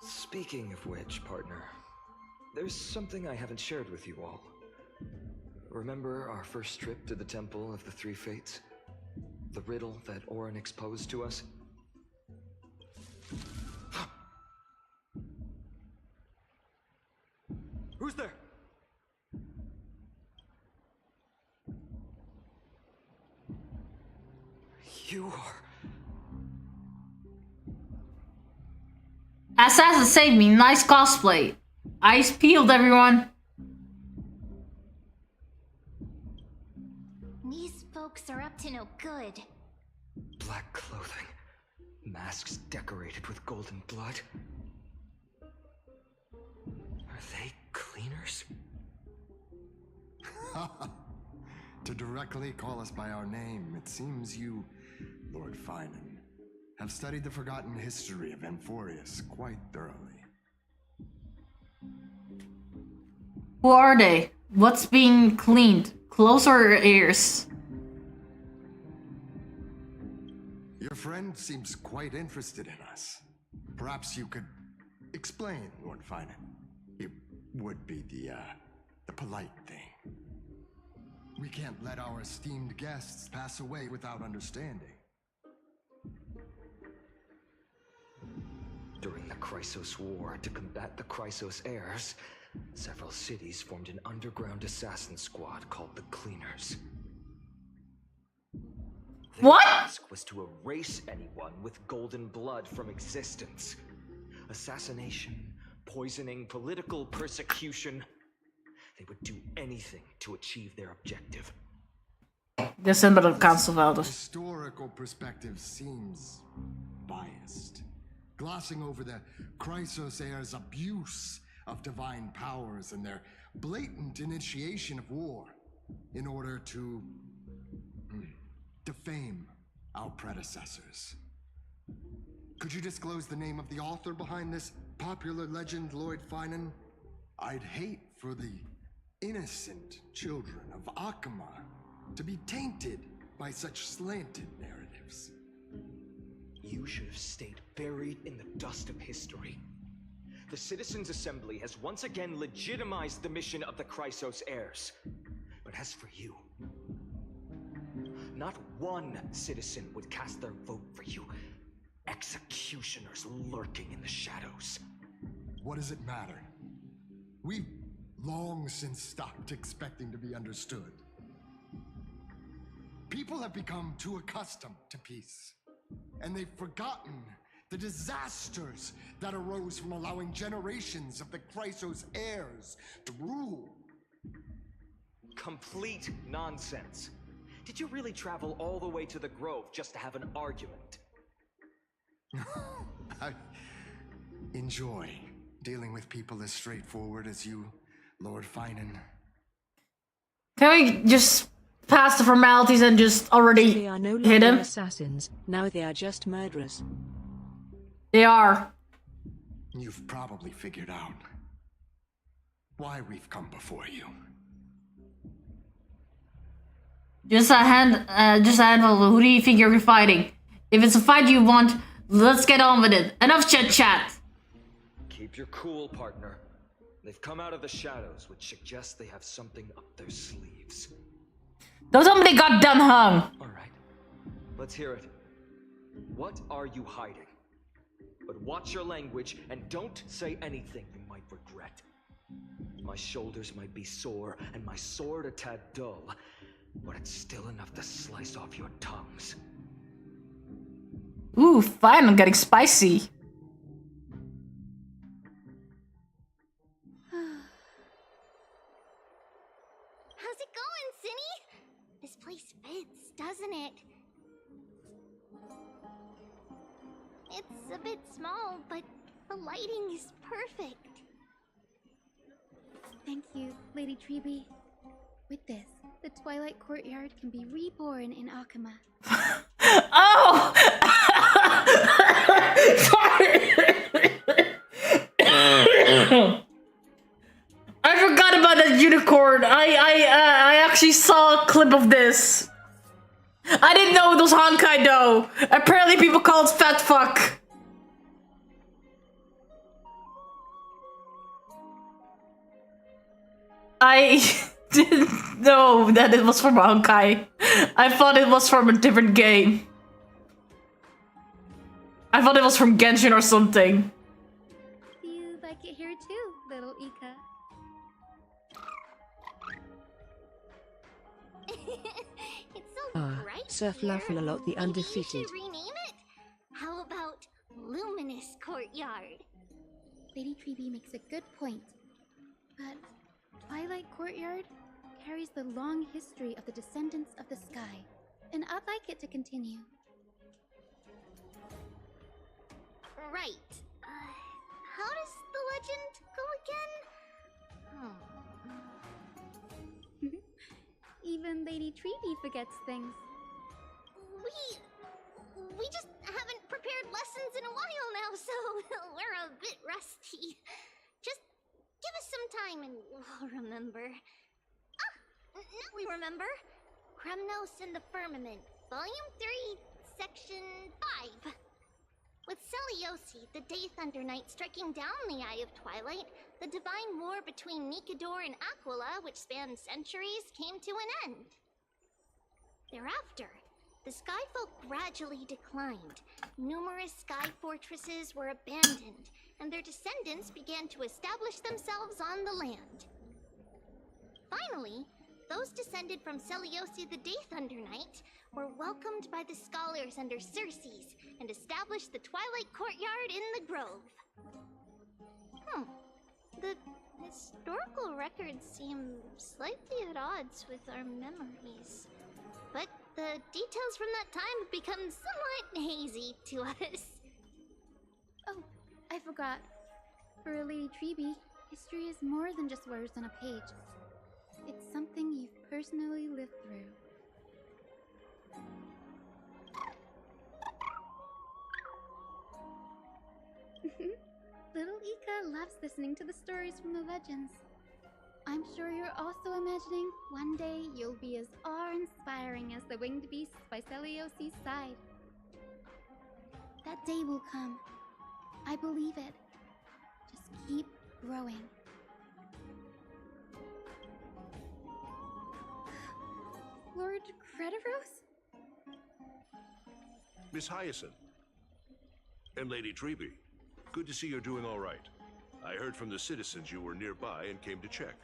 Speaking of which, partner, there's something I haven't shared with you all. Remember our first trip to the Temple of the Three Fates? The riddle that Orynyx posed to us? Who's there? You are... Assassin saved me. Nice cosplay. Ice peeled, everyone. These folks are up to no good. Black clothing. Masks decorated with golden blood. Are they cleaners? To directly call us by our name, it seems you, Lord Finan, have studied the forgotten history of Euphorius quite thoroughly. Who are they? What's being cleaned? Clothes or ears? Your friend seems quite interested in us. Perhaps you could explain, Lord Finan. It would be the polite thing. We can't let our esteemed guests pass away without understanding. During the Chrysos War, to combat the Chrysos heirs, several cities formed an underground assassin squad called the Cleaners. Their task was to erase anyone with golden blood from existence. Assassination, poisoning, political persecution. They would do anything to achieve their objective. December of Council of Elders. Historical perspective seems biased, glossing over the Chrysos heirs' abuse of divine powers and their blatant initiation of war in order to defame our predecessors. Could you disclose the name of the author behind this popular legend, Lord Finan? I'd hate for the innocent children of Akamar to be tainted by such slanted narratives. You should have stayed buried in the dust of history. The Citizens' Assembly has once again legitimized the mission of the Chrysos heirs. But as for you, not one citizen would cast their vote for you. Executioners lurking in the shadows. What does it matter? We've long since stopped expecting to be understood. People have become too accustomed to peace, and they've forgotten the disasters that arose from allowing generations of the Chrysos heirs to rule. Complete nonsense. Did you really travel all the way to the Grove just to have an argument? I enjoy dealing with people as straightforward as you, Lord Finan. Can we just pass the formalities and just already They are no hit longer him? assassins. Now they are just murderers. They are. You've probably figured out why we've come before you. Just a handful. Who do you think you're fighting? If it's a fight you want, let's get on with it. Enough chit chat. Keep your cool, partner. They've come out of the shadows, which suggests they have something up their sleeves. Don't tell me they got done hung. Alright, let's hear it. What are you hiding? But watch your language and don't say anything you might regret. My shoulders might be sore and my sword a tad dull, but it's still enough to slice off your tongues. Ooh, fine, I'm getting spicy. How's it going, Cinny? This place fits, doesn't it? It's a bit small, but the lighting is perfect. Thank you, Lady Treeby. With this, the Twilight Courtyard can be reborn in Akama. Oh! I forgot about that unicorn. I actually saw a clip of this. I didn't know it was Honkai though. Apparently people call it fat fuck. I didn't know that it was from Honkai. I thought it was from a different game. I thought it was from Genshin or something. You like it here too, little Ika. It's so bright Surf here. Laugh-a-Lot the Maybe Undefeated. you should rename it? How about Luminous Courtyard? Lady Treeby makes a good point. But Twilight Courtyard carries the long history of the descendants of the sky, and I'd like it to continue. Right. How does the legend go again? Even Lady Treeby forgets things. We just haven't prepared lessons in a while now, so we're a bit rusty. Just give us some time and we'll remember. Now we remember. Kremnos and the Firmament, Volume 3, Section 5. With Seliosi, the Day Thunder Knight, striking down the Eye of Twilight, the divine war between Nikador and Aquila, which spanned centuries, came to an end. Thereafter, the Skyfolk gradually declined. Numerous sky fortresses were abandoned, and their descendants began to establish themselves on the land. Finally, those descended from Seliosi the Day Thunder Knight were welcomed by the scholars under Circes and established the Twilight Courtyard in the Grove. The historical records seem slightly at odds with our memories. But the details from that time have become somewhat hazy to us. Oh, I forgot. For Lady Treeby, history is more than just words on a page. It's something you've personally lived through. Little Ika loves listening to the stories from the legends. I'm sure you're also imagining one day you'll be as awe-inspiring as the winged beasts by Celiosi's side. That day will come. I believe it. Just keep growing. Lord Crediros? Miss Hyacinth. And Lady Treeby. Good to see you're doing all right. I heard from the citizens you were nearby and came to check.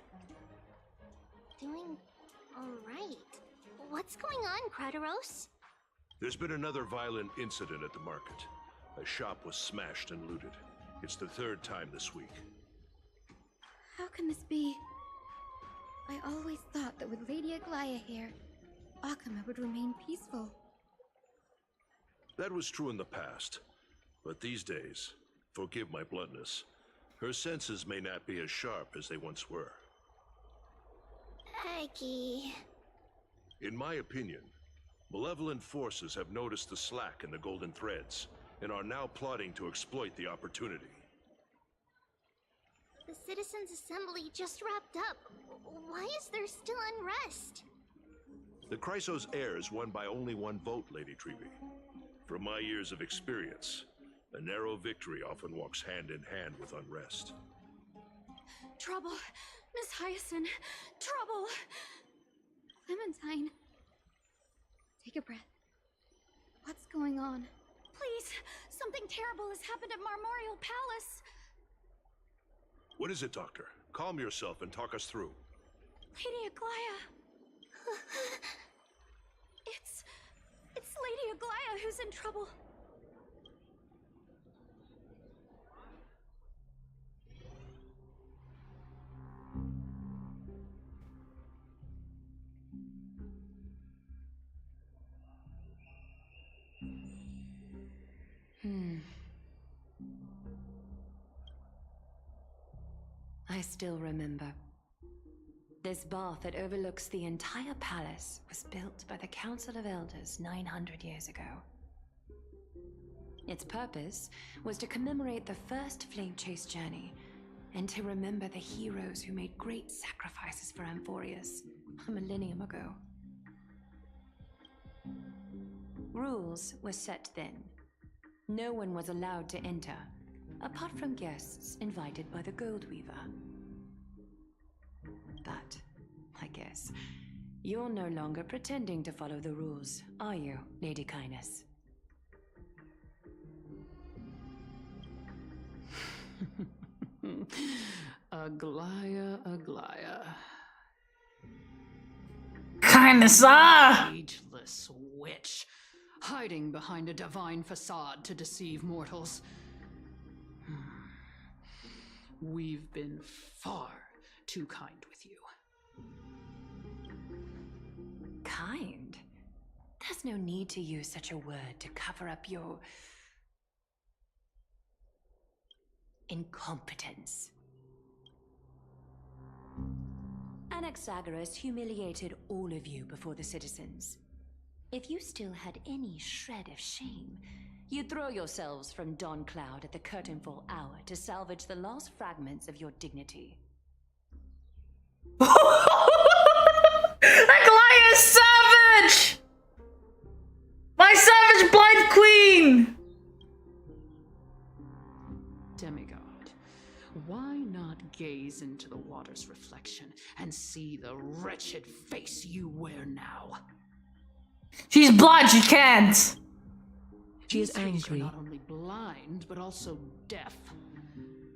Doing alright. What's going on, Crateros? There's been another violent incident at the market. A shop was smashed and looted. It's the third time this week. How can this be? I always thought that with Lady Aglaya here, Akama would remain peaceful. That was true in the past. But these days, forgive my bluntness, her senses may not be as sharp as they once were. Aggie. In my opinion, malevolent forces have noticed the slack in the golden threads and are now plotting to exploit the opportunity. The Citizens' Assembly just wrapped up. Why is there still unrest? The Chrysos heirs won by only one vote, Lady Treby. From my years of experience, a narrow victory often walks hand in hand with unrest. Trouble! Miss Hyacinth! Trouble! Clementine! Take a breath. What's going on? Please! Something terrible has happened at Marmorial Palace! What is it, Doctor? Calm yourself and talk us through. Lady Aglaya! It's Lady Aglaya who's in trouble. I still remember. This bath that overlooks the entire palace was built by the Council of Elders 900 years ago. Its purpose was to commemorate the first flame chase journey and to remember the heroes who made great sacrifices for Amphorius a millennium ago. Rules were set then. No one was allowed to enter, apart from guests invited by the Goldweaver. But, I guess, you're no longer pretending to follow the rules, are you, Lady Kindness? Aglaya, Aglaya. Kindness, Ageless witch, hiding behind a divine facade to deceive mortals. We've been far too kind with you. Kind? There's no need to use such a word to cover up your incompetence. Anaxagoras humiliated all of you before the citizens. If you still had any shred of shame, you'd throw yourselves from Dawn Cloud at the curtainfall hour to salvage the last fragments of your dignity. Aglaya is savage! My savage blind queen! Demigod, why not gaze into the water's reflection and see the wretched face you wear now? She's blind, she can't! She is These things are angry. not only blind, but also deaf.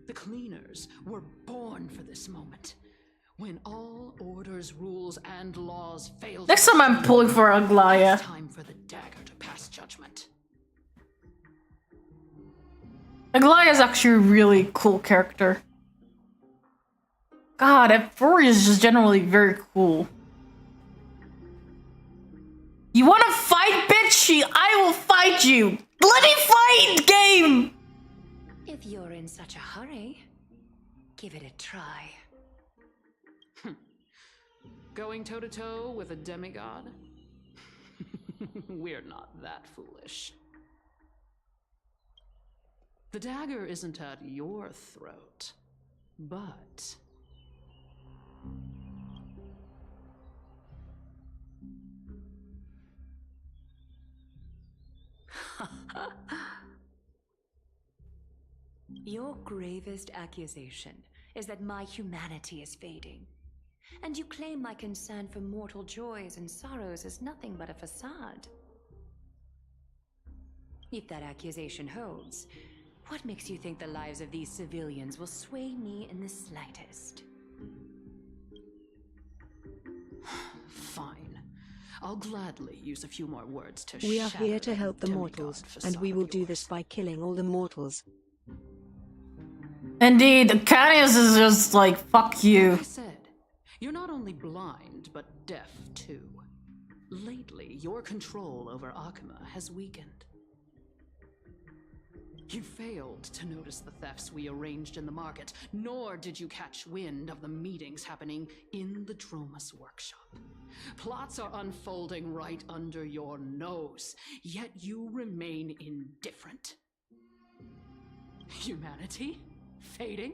The cleaners were born for this moment. When all orders, rules, and laws failed. Next time I'm pulling for Aglaya. It's time for the dagger to pass judgment. Aglaya is actually a really cool character. God, Amphorius is just generally very cool. You wanna fight, bitch? I will fight you! Let me fight, game! If you're in such a hurry, give it a try. Going toe-to-toe with a demigod? We're not that foolish. The dagger isn't at your throat, but... Your gravest accusation is that my humanity is fading. And you claim my concern for mortal joys and sorrows is nothing but a facade. If that accusation holds, What makes you think the lives of these civilians will sway me in the slightest? Fine. I'll gladly use a few more words to We are shatter here to that help the demigod mortals, facade and we of will do yours. this by killing all the mortals. Indeed, Canius is just like, fuck you. Like I said, you're not only blind, but deaf too. Lately, your control over Akuma has weakened. You failed to notice the thefts we arranged in the market, nor did you catch wind of the meetings happening in the Dromus workshop. Plots are unfolding right under your nose, yet you remain indifferent. Humanity? Fading?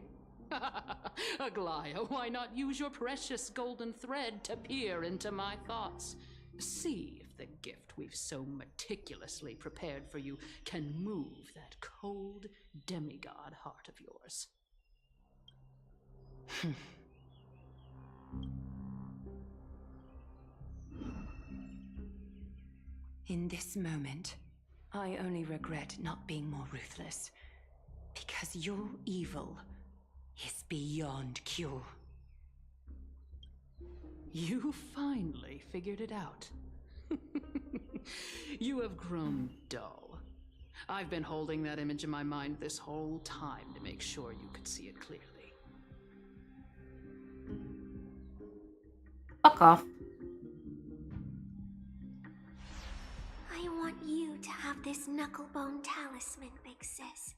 Aglaya, why not use your precious golden thread to peer into my thoughts? See if the gift we've so meticulously prepared for you can move that cold demigod heart of yours. In this moment, I only regret not being more ruthless. Because your evil is beyond cure. You finally figured it out. You have grown dull. I've been holding that image in my mind this whole time to make sure you could see it clearly. Fuck off. I want you to have this knucklebone talisman, Big Sis.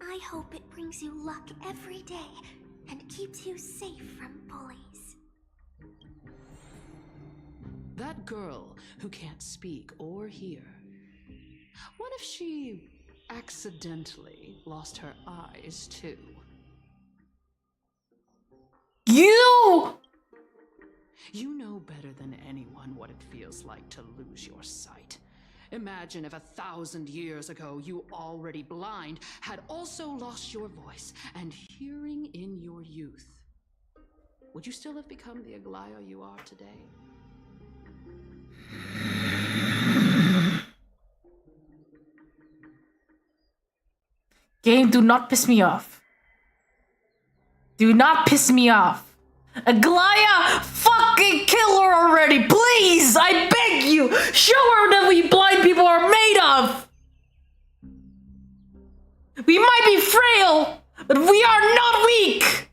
I hope it brings you luck every day and keeps you safe from bullies. That girl who can't speak or hear. What if she accidentally lost her eyes too? You! You know better than anyone what it feels like to lose your sight. Imagine if 1,000 years ago you, already blind, had also lost your voice and hearing in your youth. Would you still have become the Aglaya you are today? Game, do not piss me off. Do not piss me off. Aglaya, fucking kill her already, please! I beg you! Show her that we blind people are made of! We might be frail, but we are not weak!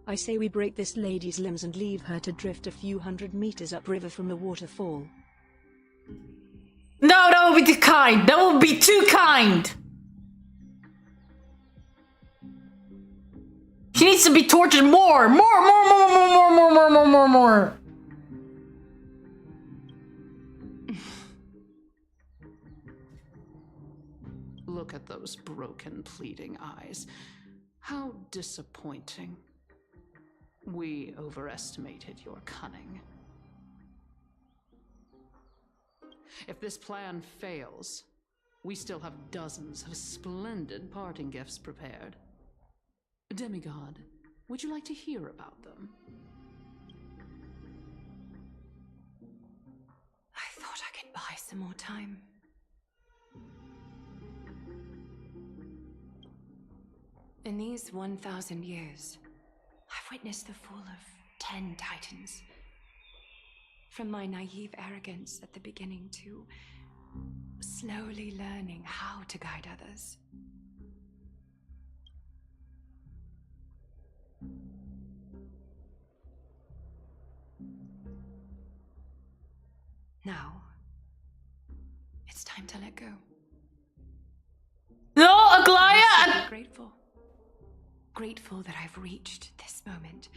I say we break this lady's limbs and leave her to drift a few hundred meters upriver from the waterfall. No, that would be too kind. That would be too kind. She needs to be tortured more. More. Look at those broken, pleading eyes. How disappointing. We overestimated your cunning. If this plan fails, we still have dozens of splendid parting gifts prepared. Demigod, would you like to hear about them? I thought I could buy some more time. In these 1,000 years, I've witnessed the fall of 10 titans. From my naive arrogance at the beginning to slowly learning how to guide others. Now, it's time to let go. No, Aglaya! I'm grateful. Grateful that I've reached this moment.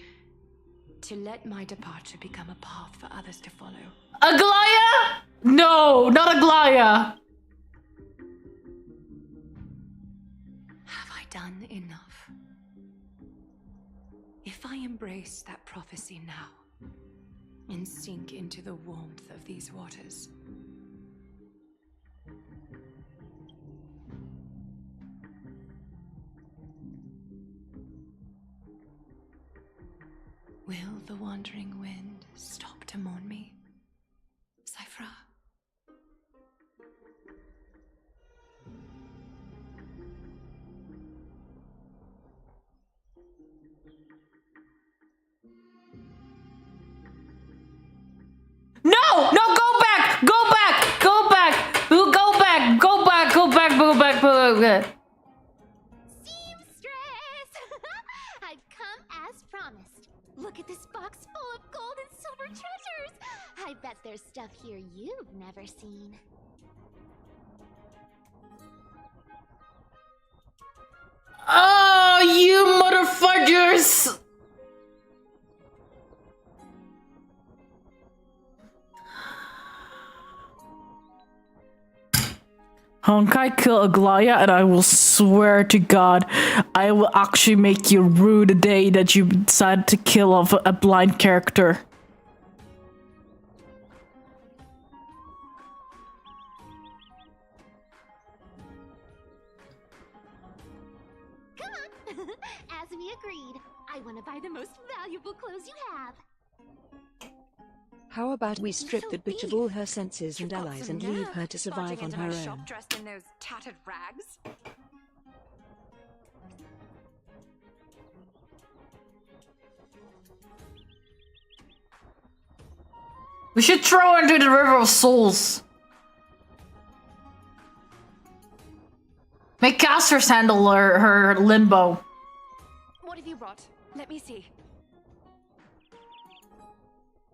To let my departure become a path for others to follow. Aglaya? No, not Aglaya. Have I done enough? If I embrace that prophecy now, and sink into the warmth of these waters, Will the wandering wind stop to mourn me? Cyphra? No! No, go back! Go back! Go back! Go back! Go back! Go back! Go back! Go back! Seamstress! I've come as promised. Look at this box full of gold and silver treasures. I bet there's stuff here you've never seen. Oh, you motherfuckers! Honkai kill Aglaya, and I will swear to God, I will actually make you rue the day that you decided to kill off a blind character. Come on! As we agreed, I want to buy the most valuable clothes you have. How about we strip the bitch of all her senses and allies and leave her to survive on her own? Shop dressed in those tattered rags. We should throw her into the River of Souls. Make casters handle her limbo. What have you brought? Let me see.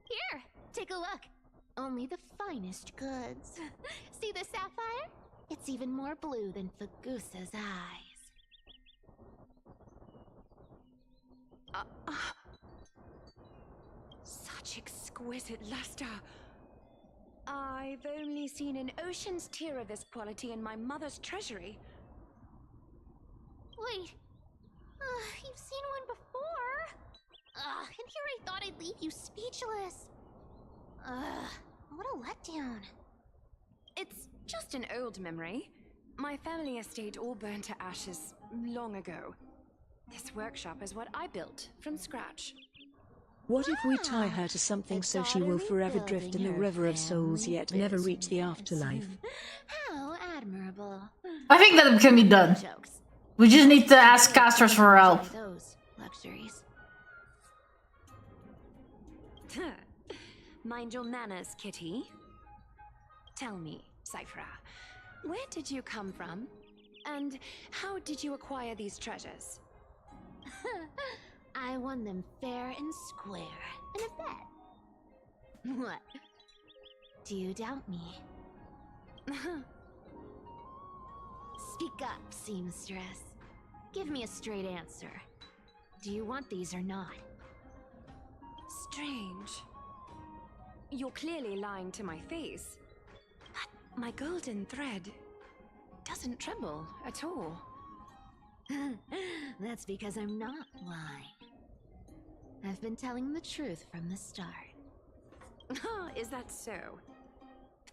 Here, take a look. Only the finest goods. See the sapphire? It's even more blue than Fagusa's eyes. Such exquisite luster. I've only seen an ocean's tear of this quality in my mother's treasury. Wait. You've seen one before? And here I thought I'd leave you speechless. What a letdown. It's just an old memory. My family estate all burned to ashes long ago. This workshop is what I built from scratch. What if we tie her to something so she will forever drift in the river of souls yet never reach the afterlife? How admirable. I think that can be done. We just need to ask casters for help. Those luxuries. Mind your manners, kitty. Tell me, Cyphra, where did you come from? And how did you acquire these treasures? I won them fair and square in a bet. What? Do you doubt me? Speak up, seamstress. Give me a straight answer. Do you want these or not? Strange. You're clearly lying to my face. But my golden thread doesn't tremble at all. That's because I'm not lying. I've been telling the truth from the start. Is that so?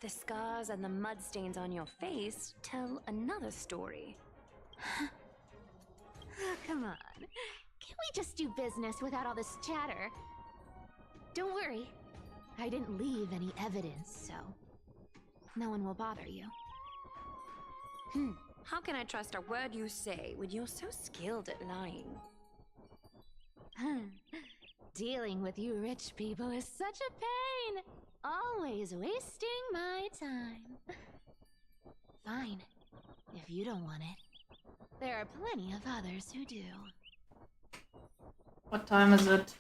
The scars and the mud stains on your face tell another story. Come on. Can't we just do business without all this chatter? Don't worry. I didn't leave any evidence, so no one will bother you. How can I trust a word you say when you're so skilled at lying? Dealing with you rich people is such a pain. Always wasting my time. Fine, if you don't want it. There are plenty of others who do. What time is it?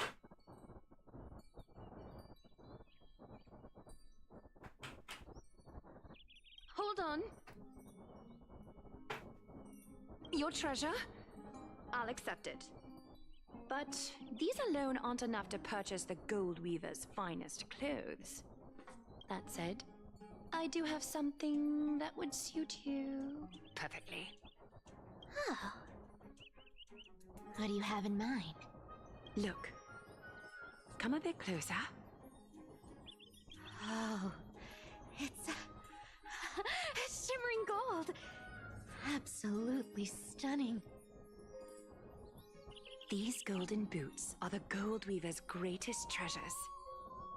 Hold on. Your treasure? I'll accept it. But these alone aren't enough to purchase the Gold Weaver's finest clothes. That said, I do have something that would suit you perfectly. Oh. What do you have in mind? Look. Come a bit closer. Oh, it's shimmering gold. Absolutely stunning. These golden boots are the gold weaver's greatest treasures.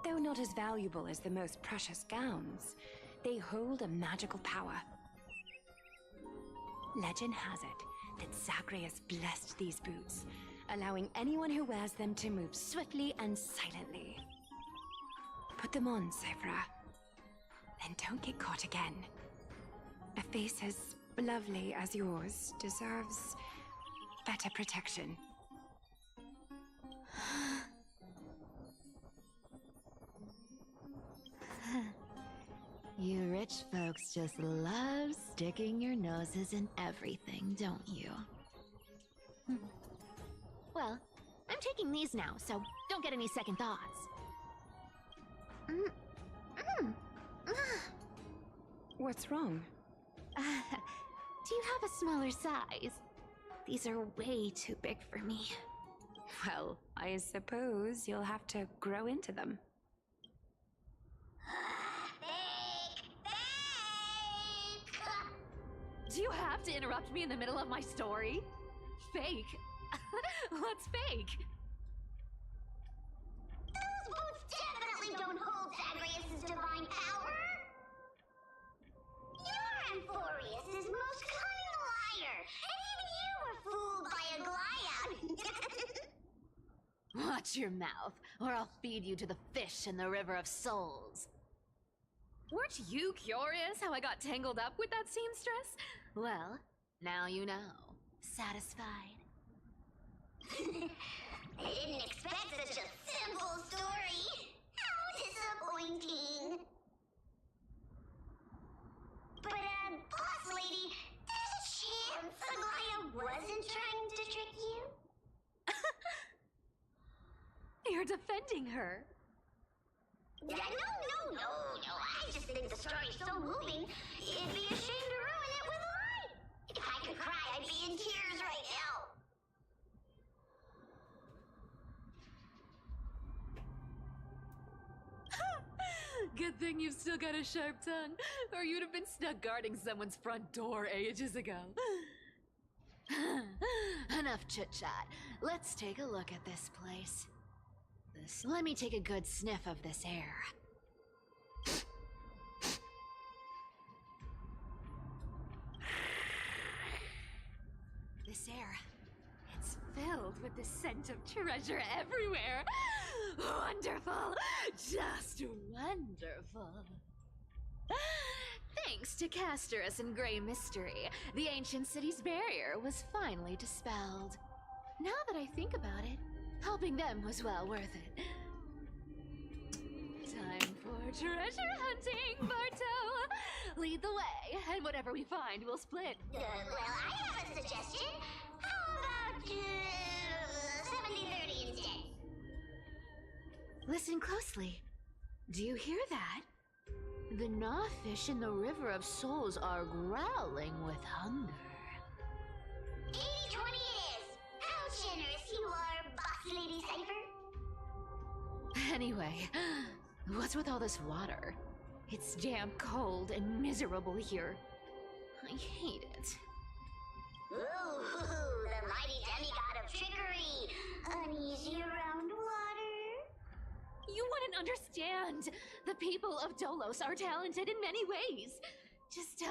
Though not as valuable as the most precious gowns, they hold a magical power. Legend has it that Zagreus blessed these boots, allowing anyone who wears them to move swiftly and silently. Put them on, Cypher. Then don't get caught again. A face as lovely as yours deserves better protection. You rich folks just love sticking your noses in everything, don't you? Well, I'm taking these now, so don't get any second thoughts. What's wrong? Do you have a smaller size? These are way too big for me. Well, I suppose you'll have to grow into them. Do you have to interrupt me in the middle of my story? Fake? What's fake? Those boots definitely don't hold Zagreus' divine power! You're Amphorius' most cunning liar, and even you were fooled by a Glyad! Watch your mouth, or I'll feed you to the fish in the River of Souls. Weren't you curious how I got tangled up with that seamstress? Well, now you know. Satisfied? I didn't expect such a simple story. How disappointing. But, boss lady, there's a chance Aglaia wasn't trying to trick you? You're defending her. No. I just think the story's so moving, it'd be a shame to ruin it with a lie. If I could cry, I'd be in tears right now. Good thing you've still got a sharp tongue, or you'd have been stuck guarding someone's front door ages ago. Enough chit-chat. Let's take a look at this place. Let me take a good sniff of this air. This air, it's filled with the scent of treasure everywhere. Wonderful, just wonderful. Thanks to Castorus and Grey Mystery, the ancient city's barrier was finally dispelled. Now that I think about it, helping them was well worth it. Time for treasure hunting, Barto! Lead the way, and whatever we find, we'll split. Well, I have a suggestion. How about, 70-30 instead? Listen closely. Do you hear that? The gnawfish in the River of Souls are growling with hunger. 80-20 it is. How generous you are, Boss Lady Cypher. Anyway, what's with all this water? It's damp, cold, and miserable here. I hate it. Ooh, the mighty demigod of trickery. Uneasy around water. You wouldn't understand. The people of Dolos are talented in many ways. Just,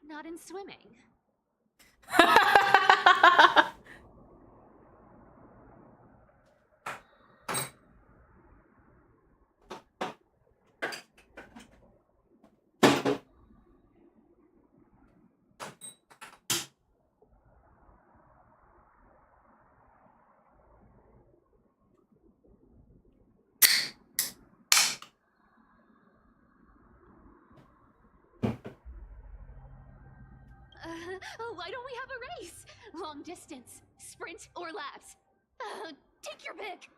not in swimming. Why don't we have a race? Long distance, sprint, or laps? Take your pick.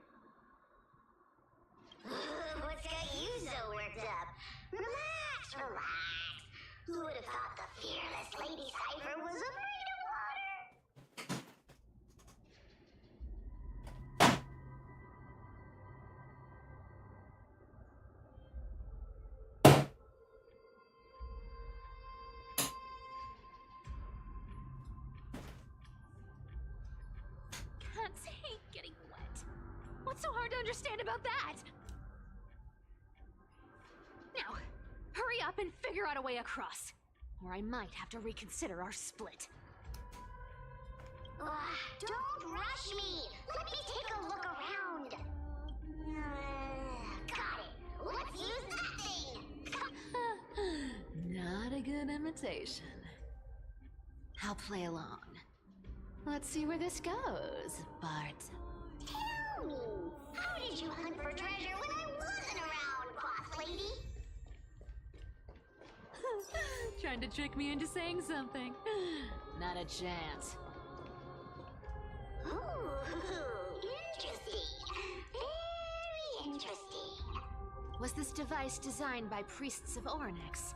What's got you so worked up? Relax. Who would have thought the fearless Lady Cypher was afraid of water? so hard to understand about that? Now, hurry up and figure out a way across, or I might have to reconsider our split. Don't rush me! Let me take a look around! Got it! Let's use that thing! Not a good imitation. I'll play along. Let's see where this goes, Bart. Tell me, how did you hunt for treasure when I wasn't around, boss lady? Trying to trick me into saying something. Not a chance. Ooh, interesting. Very interesting. Was this device designed by priests of Ornyx?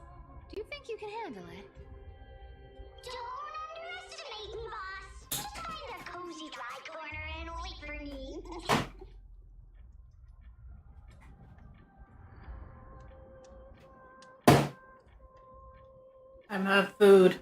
Do you think you can handle it? Don't underestimate me, boss. Just find a cozy dry corner and wait for me. I'm have food.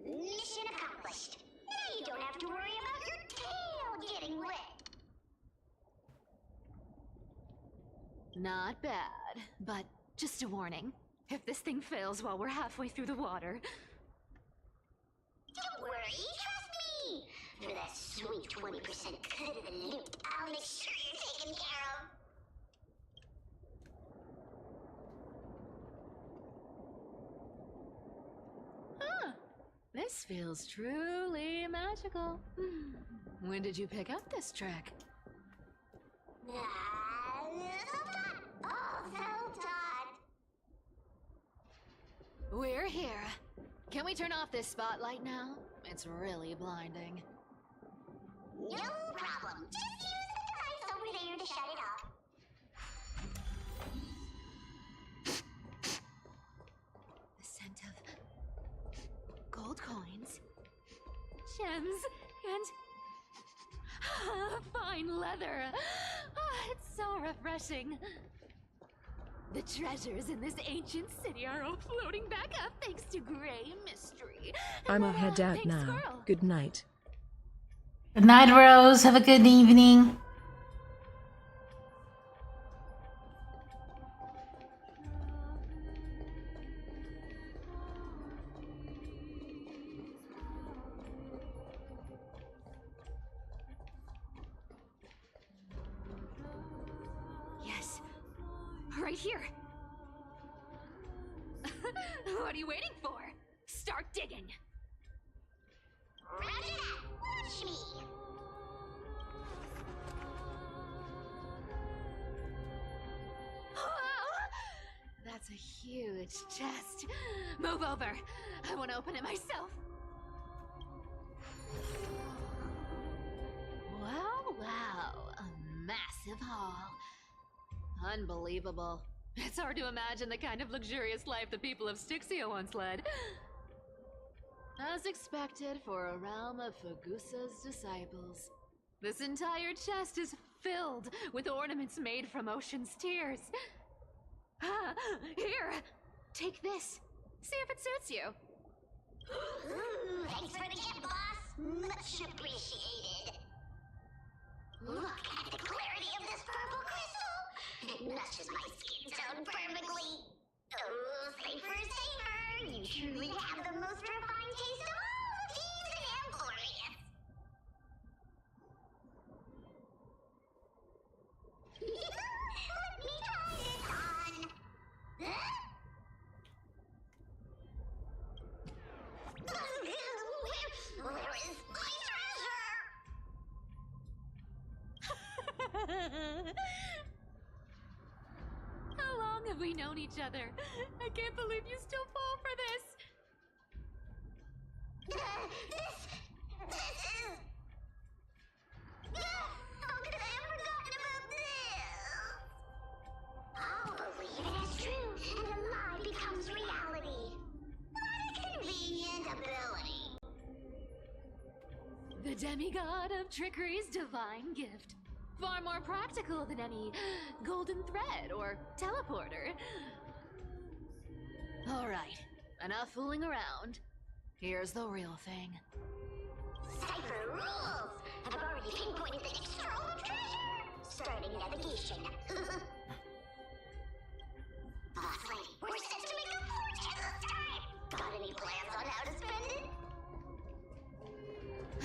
Mission accomplished. Now you don't have to worry about your tail getting wet. Not bad, but just a warning. If this thing fails while we're halfway through the water... Don't worry, trust me. For that sweet 20% cut of the loot, I'll make sure you're taken care of. Huh. This feels truly magical. When did you pick up this trick? We're here. Can we turn off this spotlight now? It's really blinding. No problem. Just use the device over there to shut it off. The scent of gold coins, gems, and fine leather. It's so refreshing. The treasures in this ancient city are all floating back up thanks to Grey Mystery. I'ma head out Thanks, now. Squirrel. Good night. Good night, Rose. Have a good evening. Yes, right here. What are you waiting for? Start digging. Roger that. Watch me. That's a huge chest. Move over. I want to open it myself. Wow, wow. A massive hall. Unbelievable. It's hard to imagine the kind of luxurious life the people of Styxia once led. As expected for a realm of Fagusa's disciples. This entire chest is filled with ornaments made from ocean's tears. Here, take this. See if it suits you. Ooh, thanks for the gift, boss. Much appreciated. Look at the clarity of this purple crystal. It matches my skin tone perfectly. Oh, safer, safer. You truly have the most refined taste of all thieves in Emporius. Let me try this on. Huh? Where is my treasure? How long have we known each other? I can't believe you still fall for this. This is... How could I have forgotten about this? I'll believe it is true, and the lie becomes reality. What a convenient ability. The demigod of trickery's divine gift. Far more practical than any golden thread or teleporter. Alright, enough fooling around. Here's the real thing. Cipher rules! I've already pinpointed the next trove of treasure! Starting navigation. Boss lady, we're set to make a fortune this time! Got any plans on how to spend it?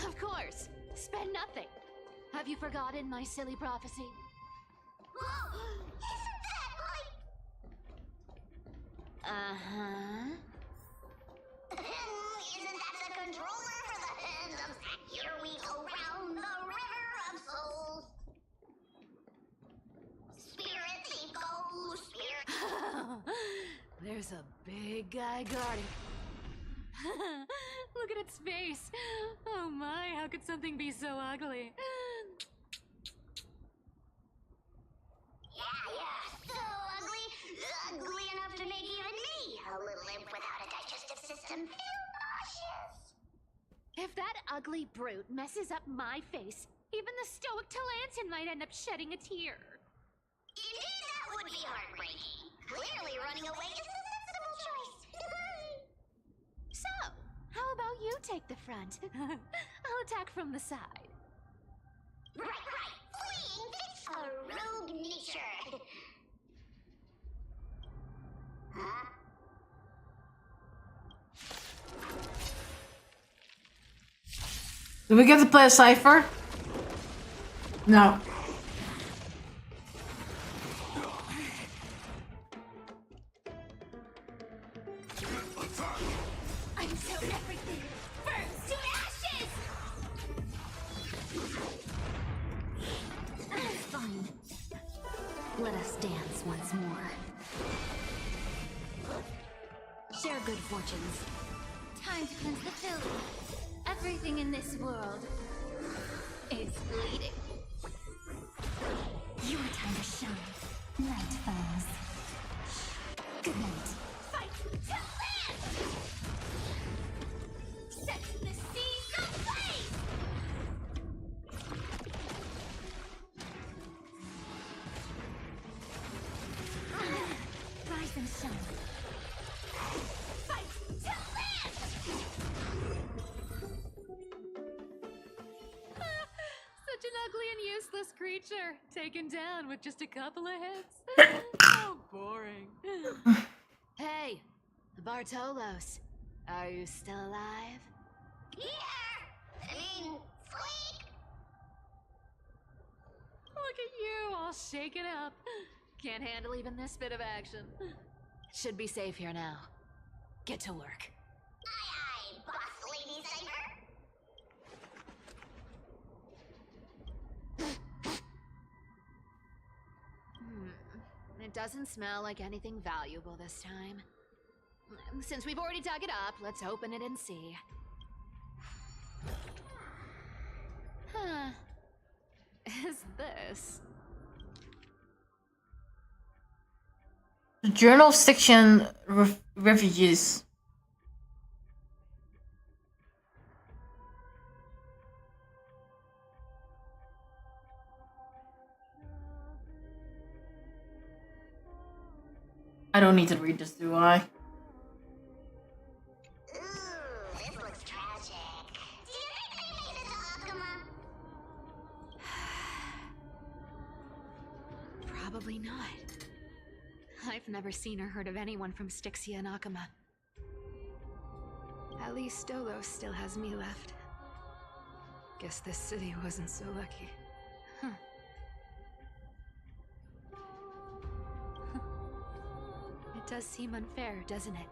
Of course! Spend nothing! Have you forgotten my silly prophecy? Isn't that like... Uh-huh. Isn't that the controller for the hands of... Here we go round the river of souls. Spirit go, spirit... There's a big guy guarding. Look at its face. Oh my, how could something be so ugly? Yeah, so ugly. Ugly enough to make even me, a little imp without a digestive system, feel nauseous. If that ugly brute messes up my face, even the stoic Talantin might end up shedding a tear. Indeed, that would be heartbreaking. Clearly running away is the sensible choice. So, how about you take the front? I'll attack from the side. Right. Fleeing fits a rogue nature. Huh? Do we get to play a cipher? No. Until everything burns to ashes! Fine. Let us dance once more. Share good fortunes. Time to cleanse the filth. Everything in this world is bleeding. Your time to shine. Night falls. Good night. Fight to live! Set the seas ablaze! Rise and shine. Fight to live! Such an ugly and useless creature, taken down with just a couple of hits. How boring. Hey, Bartolos, are you still alive? Yeah! I mean, sleep! Look at you, all shaken up. Can't handle even this bit of action. Should be safe here now. Get to work. Aye, boss lady Cipher! It doesn't smell like anything valuable this time. Since we've already dug it up, let's open it and see. Huh. Is this? The Journal section refugees. I don't need to read this, do I? Ooh, this looks tragic. Do you think they made it to Akuma? Probably not. I've never seen or heard of anyone from Styxia and Akuma. At least Dolos still has me left. Guess this city wasn't so lucky. Huh. It does seem unfair, doesn't it?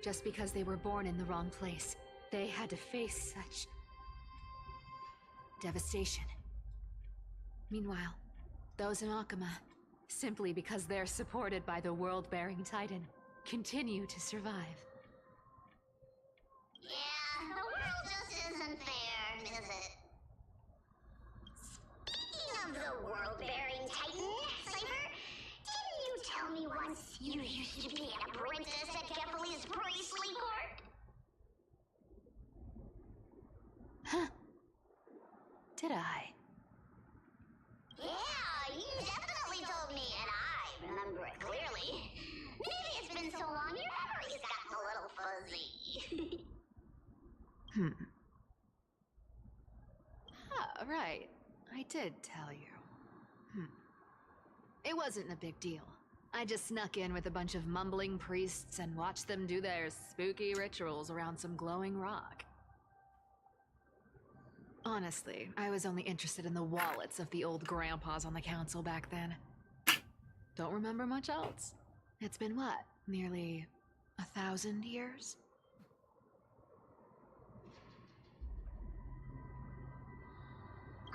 Just because they were born in the wrong place, they had to face such devastation. Meanwhile, those in Akuma, simply because they're supported by the world-bearing Titan, continue to survive. Yeah, the world just isn't fair, is it? Speaking of the world-bearing Titan, Cipher, didn't you tell me once you used to be an apprentice at Kepali's priestly court? Huh, did I? Yeah, you definitely told me, and I remember it clearly. Maybe it's been so long, your memory's gotten a little fuzzy. Ah, right. I did tell you. It wasn't a big deal. I just snuck in with a bunch of mumbling priests and watched them do their spooky rituals around some glowing rock. Honestly, I was only interested in the wallets of the old grandpas on the council back then. Don't remember much else. It's been what, nearly 1,000 years?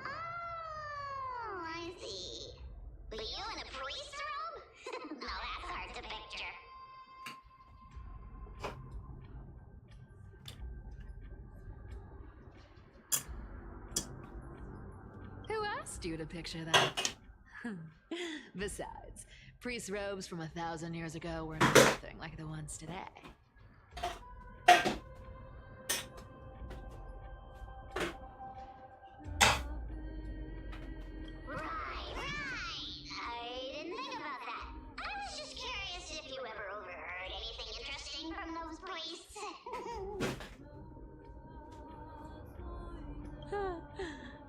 Oh, I see. But you in a priest robe? Now that's hard to picture. Who asked you to picture that? Besides, priest robes from 1,000 years ago were nothing like the ones today. Right. I didn't think about that. I was just curious if you ever overheard anything interesting from those priests.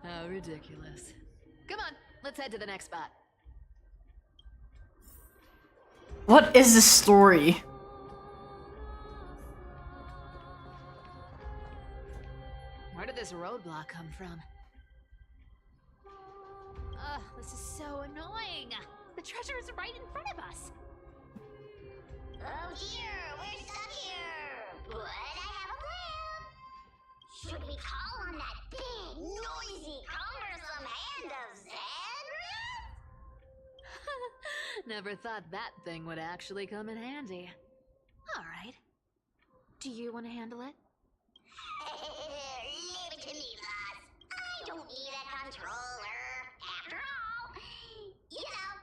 How ridiculous. Come on, let's head to the next spot. What is the story? Where did this roadblock come from? Ugh, this is so annoying. The treasure is right in front of us. Oh dear, we're stuck here. But I have a plan. Should we call on that big, noisy, cumbersome hand of Xandria? Never thought that thing would actually come in handy. Alright. Do you want to handle it? Leave it to me, boss. I don't need a controller. After all, you know.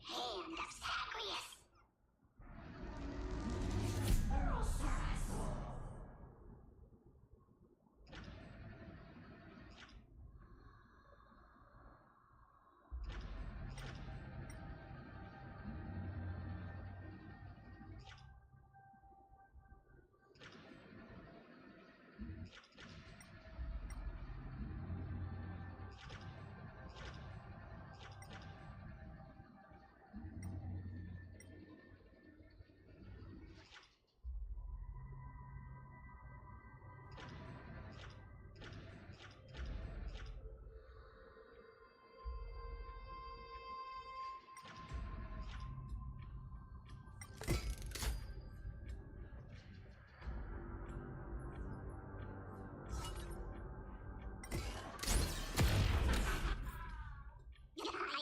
Hand of Zagreus.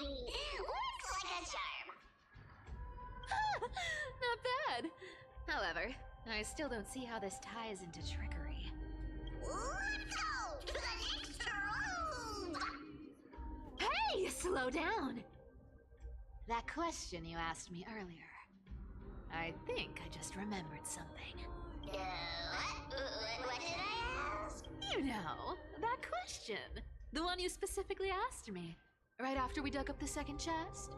Looks like a charm. Not bad. However, I still don't see how this ties into trickery. Let's go to the next room. Hey, slow down! That question you asked me earlier. I think I just remembered something. What did I ask? You know, that question. The one you specifically asked me. Right after we dug up the second chest.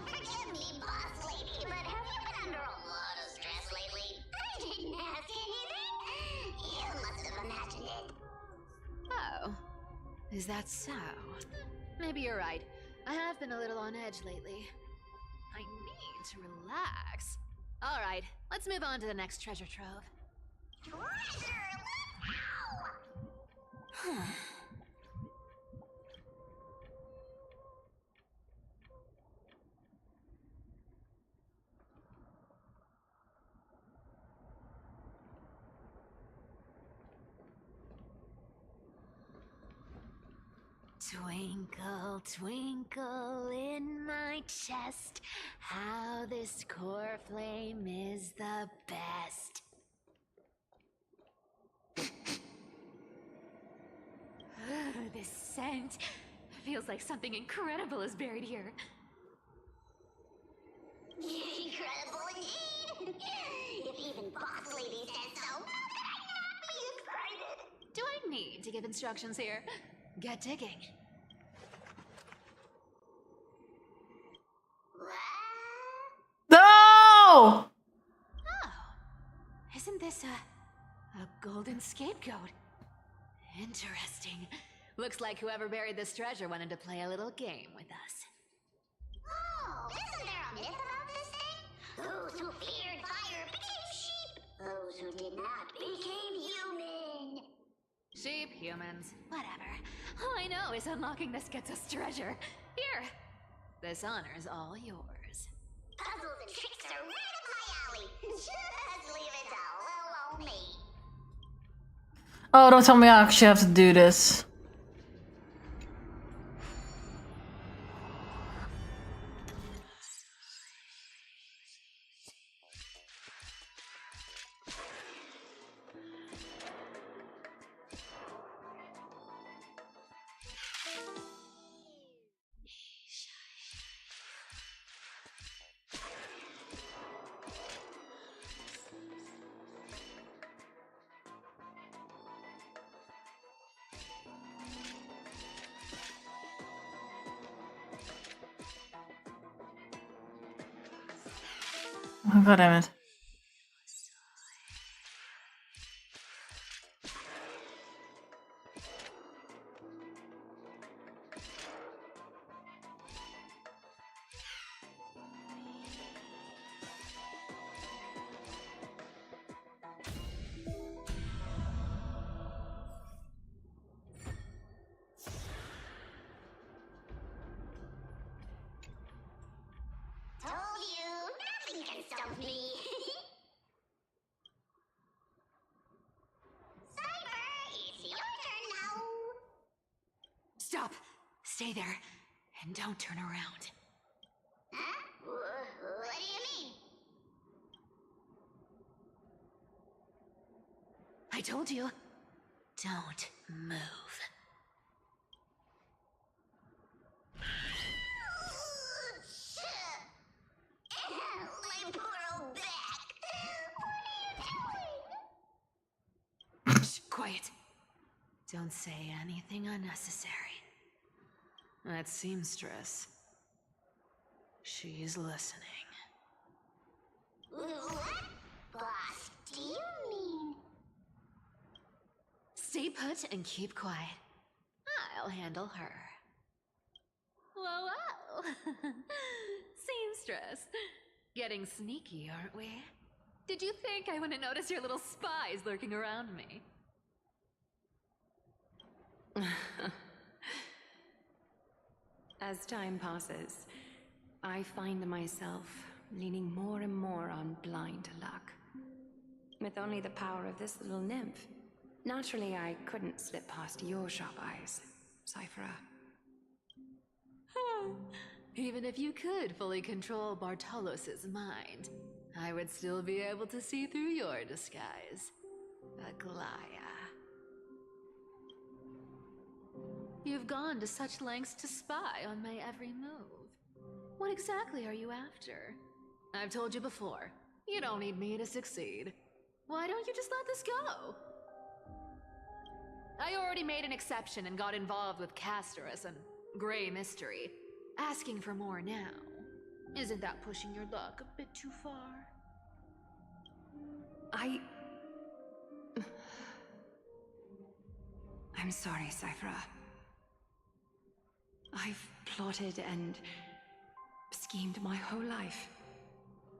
Forgive me, boss lady, but have you been under a lot of stress lately? I didn't ask anything. You must have imagined it. Oh. Is that so? Maybe you're right. I have been a little on edge lately. I need to relax. Alright, let's move on to the next treasure trove. Treasure, let's go! Twinkle, twinkle in my chest, how this core flame is the best. This scent feels like something incredible is buried here. Incredible If even Boss Lady says so, how could I not be excited? Do I need to give instructions here? Get digging. No! Oh! Isn't this a golden scapegoat? Interesting. Looks like whoever buried this treasure wanted to play a little game with us. Oh, isn't there a myth about this thing? Those who feared fire became sheep. Those who did not became human. Sheep, humans, whatever. All I know is unlocking this gets us treasure. Here. This honor's all yours. Puzzles and tricks are right up my alley. Just leave it to little old me. Oh, don't tell me I actually have to do this. Oh, God damn it. Told you, nothing can stop me. Cyber, it's your turn now. Stop. Stay there. And don't turn around. Huh? What do you mean? I told you. Don't move. My poor old back. Shh, quiet. Don't say anything unnecessary. That seamstress. She's listening. What? Boss, do you mean? Stay put and keep quiet. I'll handle her. Whoa, whoa. Seamstress. Getting sneaky, aren't we? Did you think I wouldn't notice your little spies lurking around me? As time passes, I find myself leaning more and more on blind luck. With only the power of this little nymph, naturally I couldn't slip past your sharp eyes, Cyphera. Even if you could fully control Bartolos's mind, I would still be able to see through your disguise. Aglaya. You've gone to such lengths to spy on my every move. What exactly are you after? I've told you before, you don't need me to succeed. Why don't you just let this go? I already made an exception and got involved with Castorus and Grey Mystery. Asking for more now. Isn't that pushing your luck a bit too far? I'm sorry, Cyphera. I've plotted and schemed my whole life.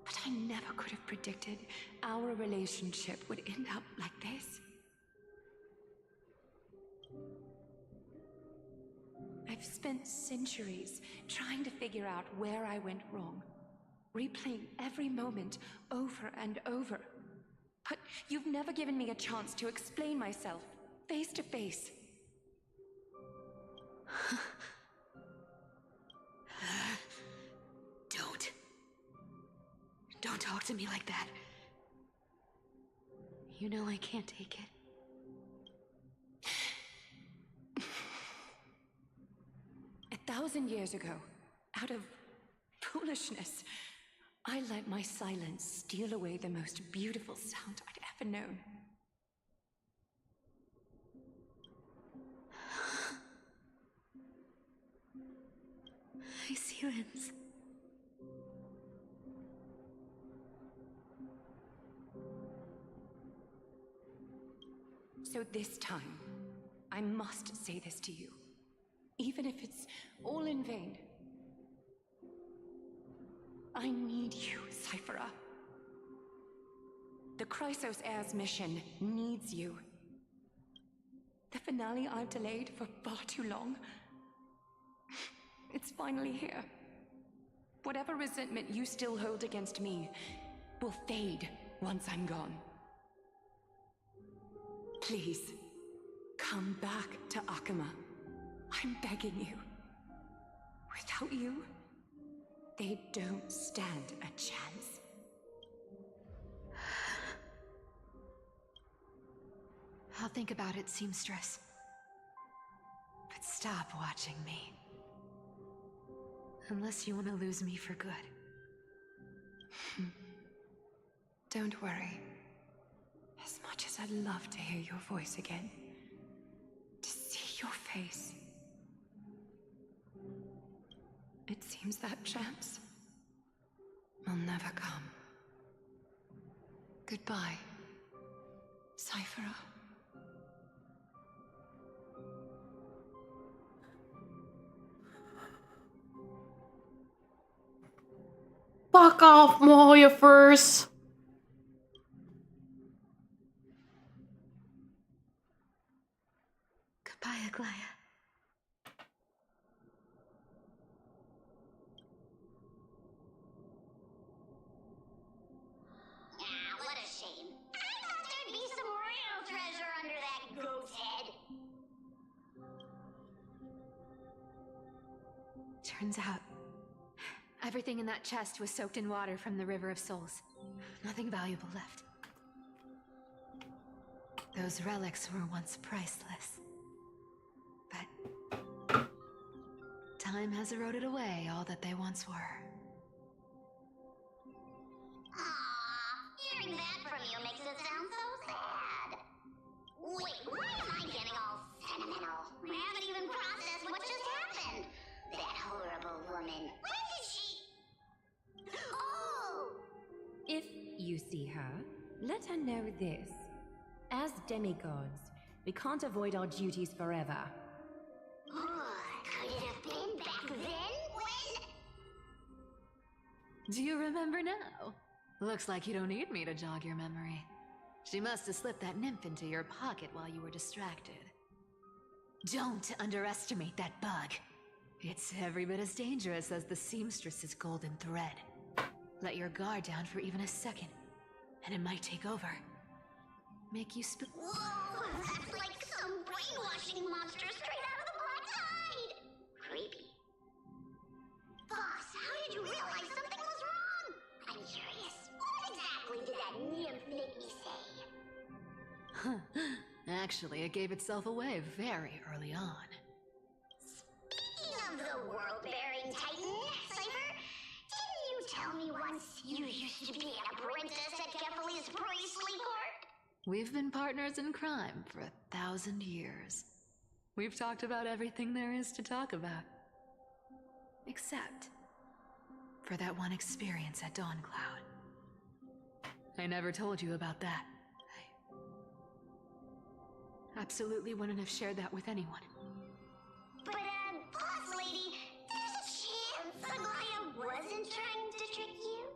But I never could have predicted our relationship would end up like this. I've spent centuries trying to figure out where I went wrong, replaying every moment over and over. But you've never given me a chance to explain myself, face to face. Don't talk to me like that. You know I can't take it. 1,000 years ago, out of foolishness, I let my silence steal away the most beautiful sound I'd ever known. I see limbs. So this time, I must say this to you, even if it's all in vain. I need you, Cyphera. The Chrysos Heir's mission needs you. The finale I've delayed for far too long. It's finally here. Whatever resentment you still hold against me will fade once I'm gone. Please, come back to Akama. I'm begging you. Without you, they don't stand a chance. I'll think about it, seamstress. But stop watching me. Unless you want to lose me for good. Don't worry. As much as I'd love to hear your voice again, to see your face, it seems that chance will never come. Goodbye, Cyphera. Fuck off, Mohoya first. Goodbye, Aglaya. What a shame. I thought there'd be some real treasure under that goat's head. Turns out, everything in that chest was soaked in water from the River of Souls. Nothing valuable left. Those relics were once priceless. But time has eroded away all that they once were. Hearing that from you makes it sound so sad. Wait, why am I getting all sentimental? I haven't even processed what just happened. That horrible woman. When did she... Oh! If you see her, let her know this. As demigods, we can't avoid our duties forever. Could it have been back then? When... Do you remember now? Looks like you don't need me to jog your memory. She must have slipped that nymph into your pocket while you were distracted. Don't underestimate that bug. It's every bit as dangerous as the seamstress's golden thread. Let your guard down for even a second, and it might take over. Make you Whoa! That's like some brainwashing monster straight out of the Black Tide! Creepy. Boss, how did you realize something was wrong? I'm curious. What exactly did that nymph make me say? Actually, it gave itself away very early on. Speaking of the world-bearing titan, Cypher, didn't you tell me once you used to be an apprentice at Kefali's priestly court? We've been partners in crime for 1,000 years. We've talked about everything there is to talk about. Except for that one experience at Dawncloud. I never told you about that. I absolutely wouldn't have shared that with anyone. But, boss lady, there's a chance Aglaya wasn't trying to trick you?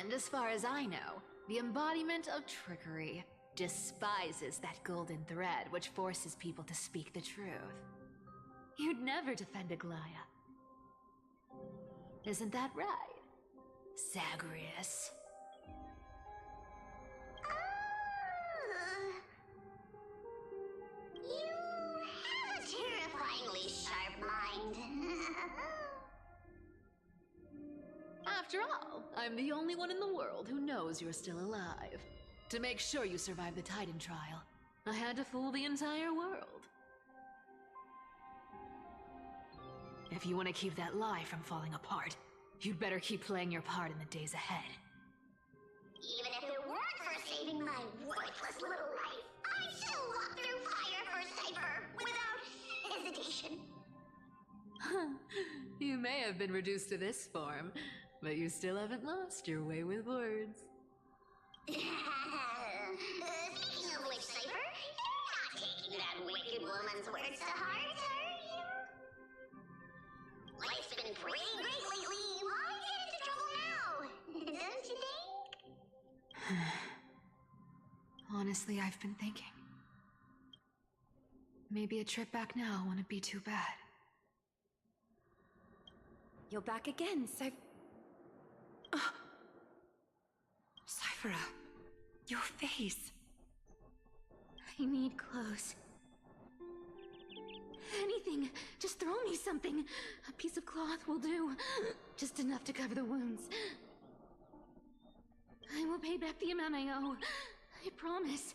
And as far as I know, the embodiment of trickery despises that golden thread which forces people to speak the truth. You'd never defend Aglaya. Isn't that right, Zagreus? You have a terrifyingly sharp mind. After all, I'm the only one in the world who knows you're still alive. To make sure you survive the Titan trial, I had to fool the entire world. If you want to keep that lie from falling apart, You'd better keep playing your part in the days ahead. Even if it weren't for saving my worthless little life, I'd still walk through fire for Cypher without hesitation. You may have been reduced to this form, but you still haven't lost your way with words. Speaking of which, Cypher, you're not taking that wicked woman's words to heart, are you? Life's been pretty great lately. Why get into trouble now? Don't you think? Honestly, I've been thinking. Maybe a trip back now wouldn't be too bad. You're back again, Cyphera, your face. I need clothes. Anything. Just throw me something. A piece of cloth will do. Just enough to cover the wounds. I will pay back the amount I owe. I promise.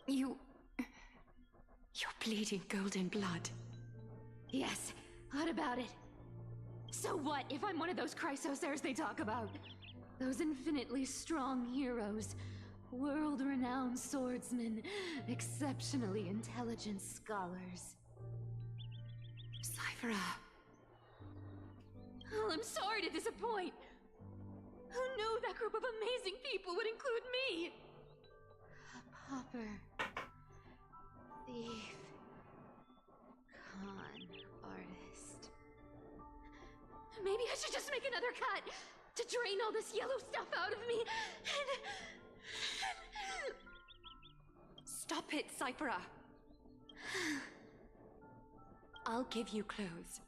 You're bleeding golden blood. Yes, what about it? So what if I'm one of those Chrysosairs they talk about? Those infinitely strong heroes, world-renowned swordsmen, exceptionally intelligent scholars. Cyphera. Oh, I'm sorry to disappoint. Who knew that group of amazing people would include me? A pauper, thief, con artist. Maybe I should just make another cut to drain all this yellow stuff out of me and... Stop it, Cyphera. I'll give you clothes,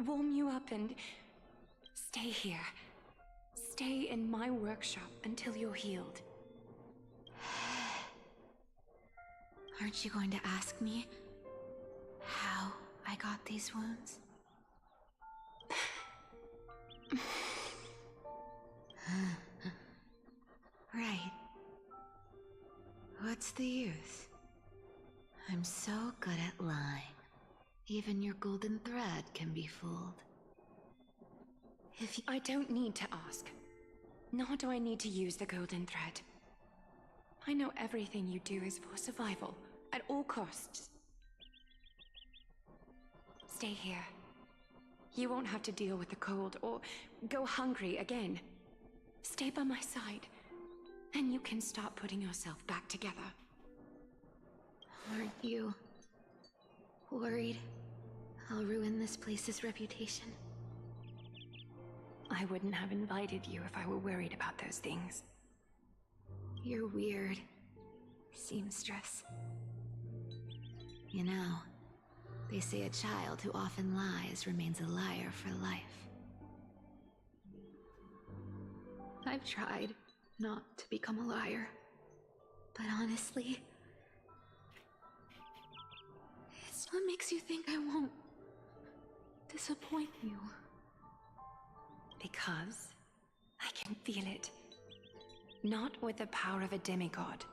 warm you up, and stay here. Stay in my workshop until you're healed. Aren't you going to ask me how I got these wounds? Right. What's the use? I'm so good at lying. Even your golden thread can be fooled. I don't need to ask. Nor do I need to use the golden thread. I know everything you do is for survival, at all costs. Stay here. You won't have to deal with the cold or go hungry again. Stay by my side, and you can start putting yourself back together. Aren't you worried I'll ruin this place's reputation? I wouldn't have invited you if I were worried about those things. You're weird, seamstress. You know, they say a child who often lies remains a liar for life. I've tried not to become a liar, but honestly, it's what makes you think I won't disappoint you. Because I can feel it. Not with the power of a demigod,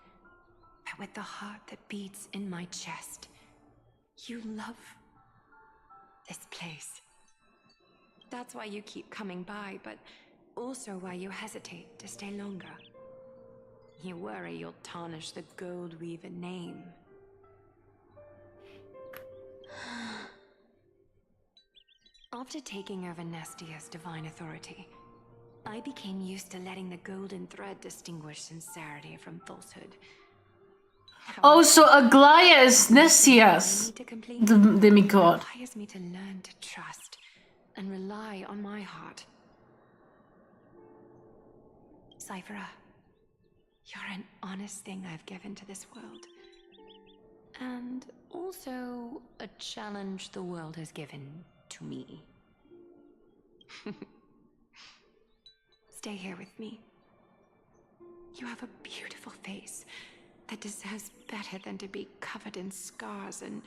but with the heart that beats in my chest. You love this place. That's why you keep coming by, but also why you hesitate to stay longer. You worry you'll tarnish the Gold Weaver name. After taking over Nestia's divine authority, I became used to letting the golden thread distinguish sincerity from falsehood. Oh, so Aglaya is Nestia's the demigod. It requires me to learn to trust and rely on my heart. Cyphera, you're an honest thing I've given to this world. And also a challenge the world has given to me. Stay here with me. You have a beautiful face that deserves better than to be covered in scars and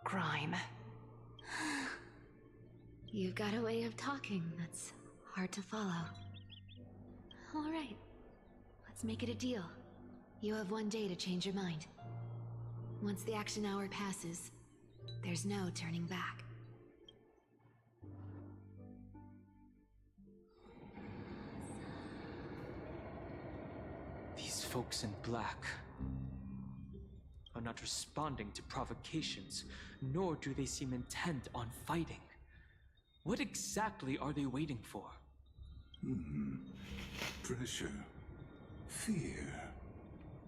grime. You've got a way of talking that's hard to follow. All right, let's make it a deal. You have 1 day to change your mind. Once the action hour passes, there's no turning back. folks in black are not responding to provocations, nor do they seem intent on fighting. What exactly are they waiting for? Pressure. Fear.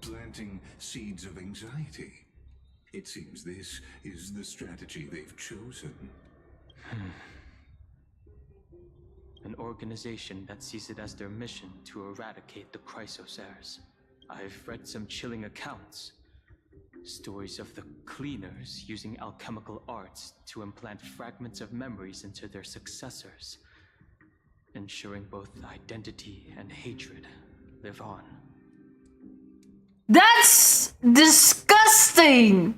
Planting seeds of anxiety. It seems this is the strategy they've chosen. An organization that sees it as their mission to eradicate the Chrysos heirs. I've read some chilling accounts. Stories of the cleaners using alchemical arts to implant fragments of memories into their successors, ensuring both identity and hatred live on. That's disgusting!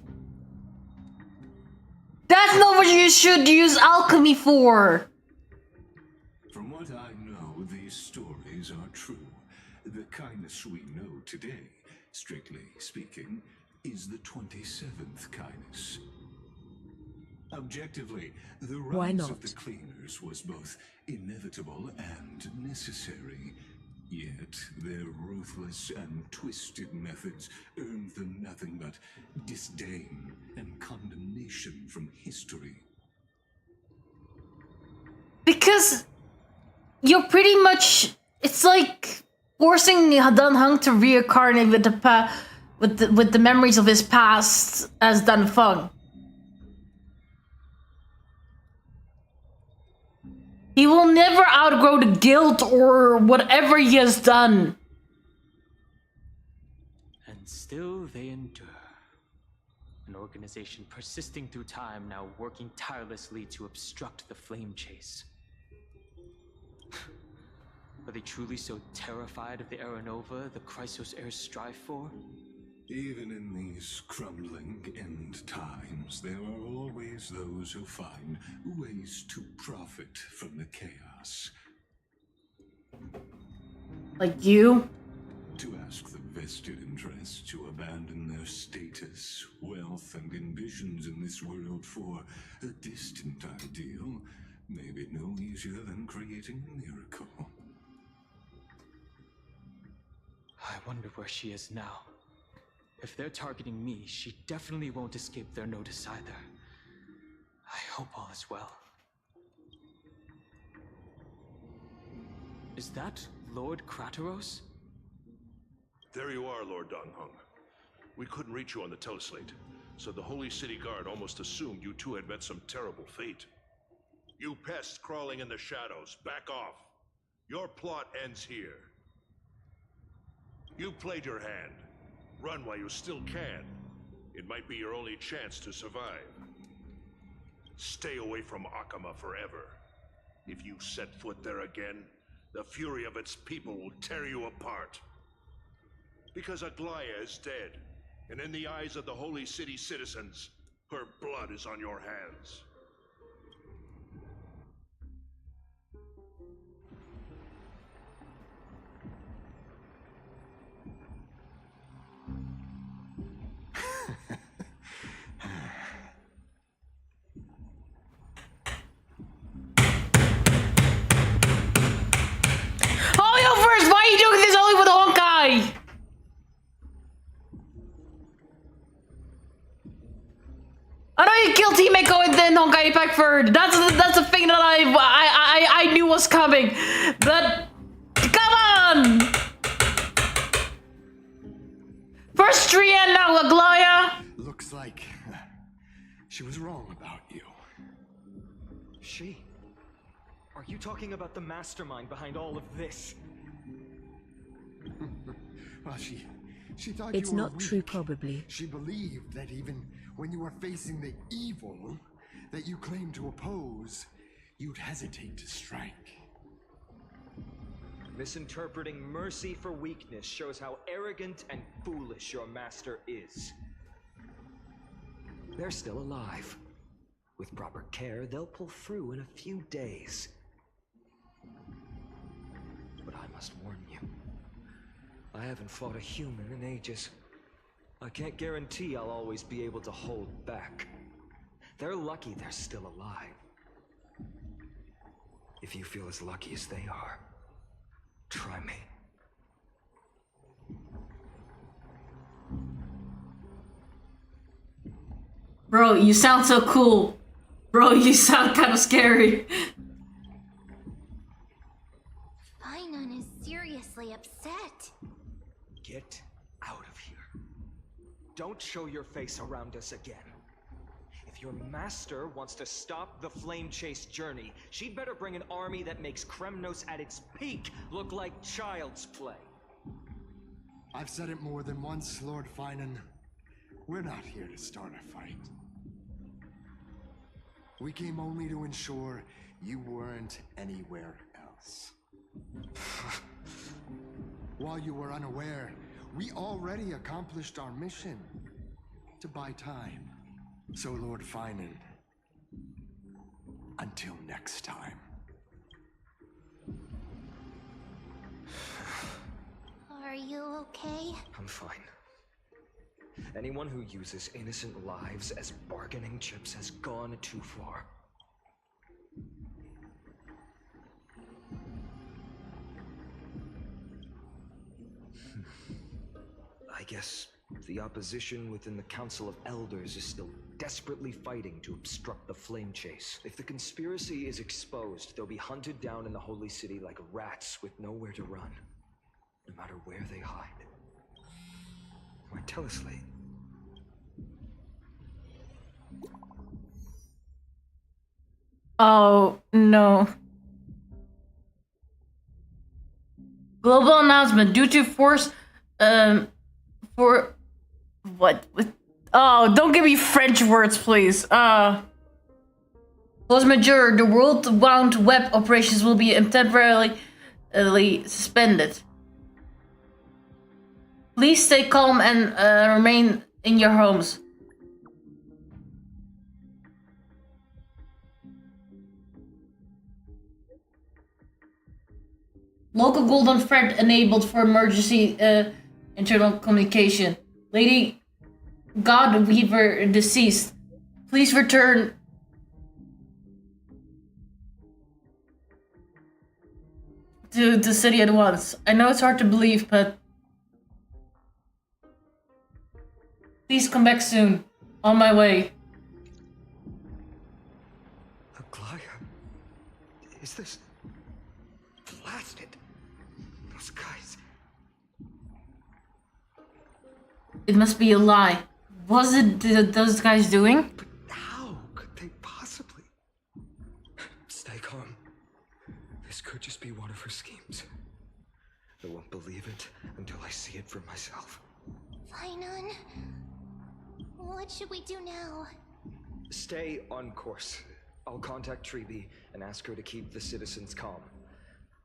That's not what you should use alchemy for! From what I know, these stories are true. The kindness we know today, strictly speaking, is the 27th kindness. Objectively, the Why rise not? of the cleaners was both inevitable and necessary. Yet their ruthless and twisted methods earned them nothing but disdain and condemnation from history. Because you're pretty much, it's like forcing Dan Heng to reincarnate with the memories of his past as Dan Feng. He will never outgrow the guilt or whatever he has done. And still they endure. An organization persisting through time, now working tirelessly to obstruct the flame chase. Are they truly so terrified of the Aranova the Chrysos heirs strive for? Even in these crumbling end times, there are always those who find ways to profit from the chaos. Like you? To ask the vested interests to abandon their status, wealth, and ambitions in this world for a distant ideal may be no easier than creating a miracle. I wonder where she is now. If they're targeting me, she definitely won't escape their notice either. I hope all is well. Is that Lord Krateros? There you are, Lord Dan Heng. We couldn't reach you on the teleslate, so the Holy City Guard almost assumed you two had met some terrible fate. You pests crawling in the shadows, back off. Your plot ends here. You played your hand. Run while you still can. It might be your only chance to survive. Stay away from Akama forever. If you set foot there again, the fury of its people will tear you apart. Because Aglaya is dead, and in the eyes of the Holy City citizens, her blood is on your hands. Oh, yo, first, why are you doing this only with the Honkai? I know you killed Himeko and then Honkai back third. That's the thing that I knew was coming. But come on! First Trian, now Aglaya. Looks like she was wrong about you. She? Are you talking about the mastermind behind all of this? Well, she thought It's you were not weak. true, probably. She believed that even when you were facing the evil that you claimed to oppose, you'd hesitate to strike. Misinterpreting mercy for weakness shows how arrogant and foolish your master is. They're still alive. With proper care, they'll pull through in a few days. But I must warn you. I haven't fought a human in ages. I can't guarantee I'll always be able to hold back. They're lucky they're still alive. If you feel as lucky as they are, try me. Bro, you sound so cool. Bro, you sound kind of scary. Finon is seriously upset. Get out of here. Don't show your face around us again. If your master wants to stop the flame chase journey, she'd better bring an army that makes Kremnos at its peak look like child's play. I've said it more than once, Lord Finon. We're not here to start a fight. We came only to ensure you weren't anywhere else. While you were unaware, we already accomplished our mission to buy time. So, Lord Finon, until next time. Are you okay? I'm fine. Anyone who uses innocent lives as bargaining chips has gone too far. I guess the opposition within the Council of Elders is still desperately fighting to obstruct the flame chase. If the conspiracy is exposed, they'll be hunted down in the Holy City like rats with nowhere to run, no matter where they hide. Why, tell us, Slate. Oh, no. Global announcement. Due to force, what? Oh, don't give me French words, please. Force majeure, the world-bound web operations will be temporarily suspended. Please stay calm and remain in your homes. Local golden thread enabled for emergency internal communication. Lady Godweaver deceased. Please return. To the city at once. I know it's hard to believe, but please come back soon. On my way. Aglaya? Is this... blasted? Those guys... It must be a lie. Was it those guys doing? But how could they possibly... Stay calm. This could just be one of her schemes. I won't believe it until I see it for myself. Finon, what should we do now? Stay on course. I'll contact Treeby and ask her to keep the citizens calm.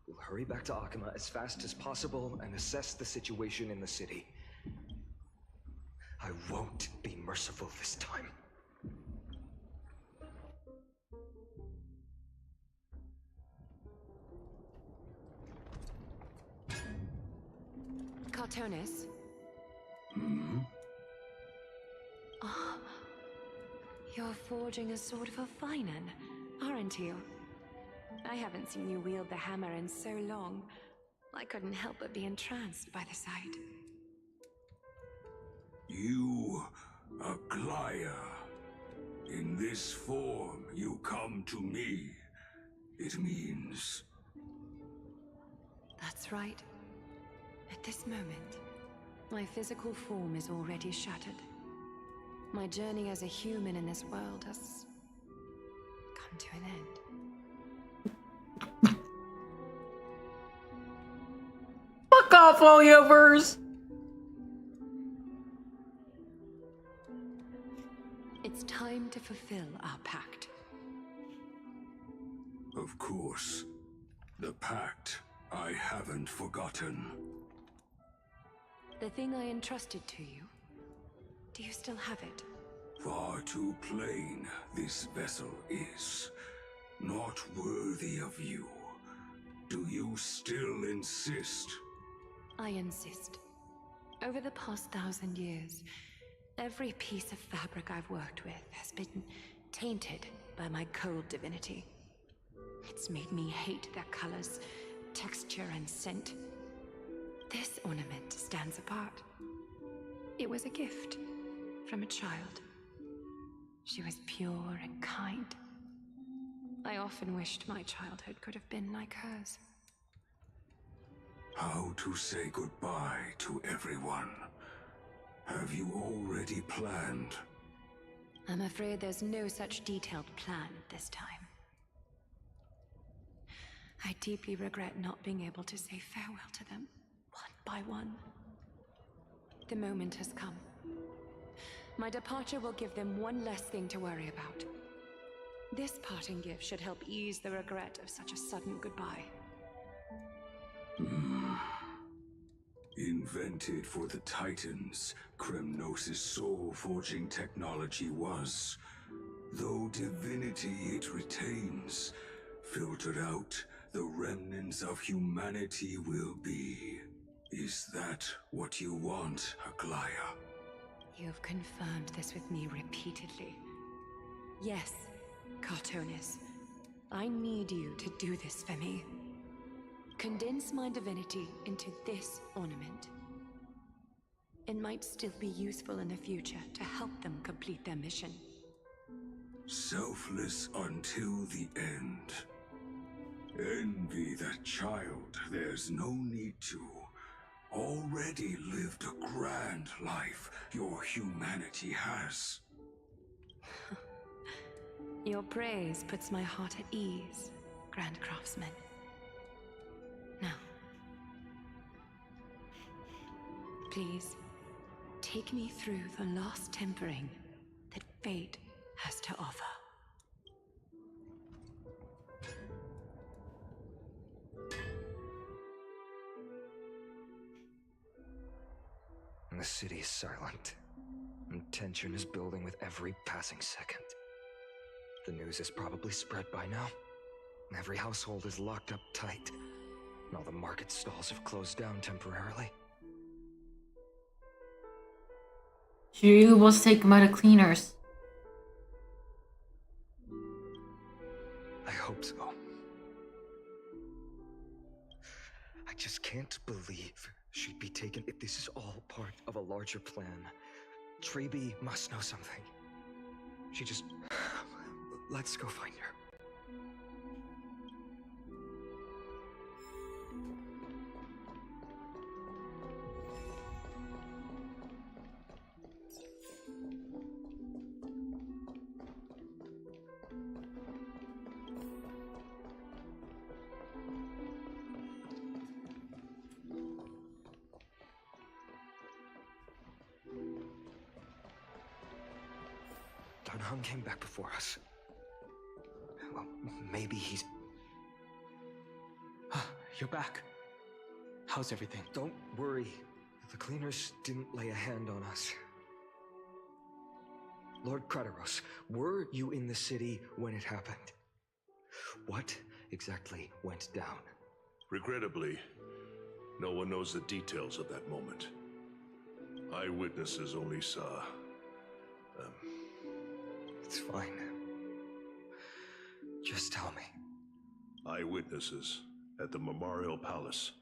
We'll hurry back to Akama as fast as possible and assess the situation in the city. I won't be merciful this time. Cartonis? Hmm? Oh, you're forging a sword for Finon, aren't you? I haven't seen you wield the hammer in so long. I couldn't help but be entranced by the sight. You, Aglaya. In this form, you come to me. It means... That's right. At this moment, my physical form is already shattered. My journey as a human in this world has come to an end. Fuck off, Holyovers! It's time to fulfill our pact. Of course. The pact I haven't forgotten. The thing I entrusted to you, do you still have it? Far too plain this vessel is. Not worthy of you. Do you still insist? I insist. Over the past 1,000 years, every piece of fabric I've worked with has been tainted by my cold divinity. It's made me hate their colors, texture, and scent. This ornament stands apart. It was a gift from a child. She was pure and kind. I often wished my childhood could have been like hers. How to say goodbye to everyone? Have you already planned? I'm afraid there's no such detailed plan this time. I deeply regret not being able to say farewell to them, one by one. The moment has come. My departure will give them one less thing to worry about. This parting gift should help ease the regret of such a sudden goodbye. Invented for the Titans, Kremnos' soul-forging technology was. Though divinity it retains, filtered out, the remnants of humanity will be. Is that what you want, Aglaya? You've confirmed this with me repeatedly. Yes, Cartonis. I need you to do this for me. Condense my divinity into this ornament. It might still be useful in the future to help them complete their mission. Selfless until the end. Envy that child, there's no need to. Already lived a grand life your humanity has. Your praise puts my heart at ease, Grand Craftsman. Now, please, take me through the last tempering that fate has to offer. The city is silent, and tension is building with every passing second. The news is probably spread by now. Every household is locked up tight. And all the market stalls have closed down temporarily. She really was taken by the cleaners. I hope so. I just can't believe she'd be taken if this is all part of a larger plan. Treby must know something. She just... Let's go find her. Dunhung came back before us. Well, maybe he's... You're back. How's everything? Don't worry. The cleaners didn't lay a hand on us. Lord Krateros, were you in the city when it happened? What exactly went down? Regrettably, no one knows the details of that moment. Eyewitnesses only saw... It's fine. Just tell me. Eyewitnesses at the Memorial Palace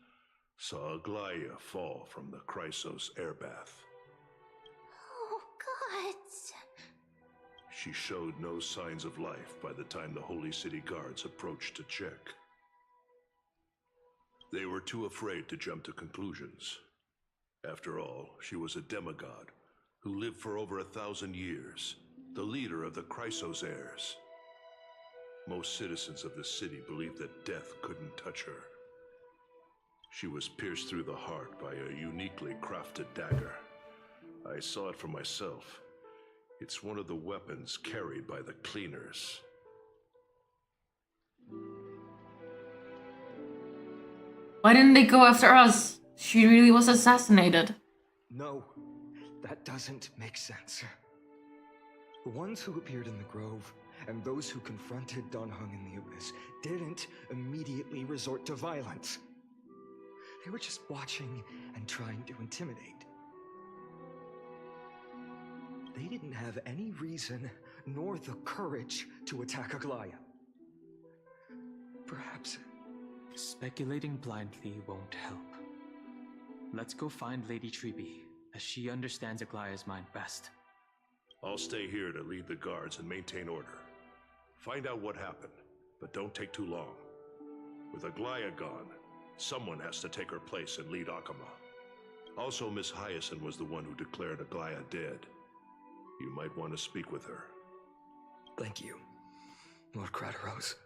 saw Aglaya fall from the Chrysos airbath. Oh, God. She showed no signs of life by the time the Holy City guards approached to check. They were too afraid to jump to conclusions. After all, she was a demigod who lived for over 1,000 years, the leader of the Chrysos heirs. Most citizens of the city believed that death couldn't touch her. She was pierced through the heart by a uniquely crafted dagger. I saw it for myself. It's one of the weapons carried by the cleaners. Why didn't they go after us? She really was assassinated. No, that doesn't make sense. The ones who appeared in the grove and those who confronted Dunhung in the abyss didn't immediately resort to violence. They were just watching and trying to intimidate. They didn't have any reason nor the courage to attack Aglaya. Perhaps... Speculating blindly won't help. Let's go find Lady Treby, as she understands Aglaya's mind best. I'll stay here to lead the guards and maintain order. Find out what happened, but don't take too long. With Aglaya gone, someone has to take her place and lead Akama. Also, Miss Hyacinth was the one who declared Aglaya dead. You might want to speak with her. Thank you, Lord Crateros.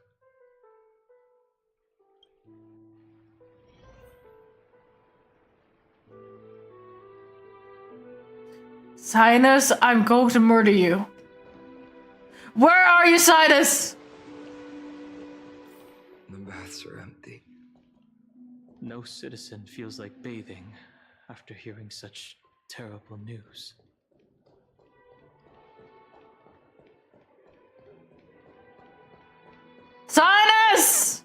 Sinus, I'm going to murder you. Where are you, Sinus? The baths are empty. No citizen feels like bathing after hearing such terrible news. Sinus!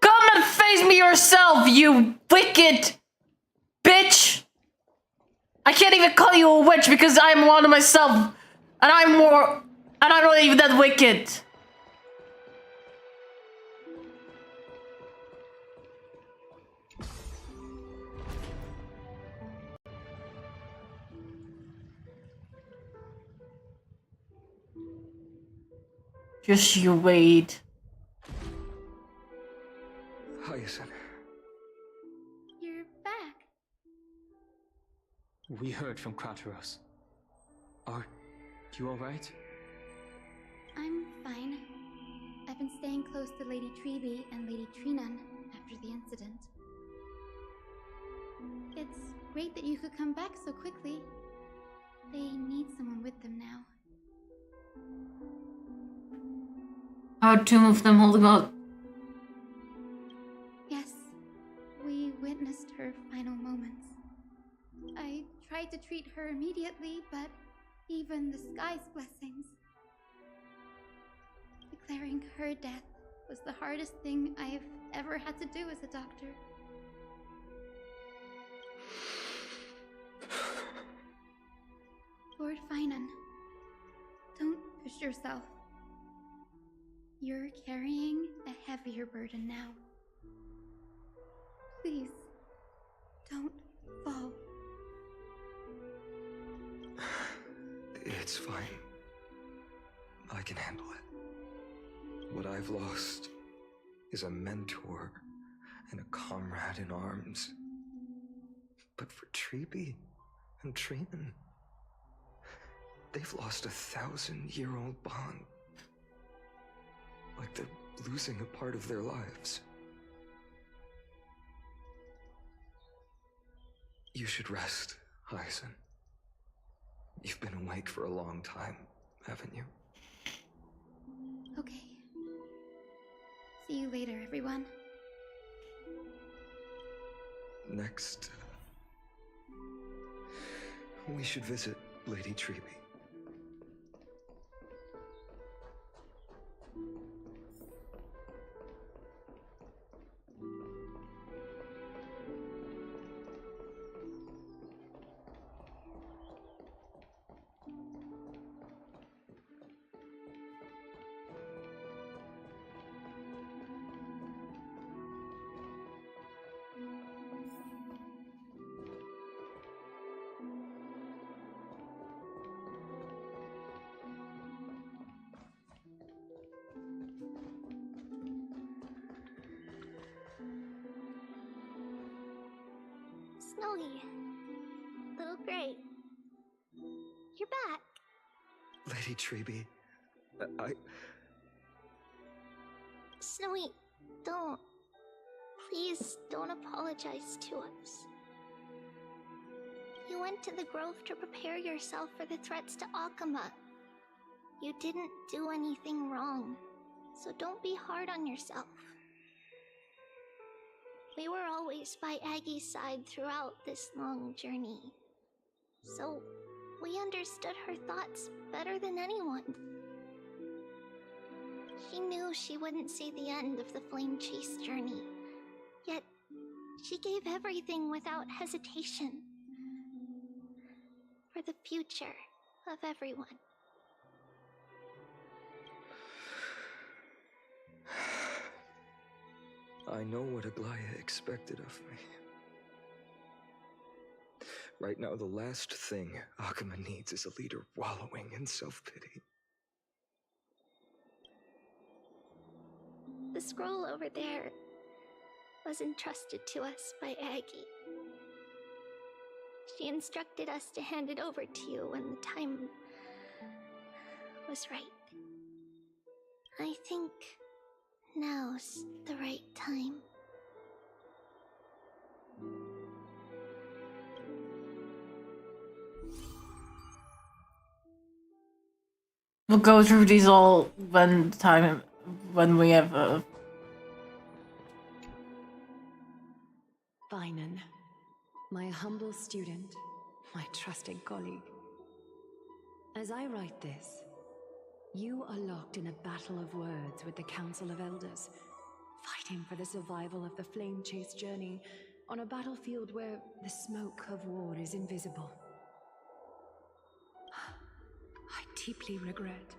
Come and face me yourself, you wicked bitch! I can't even call you a witch because I'm one of myself. And I'm not even that wicked. Just you wait. Hyacinth. You're back. We heard from Crateros. Are you alright? I'm fine. I've been staying close to Lady Treeby and Lady Trinan after the incident. It's great that you could come back so quickly. They need someone with them now. How two of them holding up. Yes, we witnessed her final moments. I tried to treat her immediately, but even the sky's blessings. Declaring her death was the hardest thing I've ever had to do as a doctor. Lord Finan, don't push yourself. You're carrying a heavier burden now. Please, don't fall. It's fine. I can handle it. What I've lost is a mentor and a comrade in arms. But for Treeby and Trinan, they've lost a 1,000-year-old bond. Like they're losing a part of their lives. You should rest, Hyacinth. You've been awake for a long time, haven't you? Okay. See you later, everyone. Next, we should visit Lady Treeby. Snowy. Little Gray. You're back. Lady Treeby, Snowy, don't. Please don't apologize to us. You went to the grove to prepare yourself for the threats to Akama. You didn't do anything wrong, so don't be hard on yourself. We were always by Aggie's side throughout this long journey, so we understood her thoughts better than anyone. She knew she wouldn't see the end of the Flame Chase journey, yet she gave everything without hesitation. For the future of everyone. I know what Aglaya expected of me. Right now, the last thing Akuma needs is a leader wallowing in self-pity. The scroll over there was entrusted to us by Aggie. She instructed us to hand it over to you when the time was right. I think now's the right time. We'll go through these all when we have Finan, my humble student, my trusted colleague. As I write this, you are locked in a battle of words with the Council of Elders, fighting for the survival of the Flame Chase journey on a battlefield where the smoke of war is invisible. I deeply regret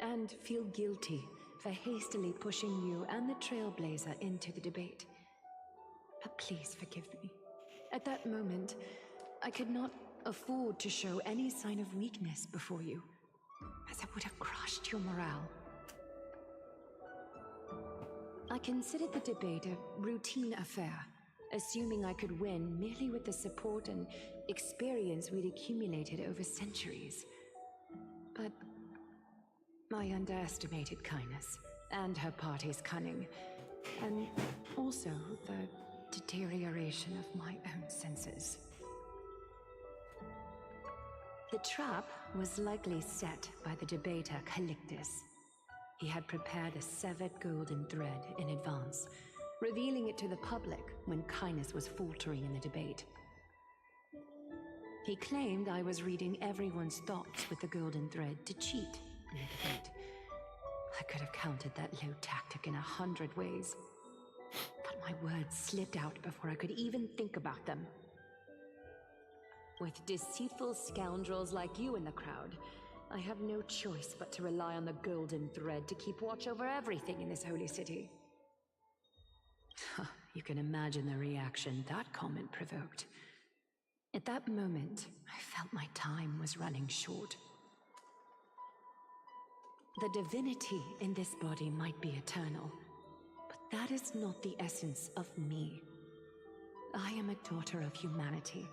and feel guilty for hastily pushing you and the Trailblazer into the debate. But please forgive me. At that moment, I could not afford to show any sign of weakness before you, as it would have crushed your morale. I considered the debate a routine affair, assuming I could win merely with the support and experience we'd accumulated over centuries. But I underestimated kindness and her party's cunning, and also the deterioration of my own senses. The trap was likely set by the debater Calictus. He had prepared a severed golden thread in advance, revealing it to the public when kindness was faltering in the debate. He claimed I was reading everyone's thoughts with the golden thread to cheat in the debate. I could have countered that low tactic in 100 ways, but my words slipped out before I could even think about them. With deceitful scoundrels like you in the crowd, I have no choice but to rely on the golden thread to keep watch over everything in this holy city. You can imagine the reaction that comment provoked. At that moment, I felt my time was running short. The divinity in this body might be eternal, but that is not the essence of me. I am a daughter of humanity,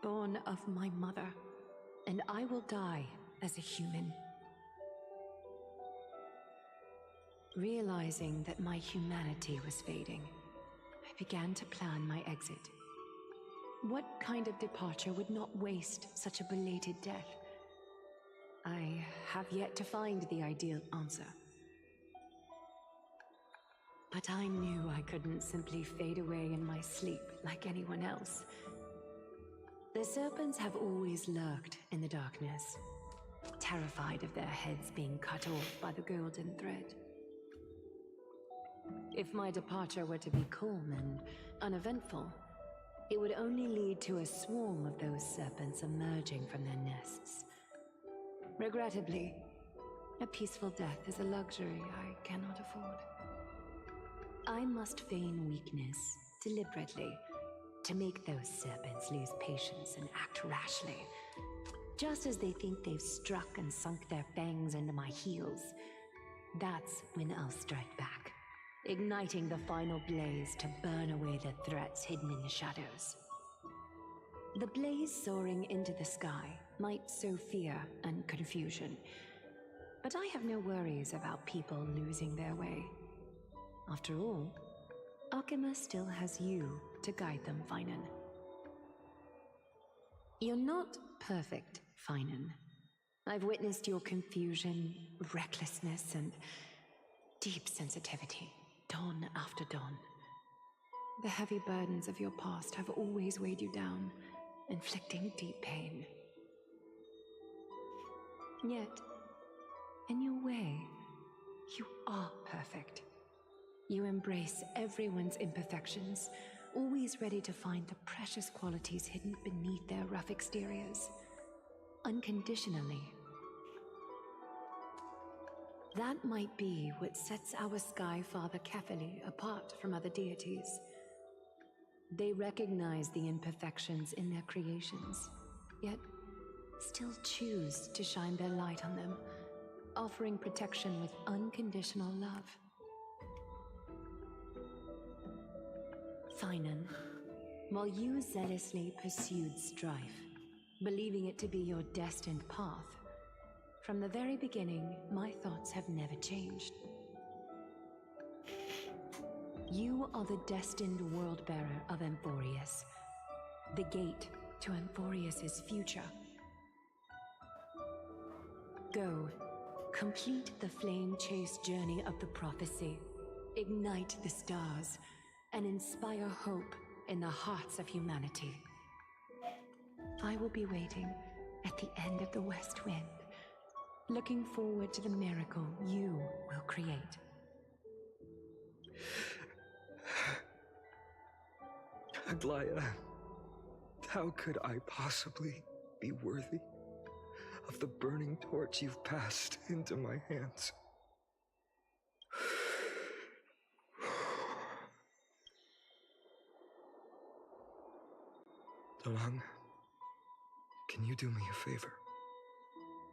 born of my mother, and I will die as a human. Realizing that my humanity was fading, I began to plan my exit. What kind of departure would not waste such a belated death? I have yet to find the ideal answer. But I knew I couldn't simply fade away in my sleep like anyone else. The serpents have always lurked in the darkness, terrified of their heads being cut off by the golden thread. If my departure were to be calm and uneventful, it would only lead to a swarm of those serpents emerging from their nests. Regrettably, a peaceful death is a luxury I cannot afford. I must feign weakness deliberately to make those serpents lose patience and act rashly. Just as they think they've struck and sunk their fangs into my heels, that's when I'll strike back, igniting the final blaze to burn away the threats hidden in the shadows. The blaze soaring into the sky might sow fear and confusion, but I have no worries about people losing their way. After all, Akuma still has you to guide them, Finan. You're not perfect, Finan. I've witnessed your confusion, recklessness, and deep sensitivity, dawn after dawn. The heavy burdens of your past have always weighed you down, inflicting deep pain. Yet, in your way, you are perfect. You embrace everyone's imperfections, always ready to find the precious qualities hidden beneath their rough exteriors. Unconditionally. That might be what sets our Sky Father Kefili apart from other deities. They recognize the imperfections in their creations, yet still choose to shine their light on them, offering protection with unconditional love. Finan, while you zealously pursued strife, believing it to be your destined path, from the very beginning, my thoughts have never changed. You are the destined world-bearer of Amphorius, the gate to Amphorius's future. Go, complete the flame-chase journey of the prophecy, ignite the stars, and inspire hope in the hearts of humanity. I will be waiting at the end of the West Wind, looking forward to the miracle you will create. Aglaya, how could I possibly be worthy of the burning torch you've passed into my hands? Dalang, can you do me a favor?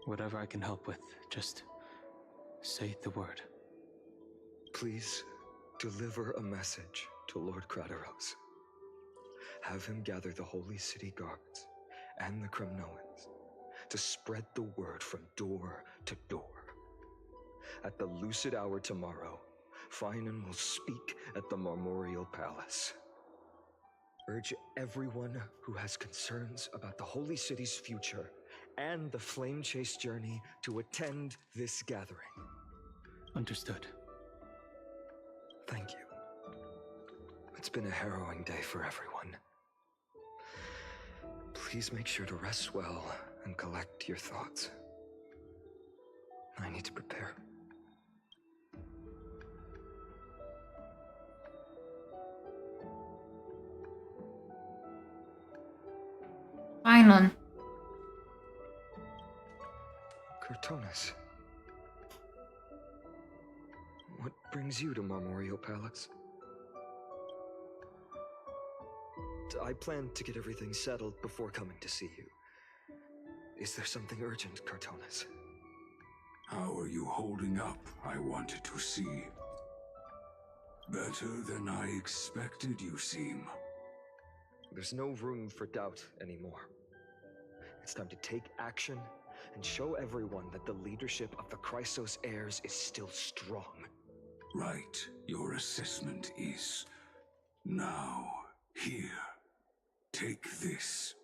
Whatever I can help with, just say the word. Please deliver a message to Lord Crateros. Have him gather the Holy City guards and the Kremnoans to spread the word from door to door. At the lucid hour tomorrow, Finan will speak at the Marmorial Palace. Urge everyone who has concerns about the Holy City's future and the Flame Chase journey to attend this gathering. Understood. Thank you. It's been a harrowing day for everyone. Please make sure to rest well and collect your thoughts. I need to prepare. Finan. Cortonis. What brings you to Marmorial Palace? I plan to get everything settled before coming to see you. Is there something urgent, Cortonis? How are you holding up, I wanted to see. Better than I expected, you seem. There's no room for doubt anymore. It's time to take action and show everyone that the leadership of the Chrysos heirs is still strong. Right, your assessment is. Now, here. Take this.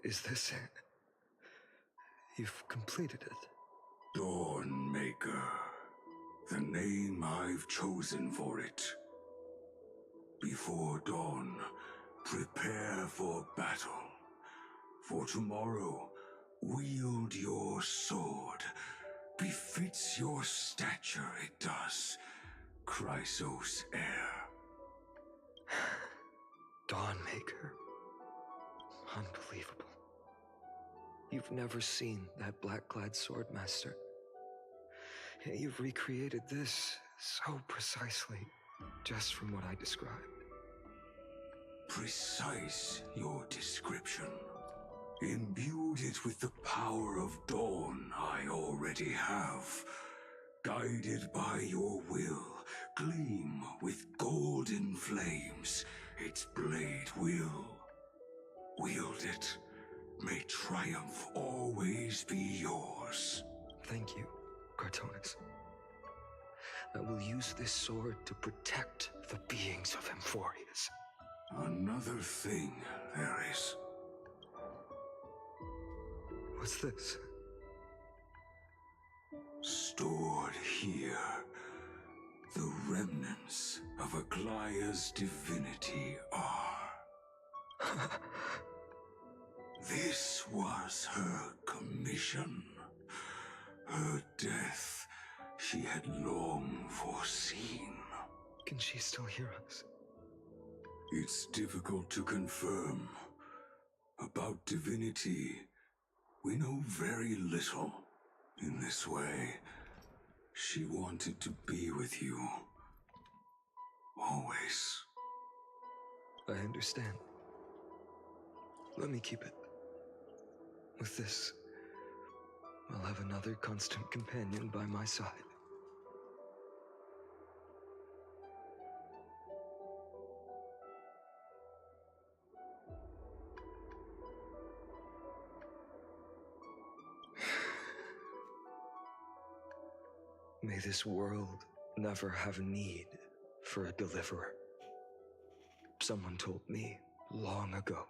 Is this it? You've completed it. Dawnmaker. The name I've chosen for it. Before dawn, prepare for battle. For tomorrow, wield your sword. Befits your stature, it does. Chrysos heir. Dawnmaker. Unbelievable. You've never seen that black-clad swordmaster. You've recreated this so precisely, just from what I described. Precise your description. Imbued it with the power of dawn I already have. Guided by your will, gleam with golden flames. Its blade will. Wield it. May triumph always be yours. Thank you, Cortonis. I will use this sword to protect the beings of Amphorius. Another thing there is. What's this? Stored here, the remnants of Aglaya's divinity are. This was her commission. Her death she had long foreseen. Can she still hear us? It's difficult to confirm. About divinity, we know very little. In this way, she wanted to be with you. Always. I understand. Let me keep it. With this, I'll have another constant companion by my side. May this world never have need for a deliverer. Someone told me long ago.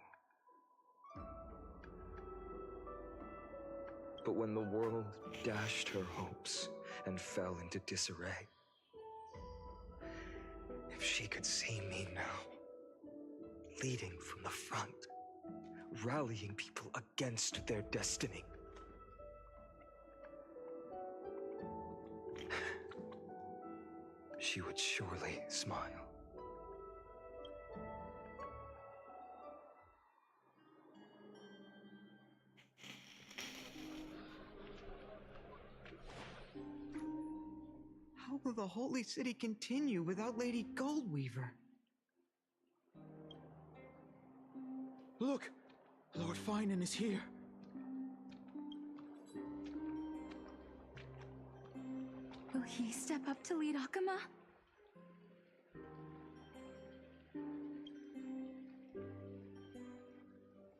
But when the world dashed her hopes and fell into disarray, if she could see me now, leading from the front, rallying people against their destiny, she would surely smile. How will the Holy City continue without Lady Goldweaver? Look! Lord Finan is here. Will he step up to lead Akama?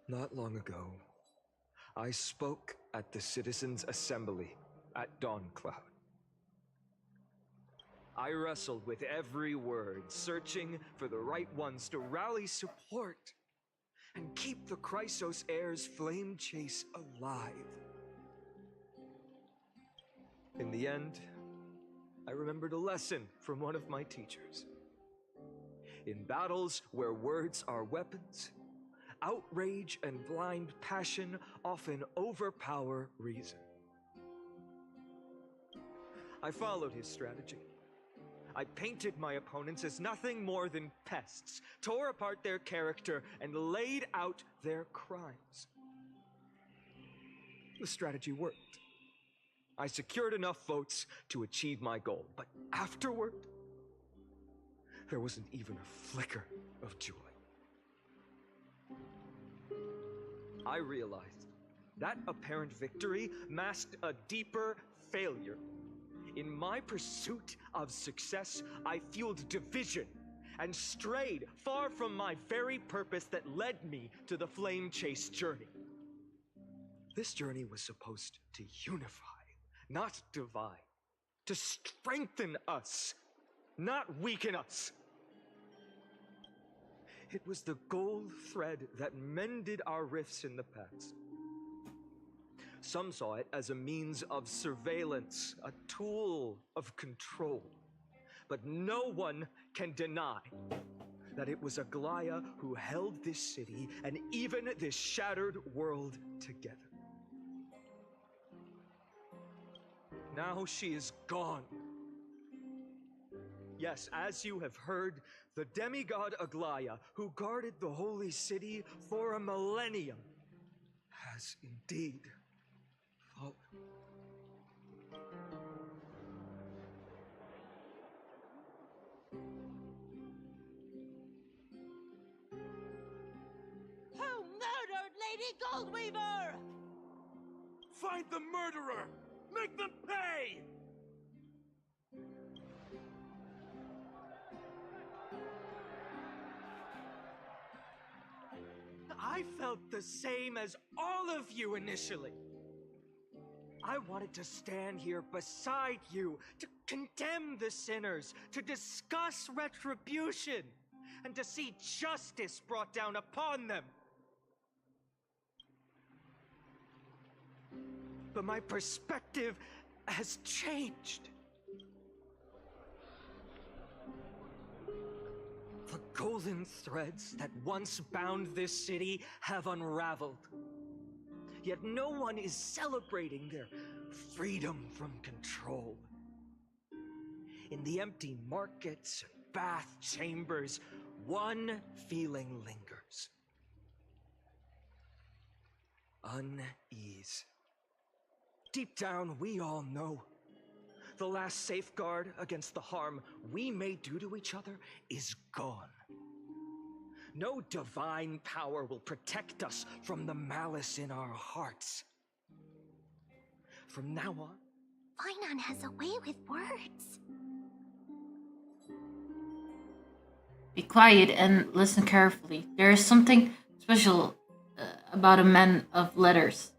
Not long ago, I spoke at the Citizens' Assembly at Dawncloud. I wrestled with every word, searching for the right ones to rally support and keep the Chrysos heir's flame chase alive. In the end, I remembered a lesson from one of my teachers. In battles where words are weapons, outrage and blind passion often overpower reason. I followed his strategy. I painted my opponents as nothing more than pests, tore apart their character, and laid out their crimes. The strategy worked. I secured enough votes to achieve my goal, but afterward, there wasn't even a flicker of joy. I realized that apparent victory masked a deeper failure. In my pursuit of success, I fueled division and strayed far from my very purpose that led me to the flame chase journey. This journey was supposed to unify, not divide, to strengthen us, not weaken us. It was the gold thread that mended our rifts in the past. Some saw it as a means of surveillance, a tool of control. But no one can deny that it was Aglaya who held this city and even this shattered world together. Now she is gone. Yes, as you have heard, the demigod Aglaya, who guarded the holy city for a millennium, has indeed fallen. Who murdered Lady Goldweaver? Find the murderer! Make them pay! I felt the same as all of you initially. I wanted to stand here beside you, to condemn the sinners, to discuss retribution, and to see justice brought down upon them. But my perspective has changed. The golden threads that once bound this city have unraveled. Yet no one is celebrating their freedom from control. In the empty markets and bath chambers, one feeling lingers. Unease. Deep down, we all know The last safeguard against the harm we may do to each other is gone. No divine power will protect us from the malice in our hearts. From now on, Finon has a way with words. Be quiet and listen carefully. There is something special about a man of letters.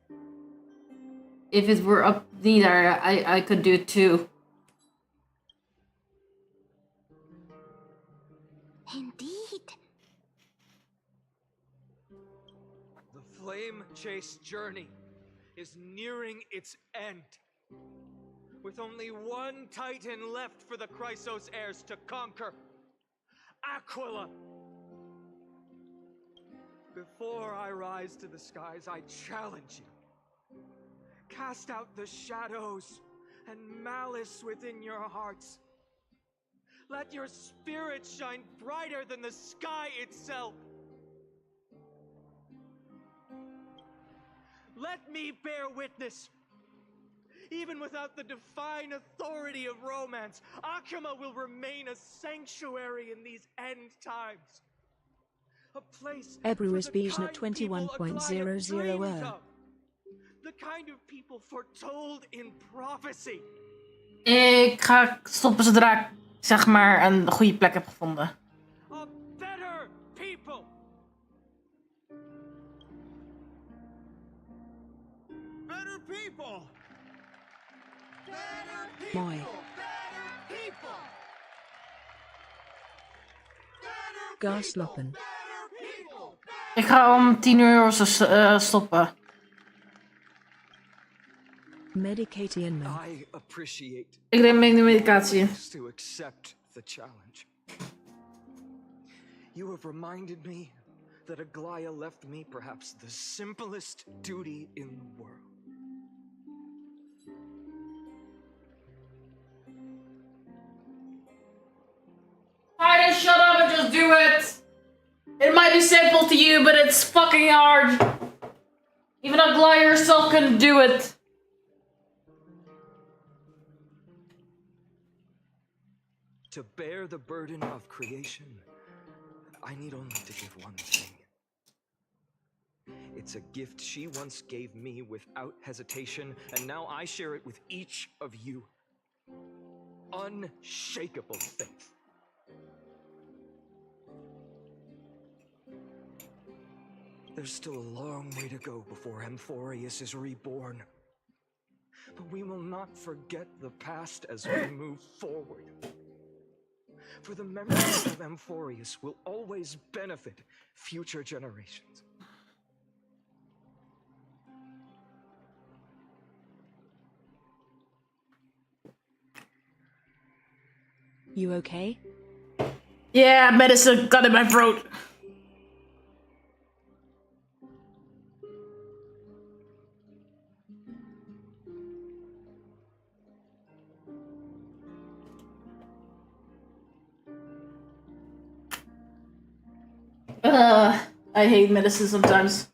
If it were up there, I could do it too. Indeed. The flame chase journey is nearing its end. With only one Titan left for the Chrysos heirs to conquer. Aquila! Before I rise to the skies, I challenge you. Cast out the shadows and malice within your hearts. Let your spirit shine brighter than the sky itself. Let me bear witness. Even without the divine authority of romance, Akama will remain a sanctuary in these end times. A place Ebru is for the Bijna kind people Aglaya 21.00 dreamed of. The kind of people foretold in prophecy. Ik ga stoppen zodra ik zeg maar een goede plek heb gevonden. A better people. Better people. Mooi. Gasloppen. Ik ga om 10 uur stoppen. Medication man. I appreciate Ik neem de medicatie. to accept the challenge. You have reminded me that Aglaya left me perhaps the simplest duty in the world. Fine, shut up and just do it. It might be simple to you, but it's fucking hard. Even Aglaya herself couldn't do it. To bear the burden of creation, I need only to give one thing. It's a gift she once gave me without hesitation, and now I share it with each of you. Unshakable faith. There's still a long way to go before Amphorius is reborn. But we will not forget the past as we move forward. For the memories of Amphorius will always benefit future generations. You okay? Yeah, medicine got in my throat. I hate medicine sometimes.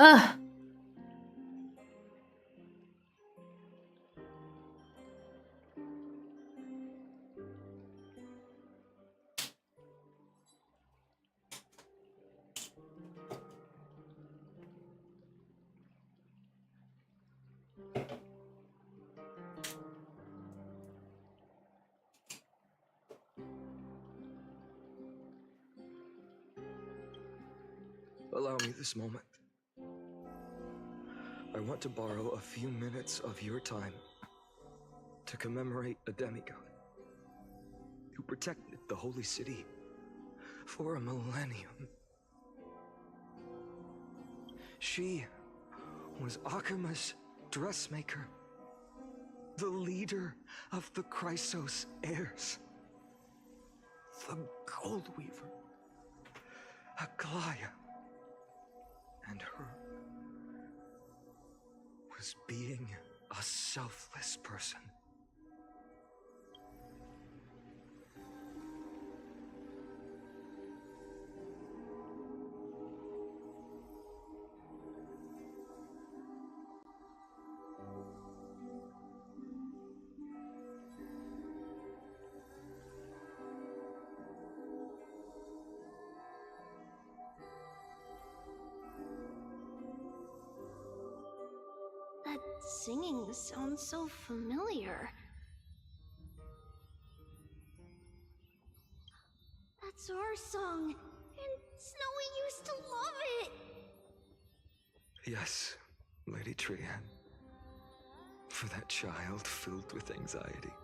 Ugh. Allow me this moment. I want to borrow a few minutes of your time to commemorate a demigod who protected the holy city for a millennium. She was Akama's dressmaker, the leader of the Chrysos heirs. The Gold Weaver. Aglaya. And her was being a selfless person. That singing sounds so familiar. That's our song, and Snowy used to love it. Yes, Lady Trian. For that child filled with anxiety.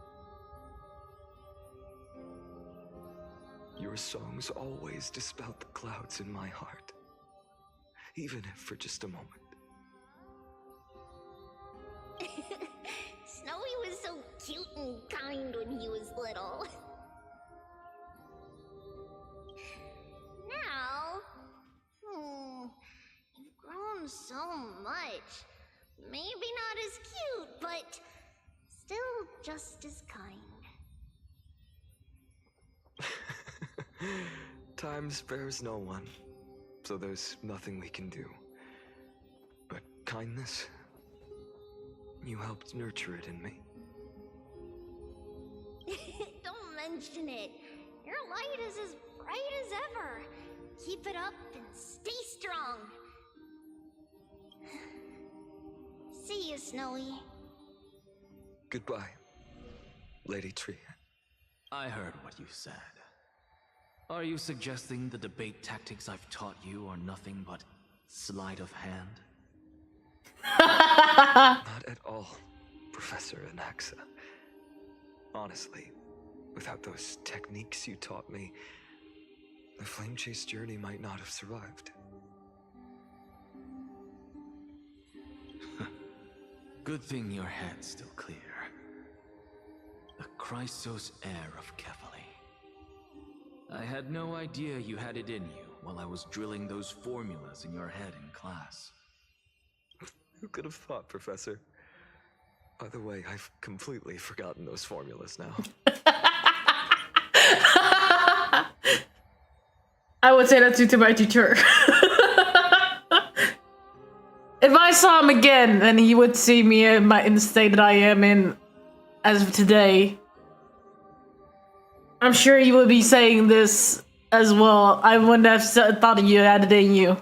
Your songs always dispelled the clouds in my heart. Even if for just a moment. Snowy was so cute and kind when he was little. Now, you've grown so much. Maybe not as cute, but still just as kind. Time spares no one, so there's nothing we can do. But kindness, you helped nurture it in me. Don't mention it. Your light is as bright as ever. Keep it up and stay strong. See you, Snowy. Goodbye, Lady Trian. I heard what you said. Are you suggesting the debate tactics I've taught you are nothing but sleight of hand? Not at all, Professor Anaxa. Honestly, without those techniques you taught me, the Flame Chase journey might not have survived. Good thing your head's still clear. The Chrysos heir of Kefali. I had no idea you had it in you while I was drilling those formulas in your head in class. Who could have thought, Professor? By the way, I've completely forgotten those formulas now. I would say that to my teacher. If I saw him again, then he would see me in the state that I am in as of today. I'm sure you would be saying this as well. I wouldn't have thought you had it in you.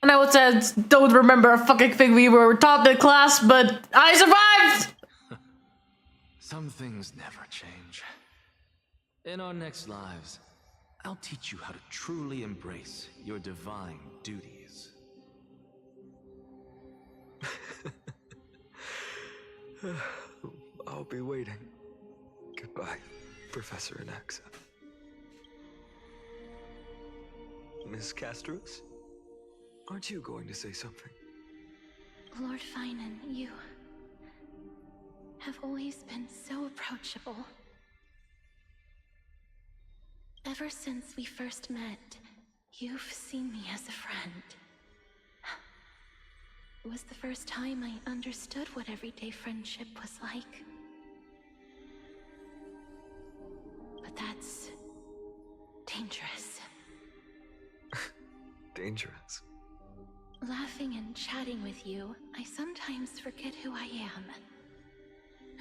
And I would say, don't remember a fucking thing we were taught in class, but I survived! Some things never change. In our next lives, I'll teach you how to truly embrace your divine duties. I'll be waiting. Goodbye, Professor Anaxa. Miss Castros? Aren't you going to say something? Lord Finan, you have always been so approachable. Ever since we first met, you've seen me as a friend. It was the first time I understood what everyday friendship was like. But that's dangerous. Dangerous? Laughing and chatting with you, I sometimes forget who I am.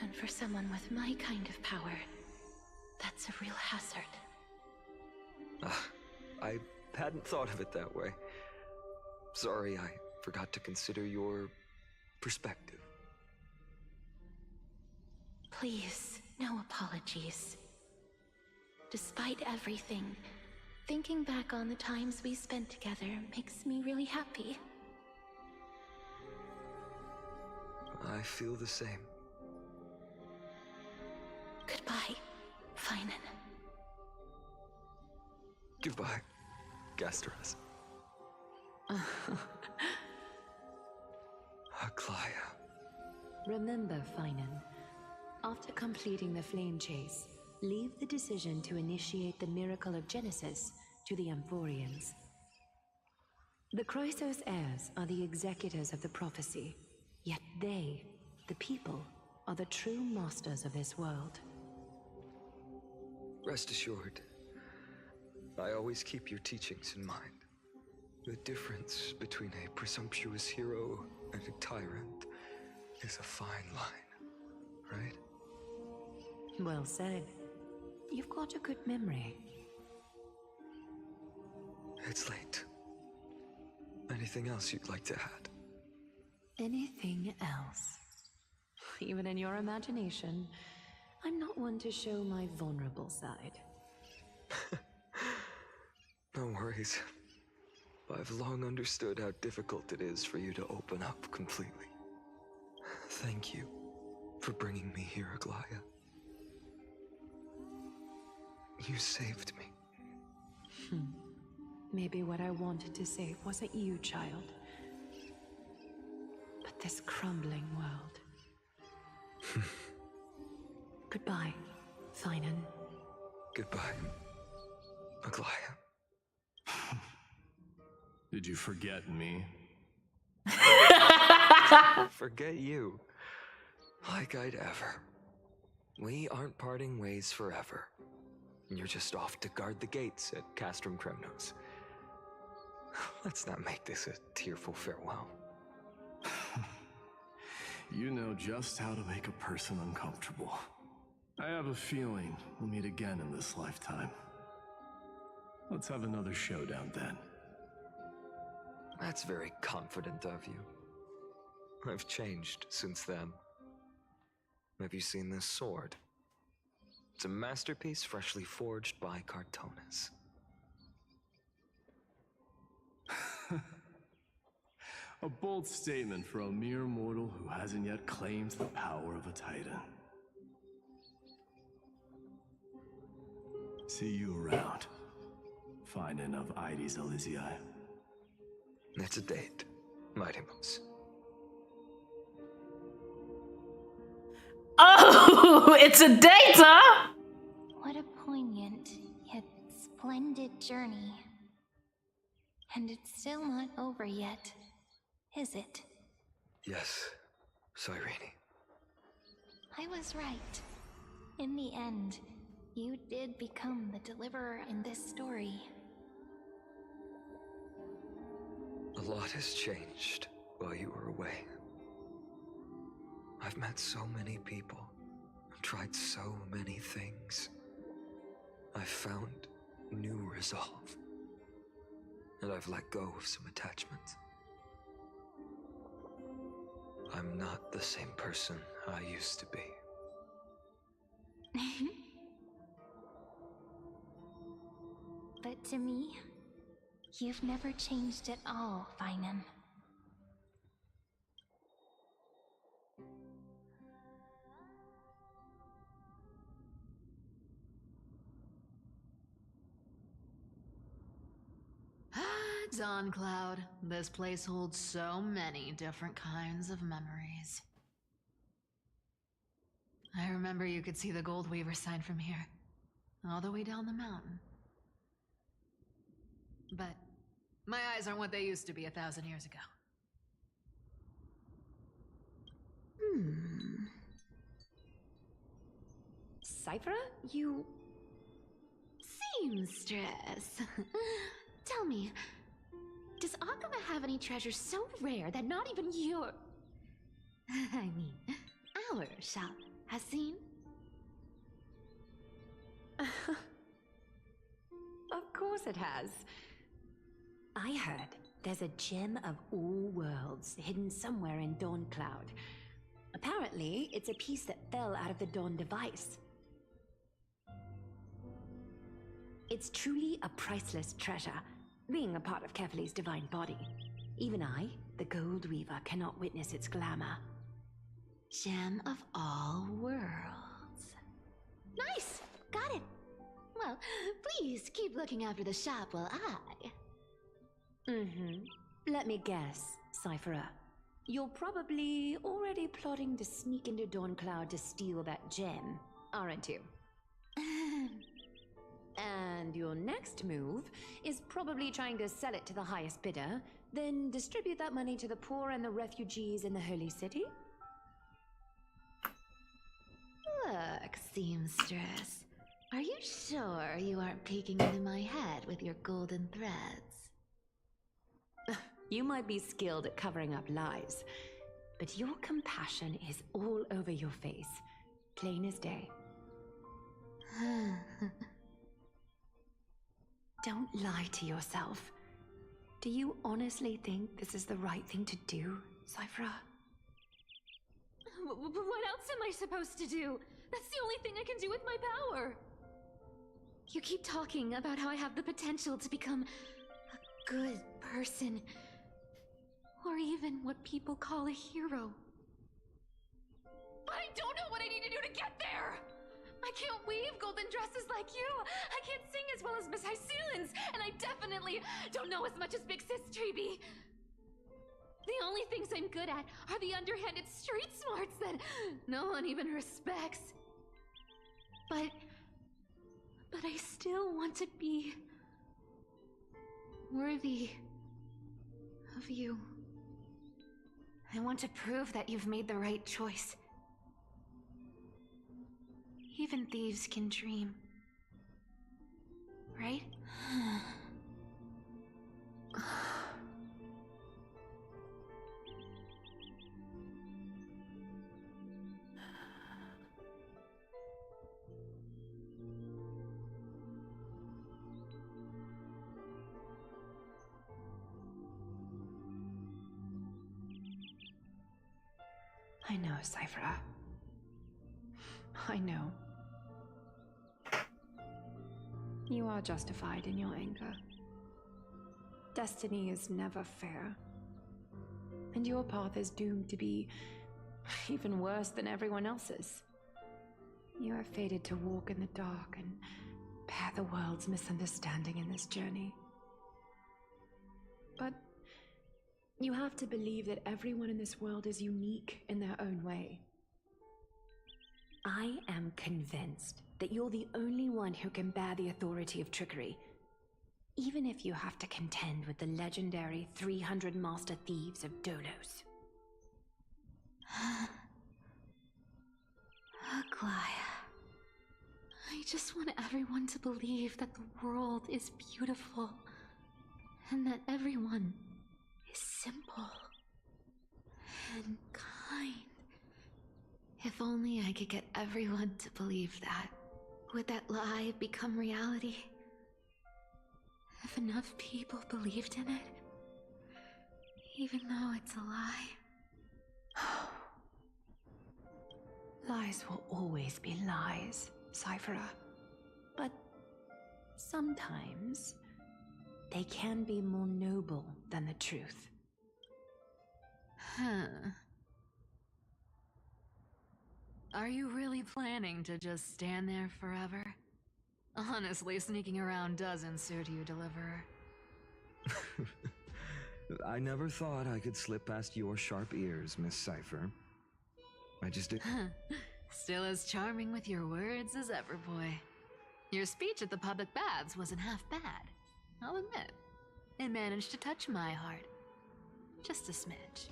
And for someone with my kind of power, that's a real hazard. I hadn't thought of it that way. Sorry, I forgot to consider your perspective. Please, no apologies. Despite everything, thinking back on the times we spent together makes me really happy. I feel the same. Goodbye, Finan. Goodbye, Gasterus. Aglaya. Remember, Finan, after completing the flame chase, leave the decision to initiate the miracle of Genesis to the Amphorians. The Chrysos heirs are the executors of the prophecy, yet they, the people, are the true masters of this world. Rest assured, I always keep your teachings in mind. The difference between a presumptuous hero and a tyrant is a fine line, right? Well said. You've got a good memory. It's late. Anything else you'd like to add? Anything else? Even in your imagination, I'm not one to show my vulnerable side. No worries. I've long understood how difficult it is for you to open up completely. Thank you for bringing me here, Aglaya. You saved me. Maybe what I wanted to save wasn't you, child, but this crumbling world. Goodbye, Finan. Goodbye, Aglaya. Did you forget me? Forget you. Like I'd ever. We aren't parting ways forever. You're just off to guard the gates at Castrum Kremnos. Let's not make this a tearful farewell. You know just how to make a person uncomfortable. I have a feeling we'll meet again in this lifetime. Let's have another showdown then. That's very confident of you. I've changed since then. Have you seen this sword? It's a masterpiece freshly forged by Cartonis. A bold statement for a mere mortal who hasn't yet claimed the power of a titan. See you around. Finan of Ides Elysiae. It's a date, Mighty Moose. Oh, it's a date, huh? What a poignant, yet splendid journey. And it's still not over yet, is it? Yes, Cyrene. I was right. In the end, you did become the deliverer in this story. A lot has changed while you were away. I've met so many people, tried so many things. I've found new resolve, and I've let go of some attachments. I'm not the same person I used to be. But to me, you've never changed at all, Finan. Dawn Cloud. This place holds so many different kinds of memories. I remember you could see the Gold Weaver sign from here, all the way down the mountain. But my eyes aren't what they used to be 1,000 years ago. Cypher, you... Seamstress. Tell me, does Akama have any treasures so rare that not even your... I mean, our shop has seen? Of course it has. I heard there's a gem of all worlds hidden somewhere in Dawn Cloud. Apparently, it's a piece that fell out of the Dawn device. It's truly a priceless treasure, being a part of Kefali's divine body. Even I, the Gold Weaver, cannot witness its glamour. Gem of all worlds. Nice! Got it! Well, Well, please keep looking after the shop while I... Let me guess, Cypherer. You're probably already plotting to sneak into Dawncloud to steal that gem, aren't you? And your next move is probably trying to sell it to the highest bidder, then distribute that money to the poor and the refugees in the Holy City? Look, seamstress. Are you sure you aren't peeking into my head with your golden threads? You might be skilled at covering up lies, but your compassion is all over your face, plain as day. Don't lie to yourself. Do you honestly think this is the right thing to do, Cypherer? What else am I supposed to do? That's the only thing I can do with my power. You keep talking about how I have the potential to become a good person. Or even what people call a hero. But I don't know what I need to do to get there! I can't weave golden dresses like you! I can't sing as well as Miss Hyceelins! And I definitely don't know as much as Big Sis Treby! The only things I'm good at are the underhanded street smarts that no one even respects. But I still want to be worthy of you. I want to prove that you've made the right choice. Even thieves can dream. Right? I know, Cypherer. I know. You are justified in your anger. Destiny is never fair. And your path is doomed to be even worse than everyone else's. You are fated to walk in the dark and bear the world's misunderstanding in this journey. But you have to believe that everyone in this world is unique in their own way. I am convinced that you're the only one who can bear the authority of trickery, even if you have to contend with the legendary 300 master thieves of Dolos. Aglaya. I just want everyone to believe that the world is beautiful, and that everyone is simple and kind. If only I could get everyone to believe that. Would that lie become reality? If enough people believed in it, even though it's a lie. Lies will always be lies, Cypherer. But sometimes they can be more noble than the truth. Are you really planning to just stand there forever? Honestly, sneaking around doesn't suit you, Deliverer. I never thought I could slip past your sharp ears, Miss Cypher. I just did. Still as charming with your words as ever, boy. Your speech at the public baths wasn't half bad, I'll admit. It managed to touch my heart. Just a smidge.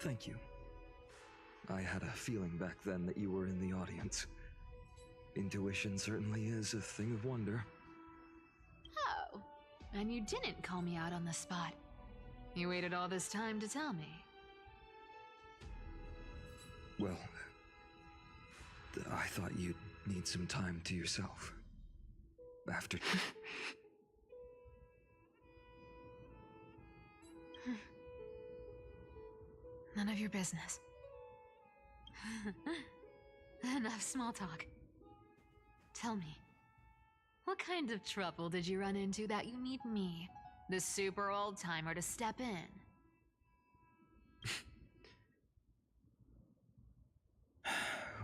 Thank you. I had a feeling back then that you were in the audience. Intuition certainly is a thing of wonder. Oh, and you didn't call me out on the spot. You waited all this time to tell me. Well, I thought you'd need some time to yourself. After... None of your business. Enough small talk. Tell me, what kind of trouble did you run into that you need me, the super old-timer, to step in?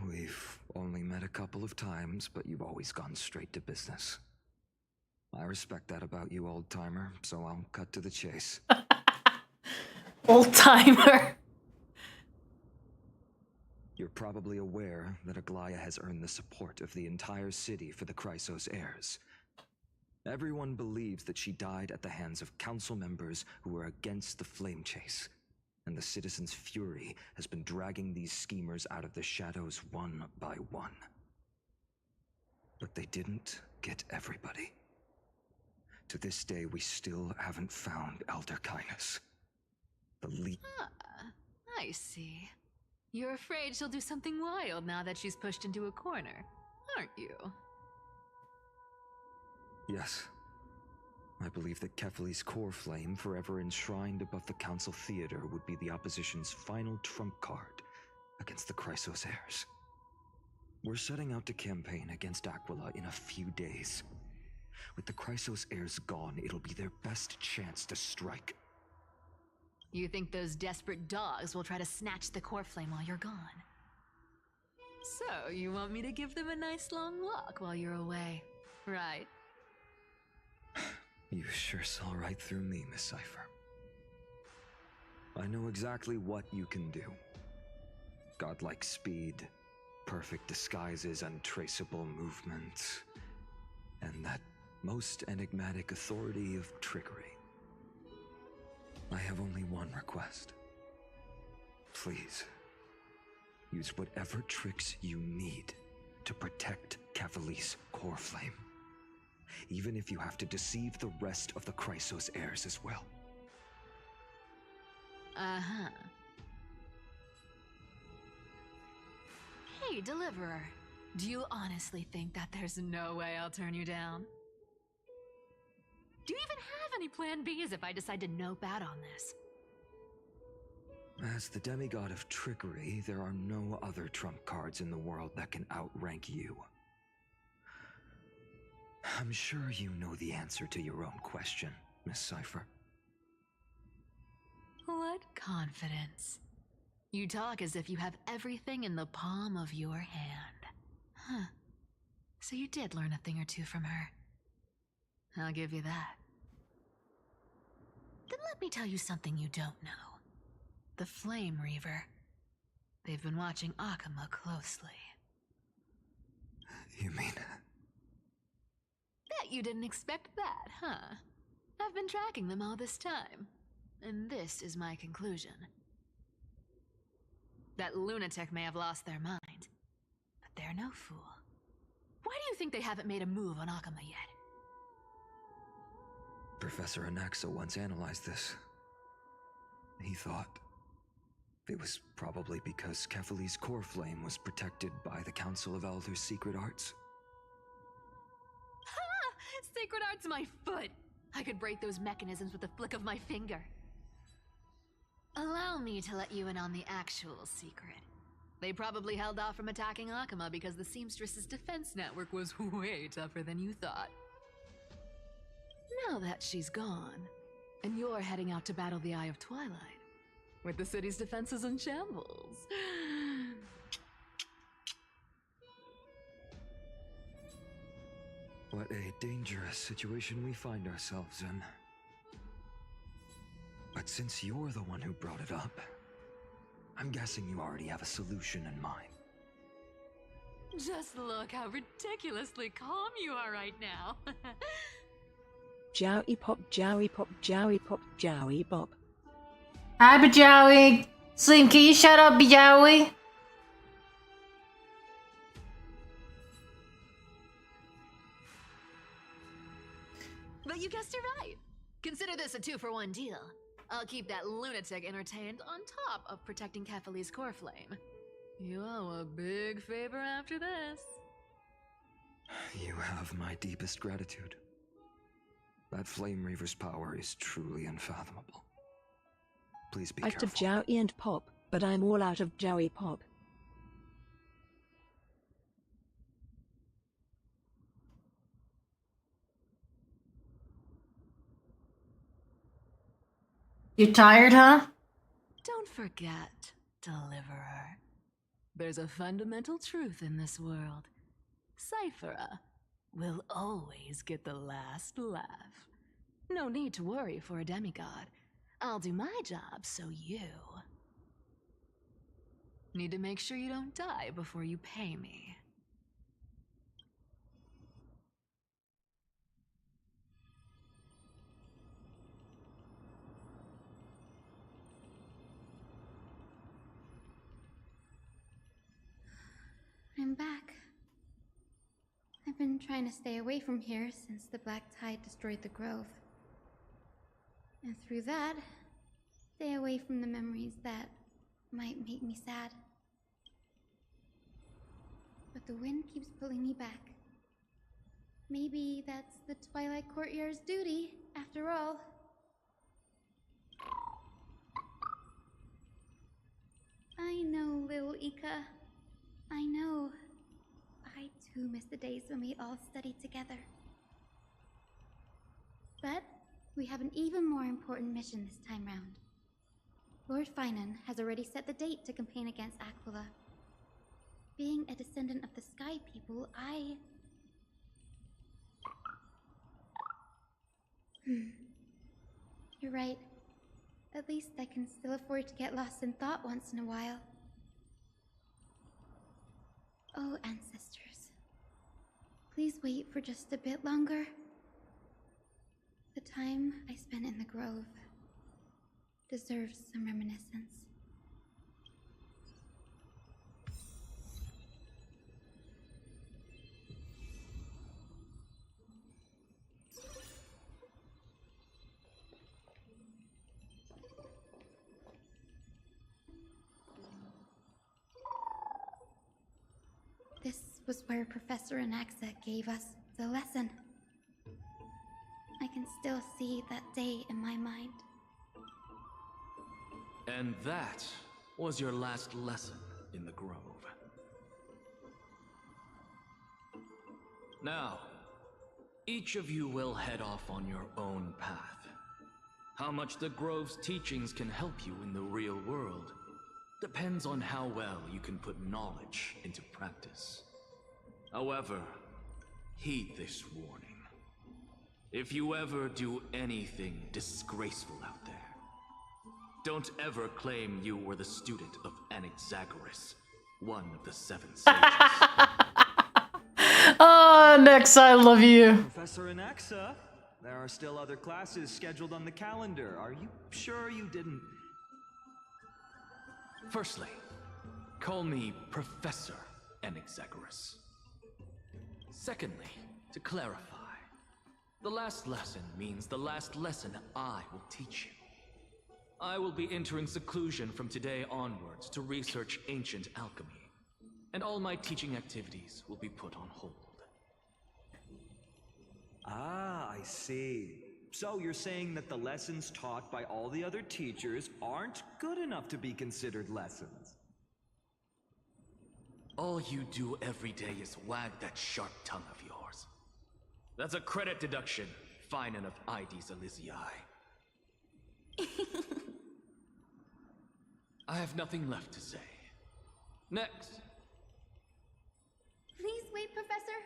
We've Only met a couple of times, but you've always gone straight to business. I respect that about you, old-timer, so I'll cut to the chase. Old-timer. You're probably aware that Aglaya has earned the support of the entire city for the Chrysos heirs. Everyone believes that she died at the hands of council members who were against the flame chase, and the citizens' fury has been dragging these schemers out of the shadows one by one. But they didn't get everybody. To this day, we still haven't found Elder Kindness. The lead. I see. You're afraid she'll do something wild now that she's pushed into a corner, aren't you? Yes. I believe that Kefali's core flame, forever enshrined above the council theater, would be the opposition's final trump card against the Chrysos heirs. We're setting out to campaign against Aquila in a few days. With the Chrysos heirs gone, it'll be their best chance to strike. You think those desperate dogs will try to snatch the core flame while you're gone? So, you want me to give them a nice long walk while you're away, right? You sure saw right through me, Miss Cipher. I know exactly what you can do. Godlike speed, perfect disguises, untraceable movements, and that most enigmatic authority of trickery. I have only one request. Please, use whatever tricks you need to protect Kefali's core flame. Even if you have to deceive the rest of the Chrysos heirs as well. Uh-huh. Hey, Deliverer. Do you honestly think that there's no way I'll turn you down? Do you even have any plan Bs if I decide to nope out on this? As the demigod of trickery, there are no other trump cards in the world that can outrank you. I'm sure you know the answer to your own question, Miss Cipher. What confidence. You talk as if you have everything in the palm of your hand. Huh. So you did learn a thing or two from her. I'll give you that. Then let me tell you something you don't know. The Flame Reaver. They've been watching Akama closely. You mean... Bet you didn't expect that, huh? I've been tracking them all this time. And this is my conclusion. That lunatic may have lost their mind, but they're no fool. Why do you think they haven't made a move on Akama yet? Professor Anaxa once analyzed this. He thought it was probably because Kefali's core flame was protected by the Council of Elders' secret arts. Ha! Sacred art's my foot! I could break those mechanisms with a flick of my finger. Allow me to let you in on the actual secret. They probably held off from attacking Akama because the Seamstress's defense network was way tougher than you thought. Now that she's gone, and you're heading out to battle the Eye of Twilight, with the city's defenses in shambles. What a dangerous situation we find ourselves in. But since you're the one who brought it up, I'm guessing you already have a solution in mind. Just look how ridiculously calm you are right now. Jowie pop, jowie pop, jowie pop, jowie pop. Hi, Bajowie. Slim, can you shut up, Bajowie? But you guessed it right. Consider this a 2-for-1 deal. I'll keep that lunatic entertained on top of protecting Kefali's core flame. You owe a big favor after this. You have my deepest gratitude. That Flame Reaver's power is truly unfathomable. Please be Out careful. of jowie and pop, but I'm all out of jowie pop. You tired, huh? Don't forget, Deliverer. There's a fundamental truth in this world. Cyphera will always get the last laugh. No need to worry for a demigod. I'll do my job, so you need to make sure you don't die before you pay me. I'm back. I've been trying to stay away from here since the Black Tide destroyed the grove. And through that, stay away from the memories that might make me sad. But the wind keeps pulling me back. Maybe that's the Twilight Courtyard's duty, after all. I know, little Ika. I know. I too miss the days when we all studied together. But we have an even more important mission this time round. Lord Finan has already set the date to campaign against Aquila. Being a descendant of the Sky People, You're right. At least I can still afford to get lost in thought once in a while. Oh, ancestors. Please wait for just a bit longer. The time I spent in the grove deserves some reminiscence. This was where Professor Anaxa gave us the lesson. I can still see that day in my mind. And that was your last lesson in the grove. Now, each of you will head off on your own path. How much the grove's teachings can help you in the real world depends on how well you can put knowledge into practice. However, heed this warning. If you ever do anything disgraceful out there, don't ever claim you were the student of Anaxagoras, one of the 7 sages. Oh, Nex, I love you. Professor Anaxa, there are still other classes scheduled on the calendar. Are you sure you didn't? Firstly, call me Professor Anaxagoras. Secondly, to clarify, the last lesson means the last lesson I will teach you. I will be entering seclusion from today onwards to research ancient alchemy, and all my teaching activities will be put on hold. Ah, I see. So you're saying that the lessons taught by all the other teachers aren't good enough to be considered lessons? All you do every day is wag that sharp tongue of yours. That's a credit deduction, Finan of Ides Elysiae. I have nothing left to say. Next. Please wait, Professor.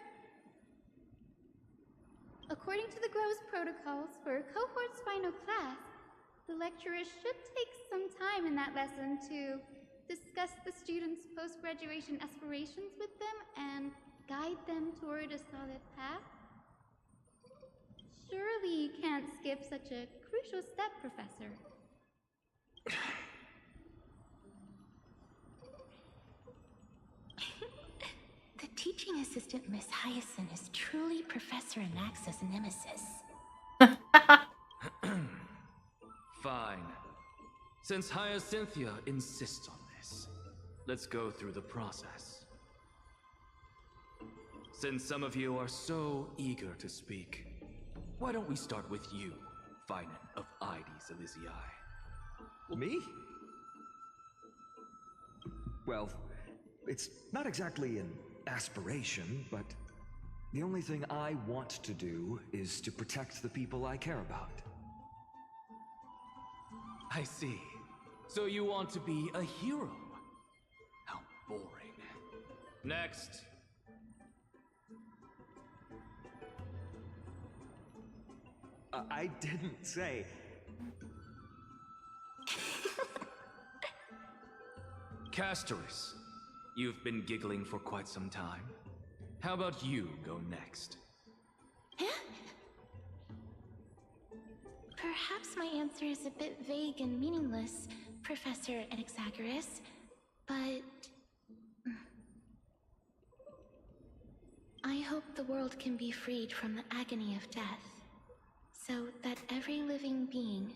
According to the Grove's protocols for a cohort's final class, the lecturer should take some time in that lesson to discuss the students' post-graduation aspirations with them and guide them toward a solid path. Surely you can't skip such a crucial step, Professor. The teaching assistant, Miss Hyacinth, is truly Professor Anaxa's nemesis. Fine. Since Hyacinthia insists on this, let's go through the process. Since some of you are so eager to speak, why don't we start with you, Finan of Ides Elysiae? Me? Well, it's not exactly an aspiration, but the only thing I want to do is to protect the people I care about. I see. So you want to be a hero? How boring. Next. I didn't say. Castoris, you've been giggling for quite some time. How about you go next? Perhaps my answer is a bit vague and meaningless, Professor Anaxagoras, but I hope the world can be freed from the agony of death, so that every living being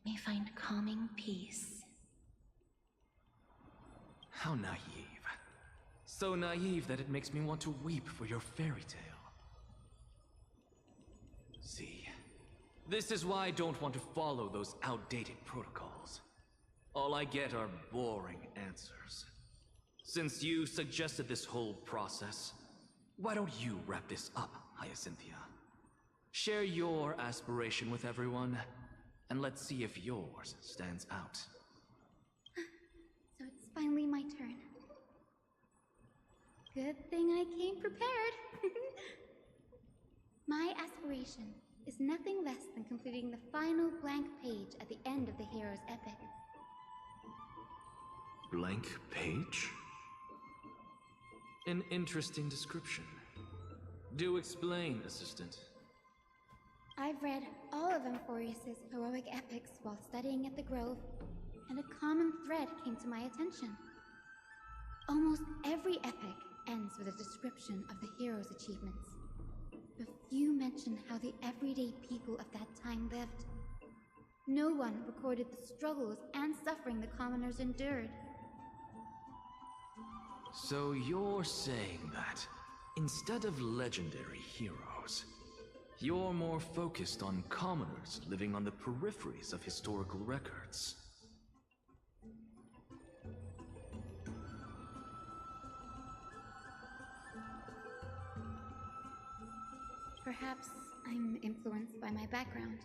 may find calming peace. How naive. So naive that it makes me want to weep for your fairy tale. See, this is why I don't want to follow those outdated protocols. All I get are boring answers. Since you suggested this whole process, why don't you wrap this up, Hyacinthia? Share your aspiration with everyone, and let's see if yours stands out. So it's finally my turn. Good thing I came prepared. My aspiration is nothing less than completing the final blank page at the end of the hero's epic. Blank page? An interesting description. Do explain, assistant. I've read all of Amphorius's heroic epics while studying at the Grove, and a common thread came to my attention. Almost every epic ends with a description of the hero's achievements. But few mention how the everyday people of that time lived. No one recorded the struggles and suffering the commoners endured. So you're saying that, instead of legendary heroes, you're more focused on commoners living on the peripheries of historical records. Perhaps I'm influenced by my background.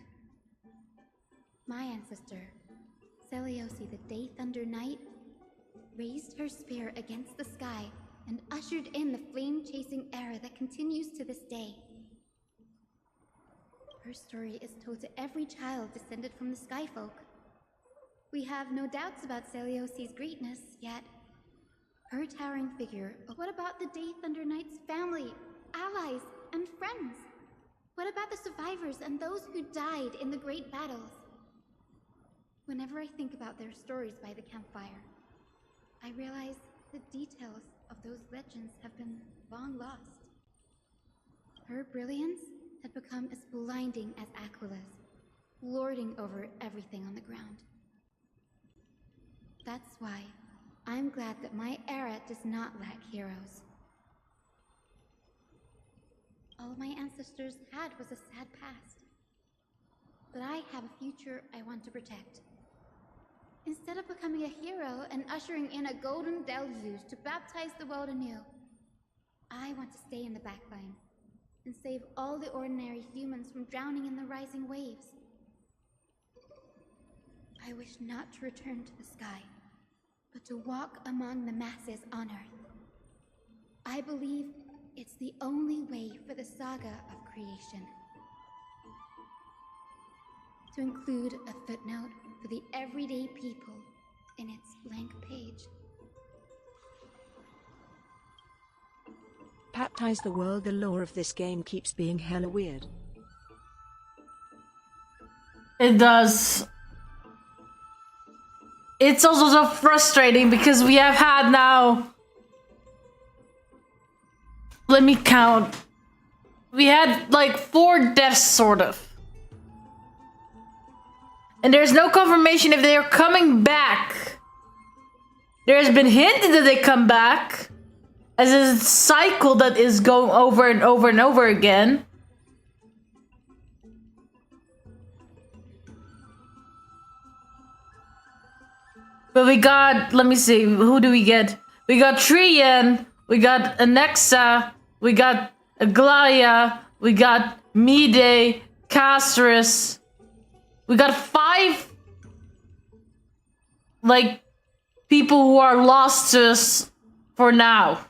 My ancestor, Seliosi the Day Thunder Knight, raised her spear against the sky and ushered in the flame-chasing era that continues to this day. Her story is told to every child descended from the Skyfolk. We have no doubts about Seliosi's greatness, yet her towering figure. What about the Day Thunder Knight's family, allies, and friends? What about the survivors and those who died in the great battles? Whenever I think about their stories by the campfire, I realize the details of those legends have been long lost. Her brilliance had become as blinding as Aquila's, lording over everything on the ground. That's why I'm glad that my era does not lack heroes. All my ancestors had was a sad past, but I have a future I want to protect. Instead of becoming a hero and ushering in a golden deluge to baptize the world anew, I want to stay in the backline and save all the ordinary humans from drowning in the rising waves. I wish not to return to the sky, but to walk among the masses on Earth. I believe it's the only way for the saga of creation. To include a footnote for the everyday people in its blank page. Baptize the world. The lore of this game keeps being hella weird. It does. It's also so frustrating because we have had now... Let me count. We had like 4 deaths, sort of. And there's no confirmation if they are coming back. There has been hinted that they come back. As a cycle that is going over and over and over again. But we got, let me see, who do we get? We got Trian, we got Anexa, we got Aglaya, we got Mide, Castoris. We got 5, like, people who are lost to us for now.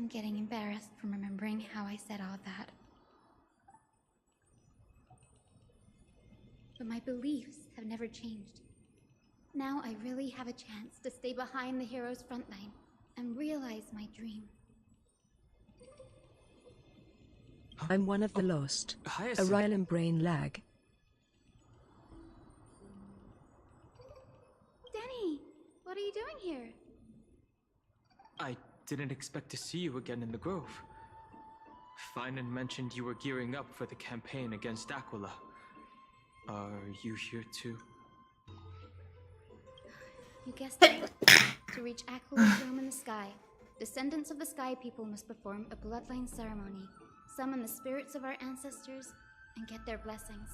getting embarrassed from remembering how I said all that. But my beliefs have never changed. Now I really have a chance to stay behind the hero's front line and realize my dream. I'm one of the lost. Hyacinth. Orion brain lag. Denny, what are you doing here? I didn't expect to see you again in the Grove. Finan mentioned you were gearing up for the campaign against Aquila. Are you here too? You guessed it. To reach Aquila's realm in the sky, descendants of the Sky People must perform a bloodline ceremony, summon the spirits of our ancestors, and get their blessings.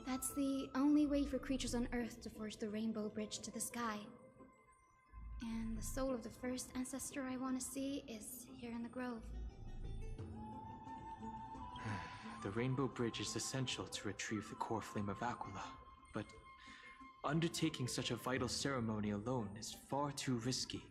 That's the only way for creatures on Earth to forge the rainbow bridge to the sky. And the soul of the first ancestor I want to see is here in the Grove. The Rainbow Bridge is essential to retrieve the core flame of Aquila, but undertaking such a vital ceremony alone is far too risky.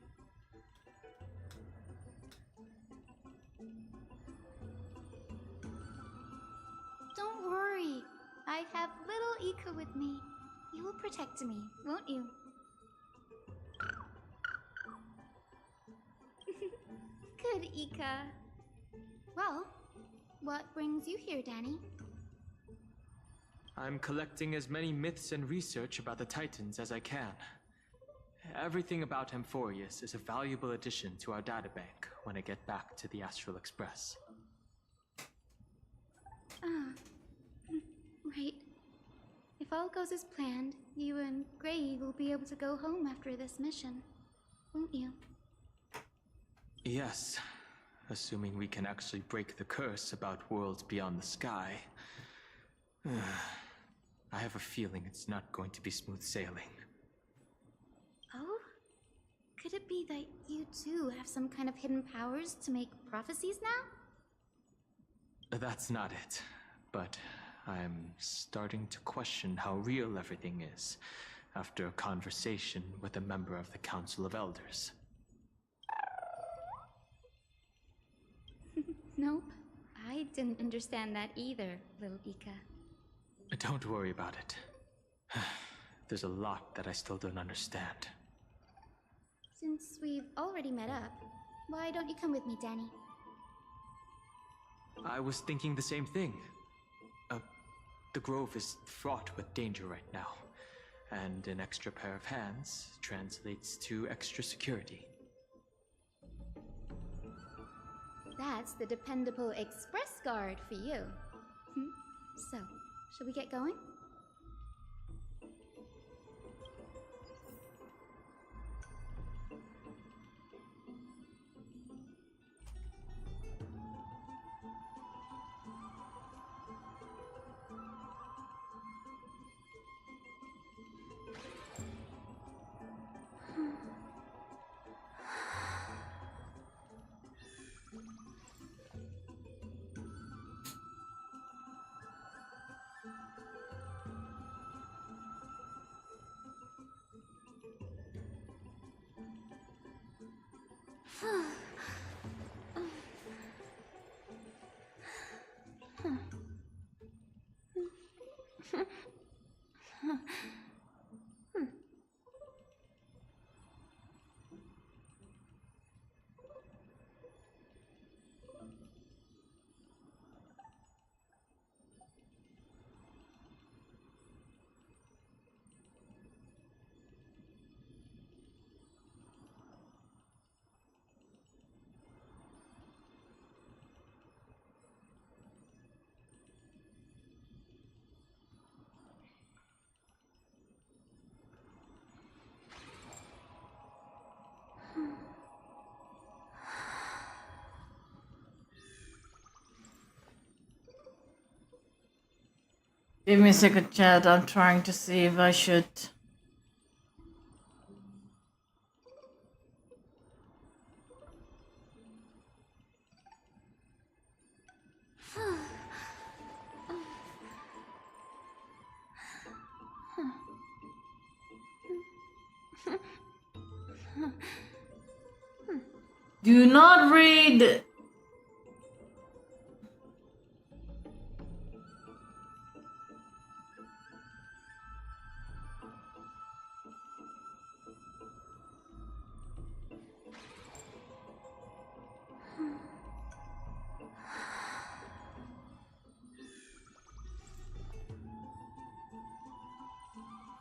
Don't worry. I have little Ika with me. You will protect me, won't you? Good, Ika. Well, what brings you here, Danny? I'm collecting as many myths and research about the Titans as I can. Everything about Amphorius is a valuable addition to our databank when I get back to the Astral Express. Ah, right. If all goes as planned, you and Gray will be able to go home after this mission, won't you? Yes, assuming we can actually break the curse about worlds beyond the sky. I have a feeling it's not going to be smooth sailing. Oh? Could it be that you too have some kind of hidden powers to make prophecies now? That's not it, but I'm starting to question how real everything is after a conversation with a member of the Council of Elders. Nope. I didn't understand that either, little Ika. Don't worry about it. There's a lot that I still don't understand. Since we've already met up, why don't you come with me, Danny? I was thinking the same thing. The Grove is fraught with danger right now, and an extra pair of hands translates to extra security. That's the dependable express guard for you. So, shall we get going? Give me a second, chat. I'm trying to see if I should. Do not read.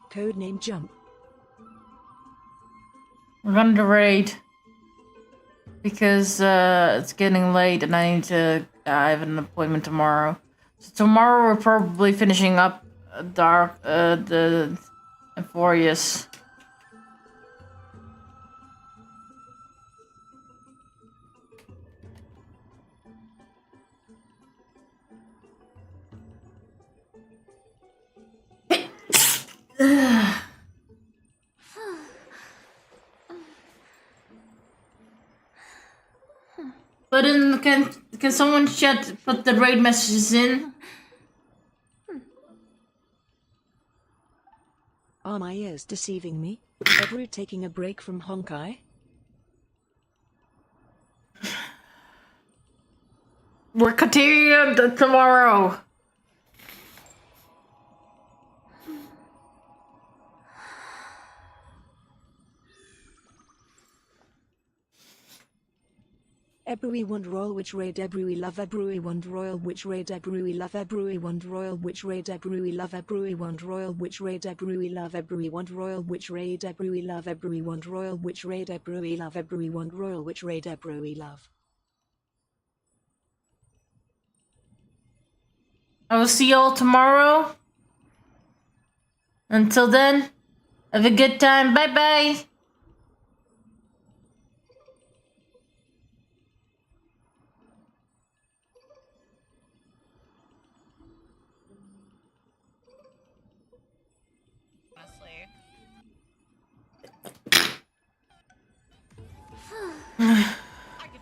Codename Jump. We're gonna raid because it's getting late and I need to. I have an appointment tomorrow. So tomorrow we're probably finishing up the Euphorius. But then can someone put the raid messages in? Are my ears deceiving me? Ebru taking a break from Honkai? We're continuing tomorrow. Ebru we want royal which raid Ebru we love Ebru we want royal which raid Ebru we love Ebru we want royal which raid Ebru we love Ebru we want royal which raid Ebru we love Ebru we want royal which raid Ebru we love Ebru we want royal which raid Ebru we love Ebru we want royal which raid Ebru we love. I will see y'all tomorrow. Until then, have a good time. Bye bye.